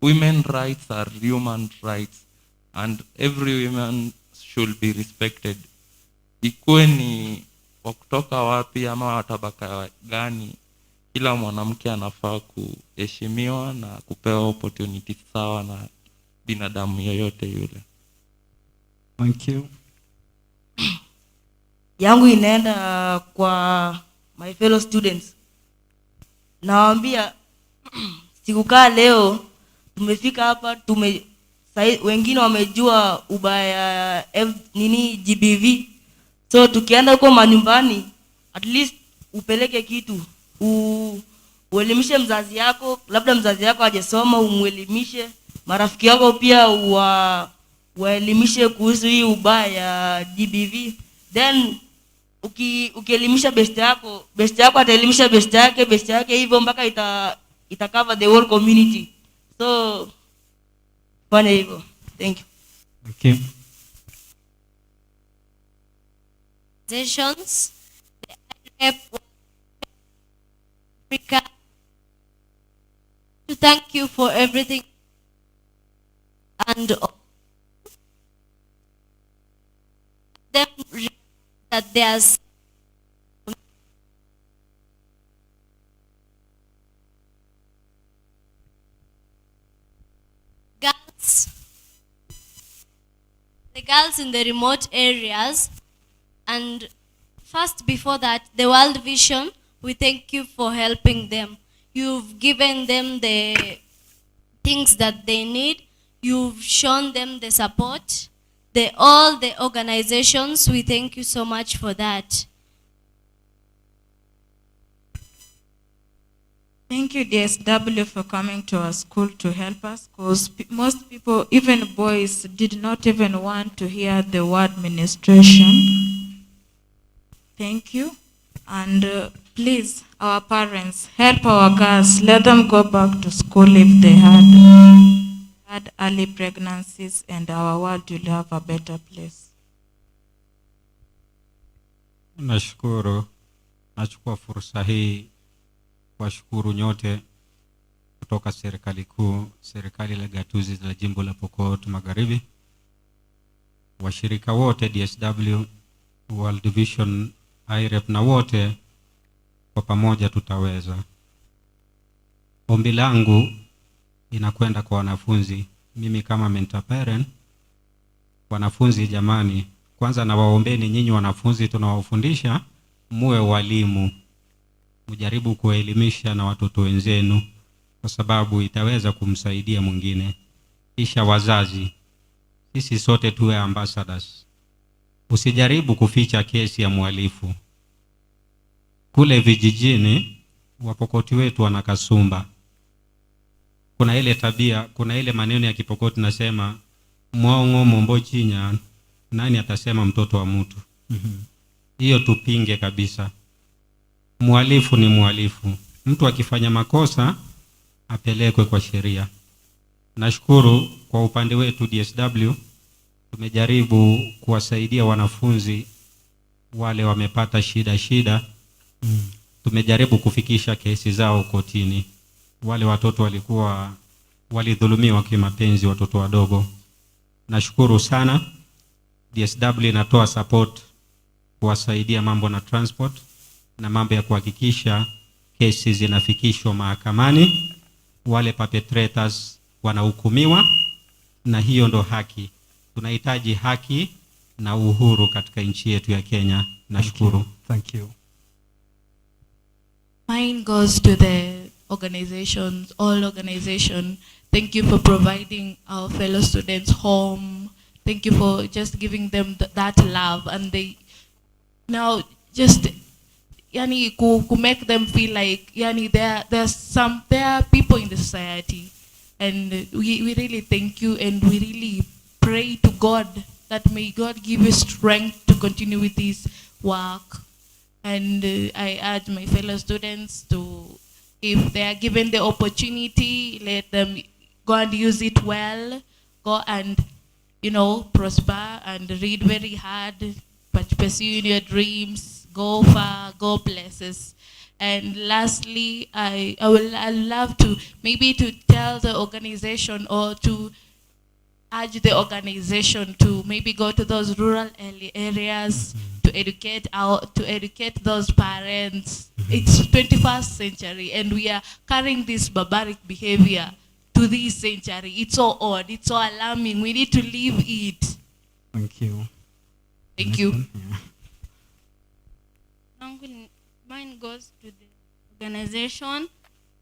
women's rights are human rights and every woman should be respected. Ikuwe ni wa kutoka wapi ama wa tabaka gani, kila mwanamke anafaa kuheshimiwa na kupewa opportunity sawa na binadamu yoyote yule. Thank you. Yangu inaenda kwa my fellow students. Nawaambia sikukaa leo tumefika hapa wengine wamejua ubaya GBV. So tukienda huko manyumbani, at least upeleke kitu. Uelimishe mzazi yako, labda mzazi yako hajasoma, umuelimishe. Marafiki yako pia waelimishe kuhusu hii ubaya GBV. Then ukielimisha best yako ataelimisha best yake hivyo mpaka ita cover the whole community. So fanya hivyo. Thank you. Thank you. Organizations, the Africa, to thank you for everything and them that there's the girls in the remote areas and First, before that, the World Vision, we thank you for helping them. You've given them the things that they need. You've shown them the support. All the organizations, we thank you so much for that. Thank you, DSW, for coming to our school to help us, because most people, even boys, did not even want to hear the word ministration. Thank you. And please, our parents, help our girls. Let them go back to school if they had early pregnancies, and our world will have a better place. Nashukuru. Nachukua fursa hii kuwashukuru nyote kutoka serikali kuu, serikali la gatuzi la jimbo la Pokot Magharibi, washirika wote DSW, World Vision, IREP na wote kwa pamoja tutaweza. Ombi langu inakwenda kwa wanafunzi. Mimi kama mentor parent, wanafunzi jamani, kwanza na waombeni nyinyi wanafunzi tunawafundisha, muwe walimu. Mjaribu kuelimisha na watoto wenzenu, kwa sababu itaweza kumsaidia mwingine. Kisha wazazi, sisi sote tuwe ambassadors. Usijaribu kuficha kesi ya mhalifu. Kule vijijini, Wapokoti wetu wana kasumba. Kuna ile tabia, kuna ile maneno ya Kipokoti nasema, mwongo mombo chinya, nani atasema mtoto wa mtu? Hiyo tupinge kabisa. Mhalifu ni mhalifu. Mtu akifanya makosa apelekwe kwa sheria. Nashukuru kwa upande wetu DSW tumejaribu kuwasaidia wanafunzi wale wamepata shida. Tumejaribu kufikisha kesi zao kotini. Wale watoto walidhulumiwa kimapenzi, watoto wadogo. Nashukuru sana. DSW inatoa support kuwasaidia mambo na transport na mambo ya kuhakikisha kesi zinafikishwa mahakamani, wale perpetrators wanahukumiwa, na hiyo ndo haki. Tunahitaji haki na uhuru katika nchi yetu ya Kenya. Nashukuru. Thank you. Mine goes to the organizations, all organization. Thank you for providing our fellow students home. Thank you for just giving them that love, and they now just yani to make them feel like yani there are people in the society, and we really thank you, and we really pray to God that may God give you strength to continue with this work. And I urge my fellow students to, if they are given the opportunity, let them go and use it well. Go and prosper and read very hard, but pursue your dreams. Go far, go places. And lastly, I love to maybe to tell the organization, or to urge the organization to maybe go to those rural areas to educate those parents. It's 21st century, and we are carrying this barbaric behavior to this century. It's so odd, it's so alarming. We need to leave it. Thank you. Thank you. Mine goes to the organization,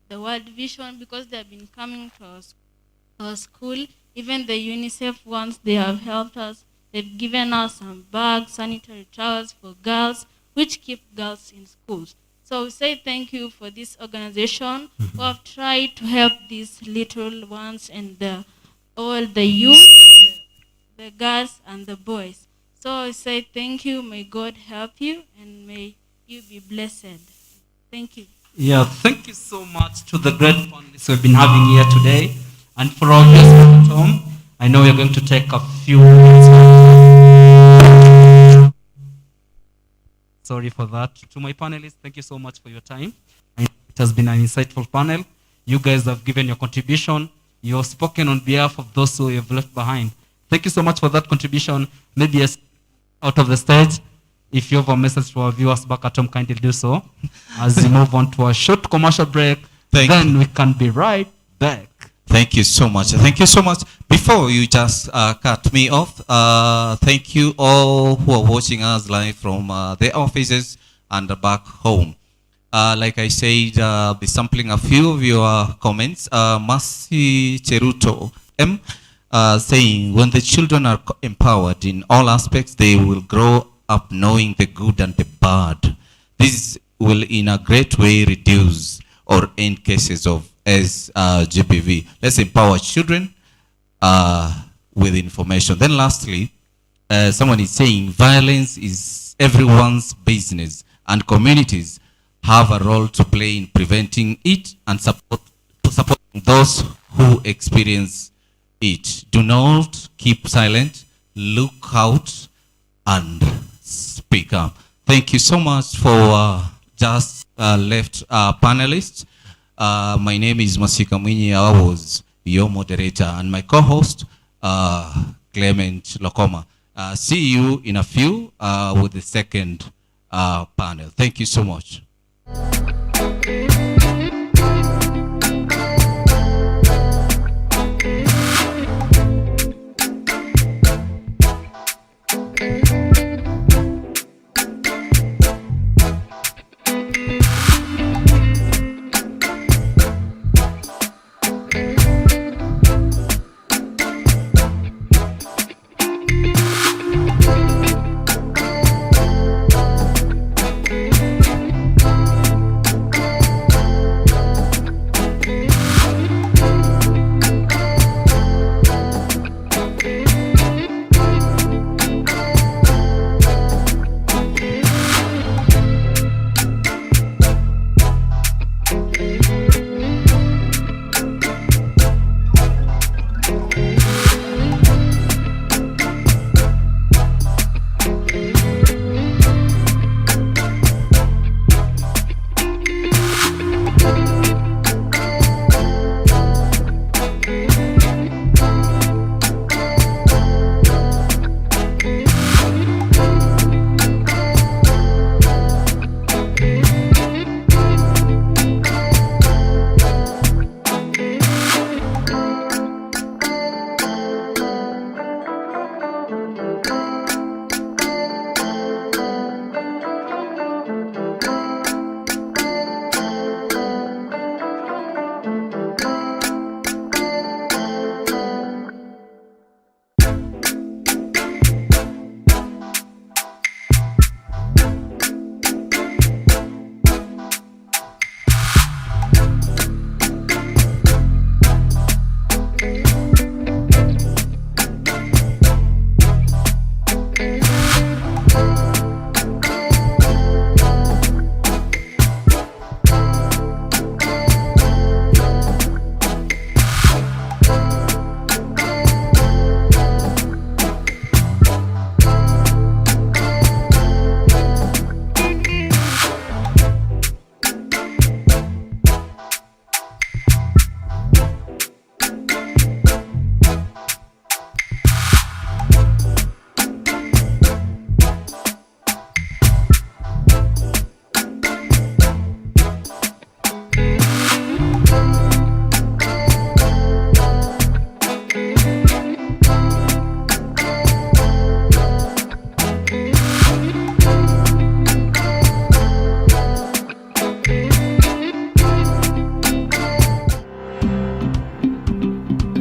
the World Vision, because they have been coming to our school. Even the UNICEF ones, they have helped us. They've given us some bags, sanitary towels for girls, which keep girls in schools. So we say thank you for this organization who have tried to help these little ones and all the youth, the girls and the boys. So I say thank you. May God help you, and may you be blessed. Thank you. Yeah, thank you so much to the great panelists we've been having here today. And for our guests at home, I know we're going to take a few minutes. Sorry for that. To my panelists, thank you so much for your time. It has been an insightful panel. You guys have given your contribution. You have spoken on behalf of those who you have left behind. Thank you so much for that contribution. Maybe yes, out of the stage, if you have a message to our viewers back at home, kindly do so. As we move on to a short commercial break, then we can be right back. Thank you so much. Thank you so much. Before you just cut me off, thank you all who are watching us live from their offices and back home. Like I said, I'll be sampling a few of your comments. Mercy Cheruto M saying, when the children are empowered in all aspects, they will grow up knowing the good and the bad. This will in a great way reduce or end cases of SGBV. Let's empower children with information. Then lastly, someone is saying violence is everyone's business and communities have a role to play in preventing it and supporting those who experience it. Do not keep silent, look out and speak up. Thank you so much for just left panelists. My name is Masika Mwinyi. I was your moderator and my co-host, Clement Lokoma. See you in a few with the second panel. Thank you so much.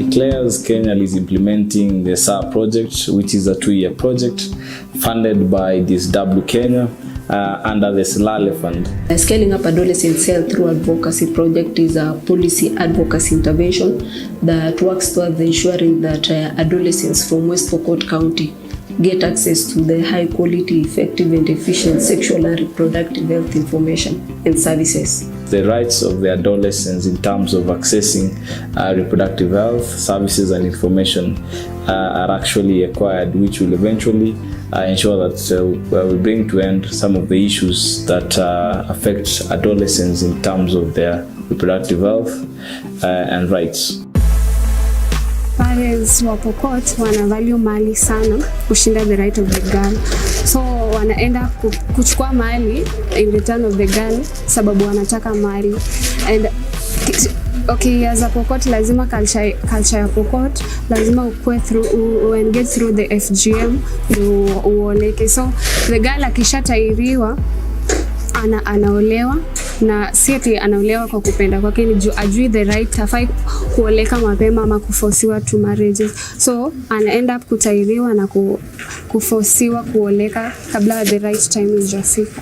Declares Kenya is implementing the SAR project, which is a 2-year project funded by this W Kenya under the Silale Fund. Scaling up adolescent health through advocacy project is a policy advocacy intervention that works towards ensuring that adolescents from West Pokot County get access to the high quality, effective and efficient sexual and reproductive health information and services. The rights of the adolescents in terms of accessing reproductive health services and information are actually acquired, which will eventually ensure that we bring to end some of the issues that affect adolescents in terms of their reproductive health and rights. Parents wa Pokot wana value mali sana kushinda the right of the girl, so wanaenda kuchukua mali in return of the girl sababu wanataka mali, and Okay, as a Pokot lazima culture ya Pokot lazima ukue through engage through the FGM ndio uoleke. So the girl akishatairiwa anaolewa na si ati anaolewa kwa kupenda kwake, ni ajui the right, hafai kuoleka mapema ama kuforsiwa to marriages. So ana end up kutairiwa na kuforsiwa kuoleka kabla the right time ijafika.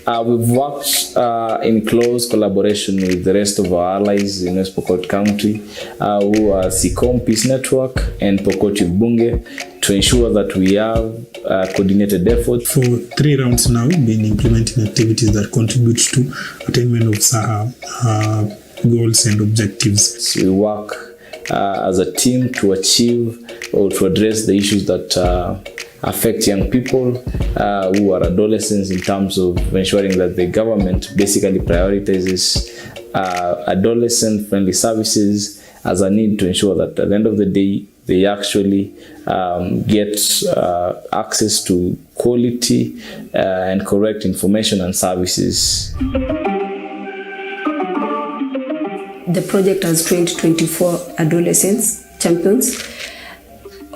We've worked in close collaboration with the rest of our allies in West Pokot County, who are SICOM Peace Network and Pokot Youth Bunge, to ensure that we have coordinated efforts. For 3 rounds now, we've been implementing activities that contribute to attainment of SAHA goals and objectives. So we work as a team to achieve or to address the issues that affect young people who are adolescents, in terms of ensuring that the government basically prioritizes adolescent-friendly services as a need to ensure that at the end of the day they actually get access to quality and correct information and services. The project has trained 24 adolescents champions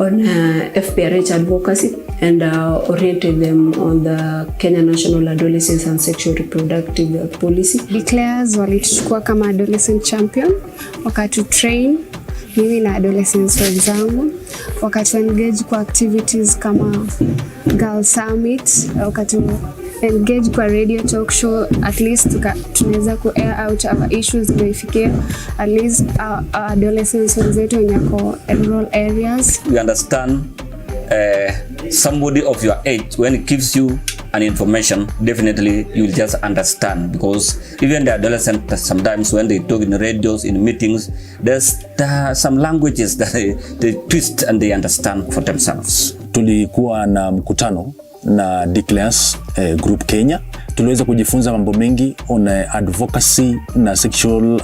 on FPRH advocacy and oriented them on the Kenya National Adolescence and Sexual Reproductive Health Policy. Declares walituchukua kama adolescent champion, wakatu train mimi na adolescents wenzangu, wakatu engage kwa activities kama Girl Summit, wakatu engage kwa radio talk show, at least tunaweza ku air out our issues kuifikia at least our adolescents wenzetu wenye wako rural areas. We understand somebody of your age, when it gives you an information, definitely you will just understand, because even the adolescent sometimes when they talk in the radios, in meetings, there are some languages that they twist and they understand for themselves. Tulikuwa na mkutano na Declares Group Kenya. Tuliweza kujifunza mambo mengi on advocacy na sexual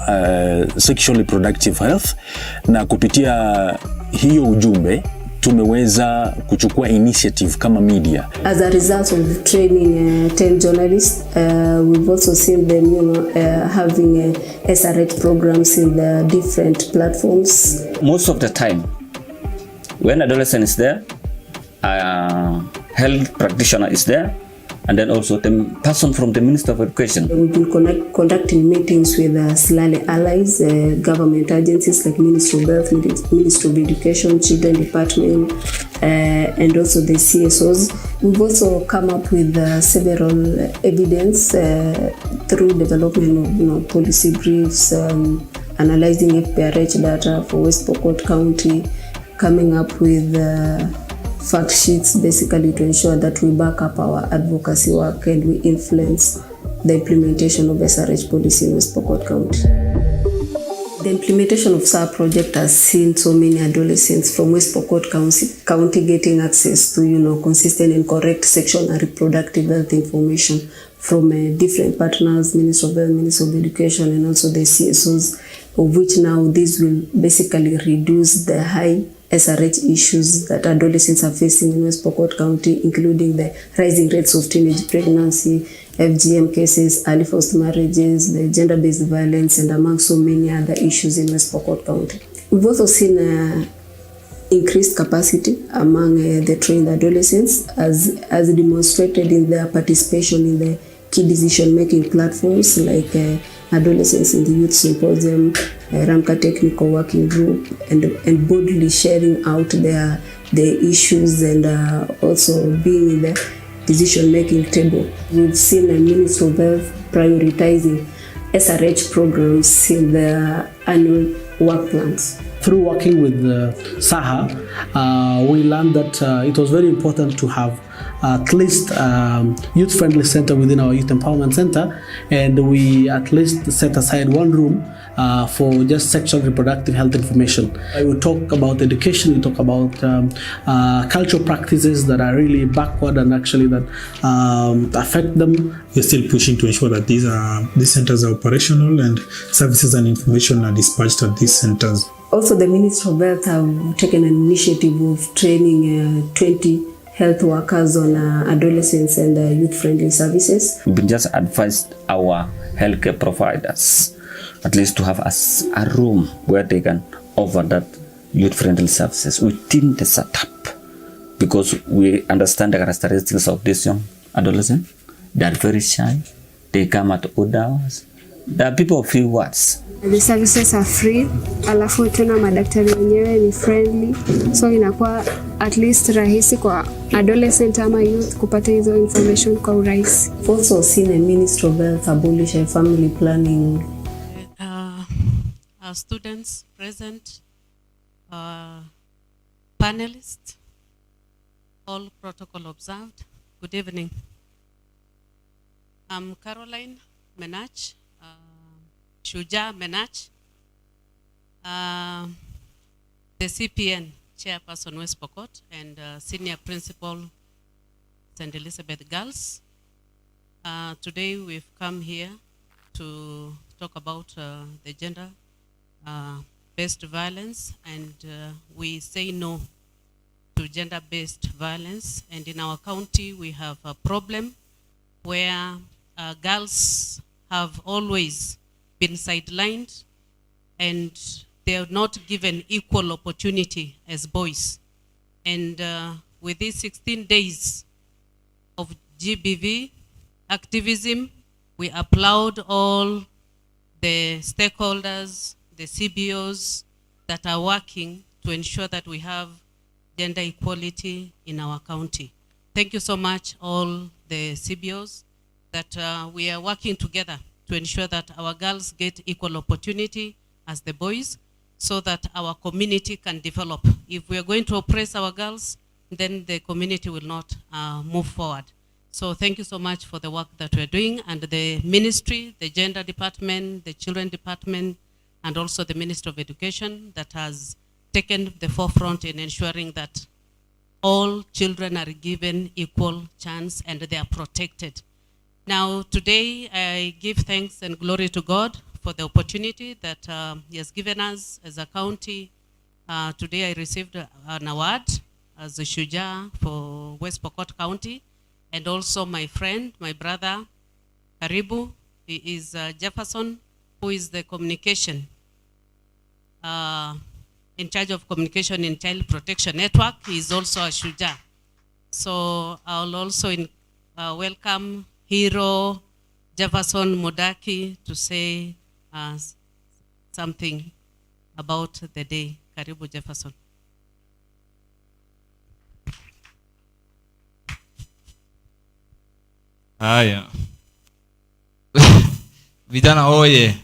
reproductive health, na kupitia hiyo ujumbe tumeweza kuchukua initiative kama media. As a result of training 10 journalists, we've also seen them having SRH programs in the different platforms. Most of the time when adolescent is there, health practitioner is there, and then also the person from the Minister of Education. We've been conducting meetings with SLALE allies, government agencies like Ministry of Health, Ministry of Education, Children Department, and also the CSOs. We've also come up with several evidence through development of policy briefs, analyzing FPRH data for West Pokot County, coming up with fact sheets basically to ensure that we back up our advocacy work and we influence the implementation of SRH policy in West Pokot County. The implementation of SAR project has seen so many adolescents from West Pokot County getting access to consistent and correct sexual and reproductive health information from different partners, Ministry of Health, Ministry of Education, and also the CSOs, of which now this will basically reduce the high SRH issues that adolescents are facing in West Pokot County, including the rising rates of teenage pregnancy, FGM cases, early forced marriages, the gender-based violence, and among so many other issues in West Pokot County. We've also seen increased capacity among the trained adolescents as demonstrated in their participation in the key decision-making platforms like Adolescents in the Youth Symposium, Ramka Technical Working Group, and boldly sharing out their issues and also being in the decision-making table. We've seen a Ministry of Health prioritizing SRH programs in their annual work plans. Through working with SAHA, we learned that it was very important to have at least youth-friendly center within our youth empowerment center, and we at least set aside one room for just sexual reproductive health information. We talk about education, we talk about cultural practices that are really backward and actually that affect them. We're still pushing to ensure that these centers are operational and services and information are dispatched at these centers. Also, the Ministry of Health have taken an initiative of training 20 health workers on adolescents and youth-friendly services. We've just advised our healthcare providers at least to have a room where they can offer that youth-friendly services within the setup, because we understand the characteristics of this young adolescent. They are very shy. They come at odd hours. They are people of few words. The services are free, alafu tuna madaktari wenyewe ni friendly, so inakuwa at least rahisi kwa adolescent ama youth kupata hizo information kwa urahisi. Also seen a Ministry of Health abolish a family planning. Our students present, panelists, all protocol observed. Good evening. I'm Caroline Menach, Shuja Menach, the CPN chairperson West Pokot and senior principal St. Elizabeth Girls. Today we've come here to talk about the gender-based violence, and we say no to gender-based violence. And in our county, we have a problem where girls have always been sidelined and they are not given equal opportunity as boys. And with these 16 days of GBV activism, we applaud all the stakeholders, the CBOs that are working to ensure that we have gender equality in our county. Thank you so much, all the CBOs, that we are working together to ensure that our girls get equal opportunity as the boys, so that our community can develop. If we are going to oppress our girls, then the community will not move forward. So thank you so much for the work that we're doing, and the ministry, the gender department, the children department, and also the Ministry of Education that has taken the forefront in ensuring that all children are given equal chance and they are protected. Now today I give thanks and glory to God for the opportunity that He has given us as a county. Today I received an award as a Shujaa for West Pokot County, and also my friend, my brother, Karibu, he is Jefferson, who is the communication, in charge of communication in Child Protection Network. He is also a Shujaa. So I'll also welcome Hero Jefferson Modaki to say something about the day. Karibu Jefferson. Haya. Vijana hoye.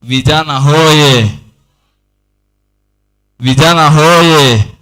Vijana hoye. Vijana hoye.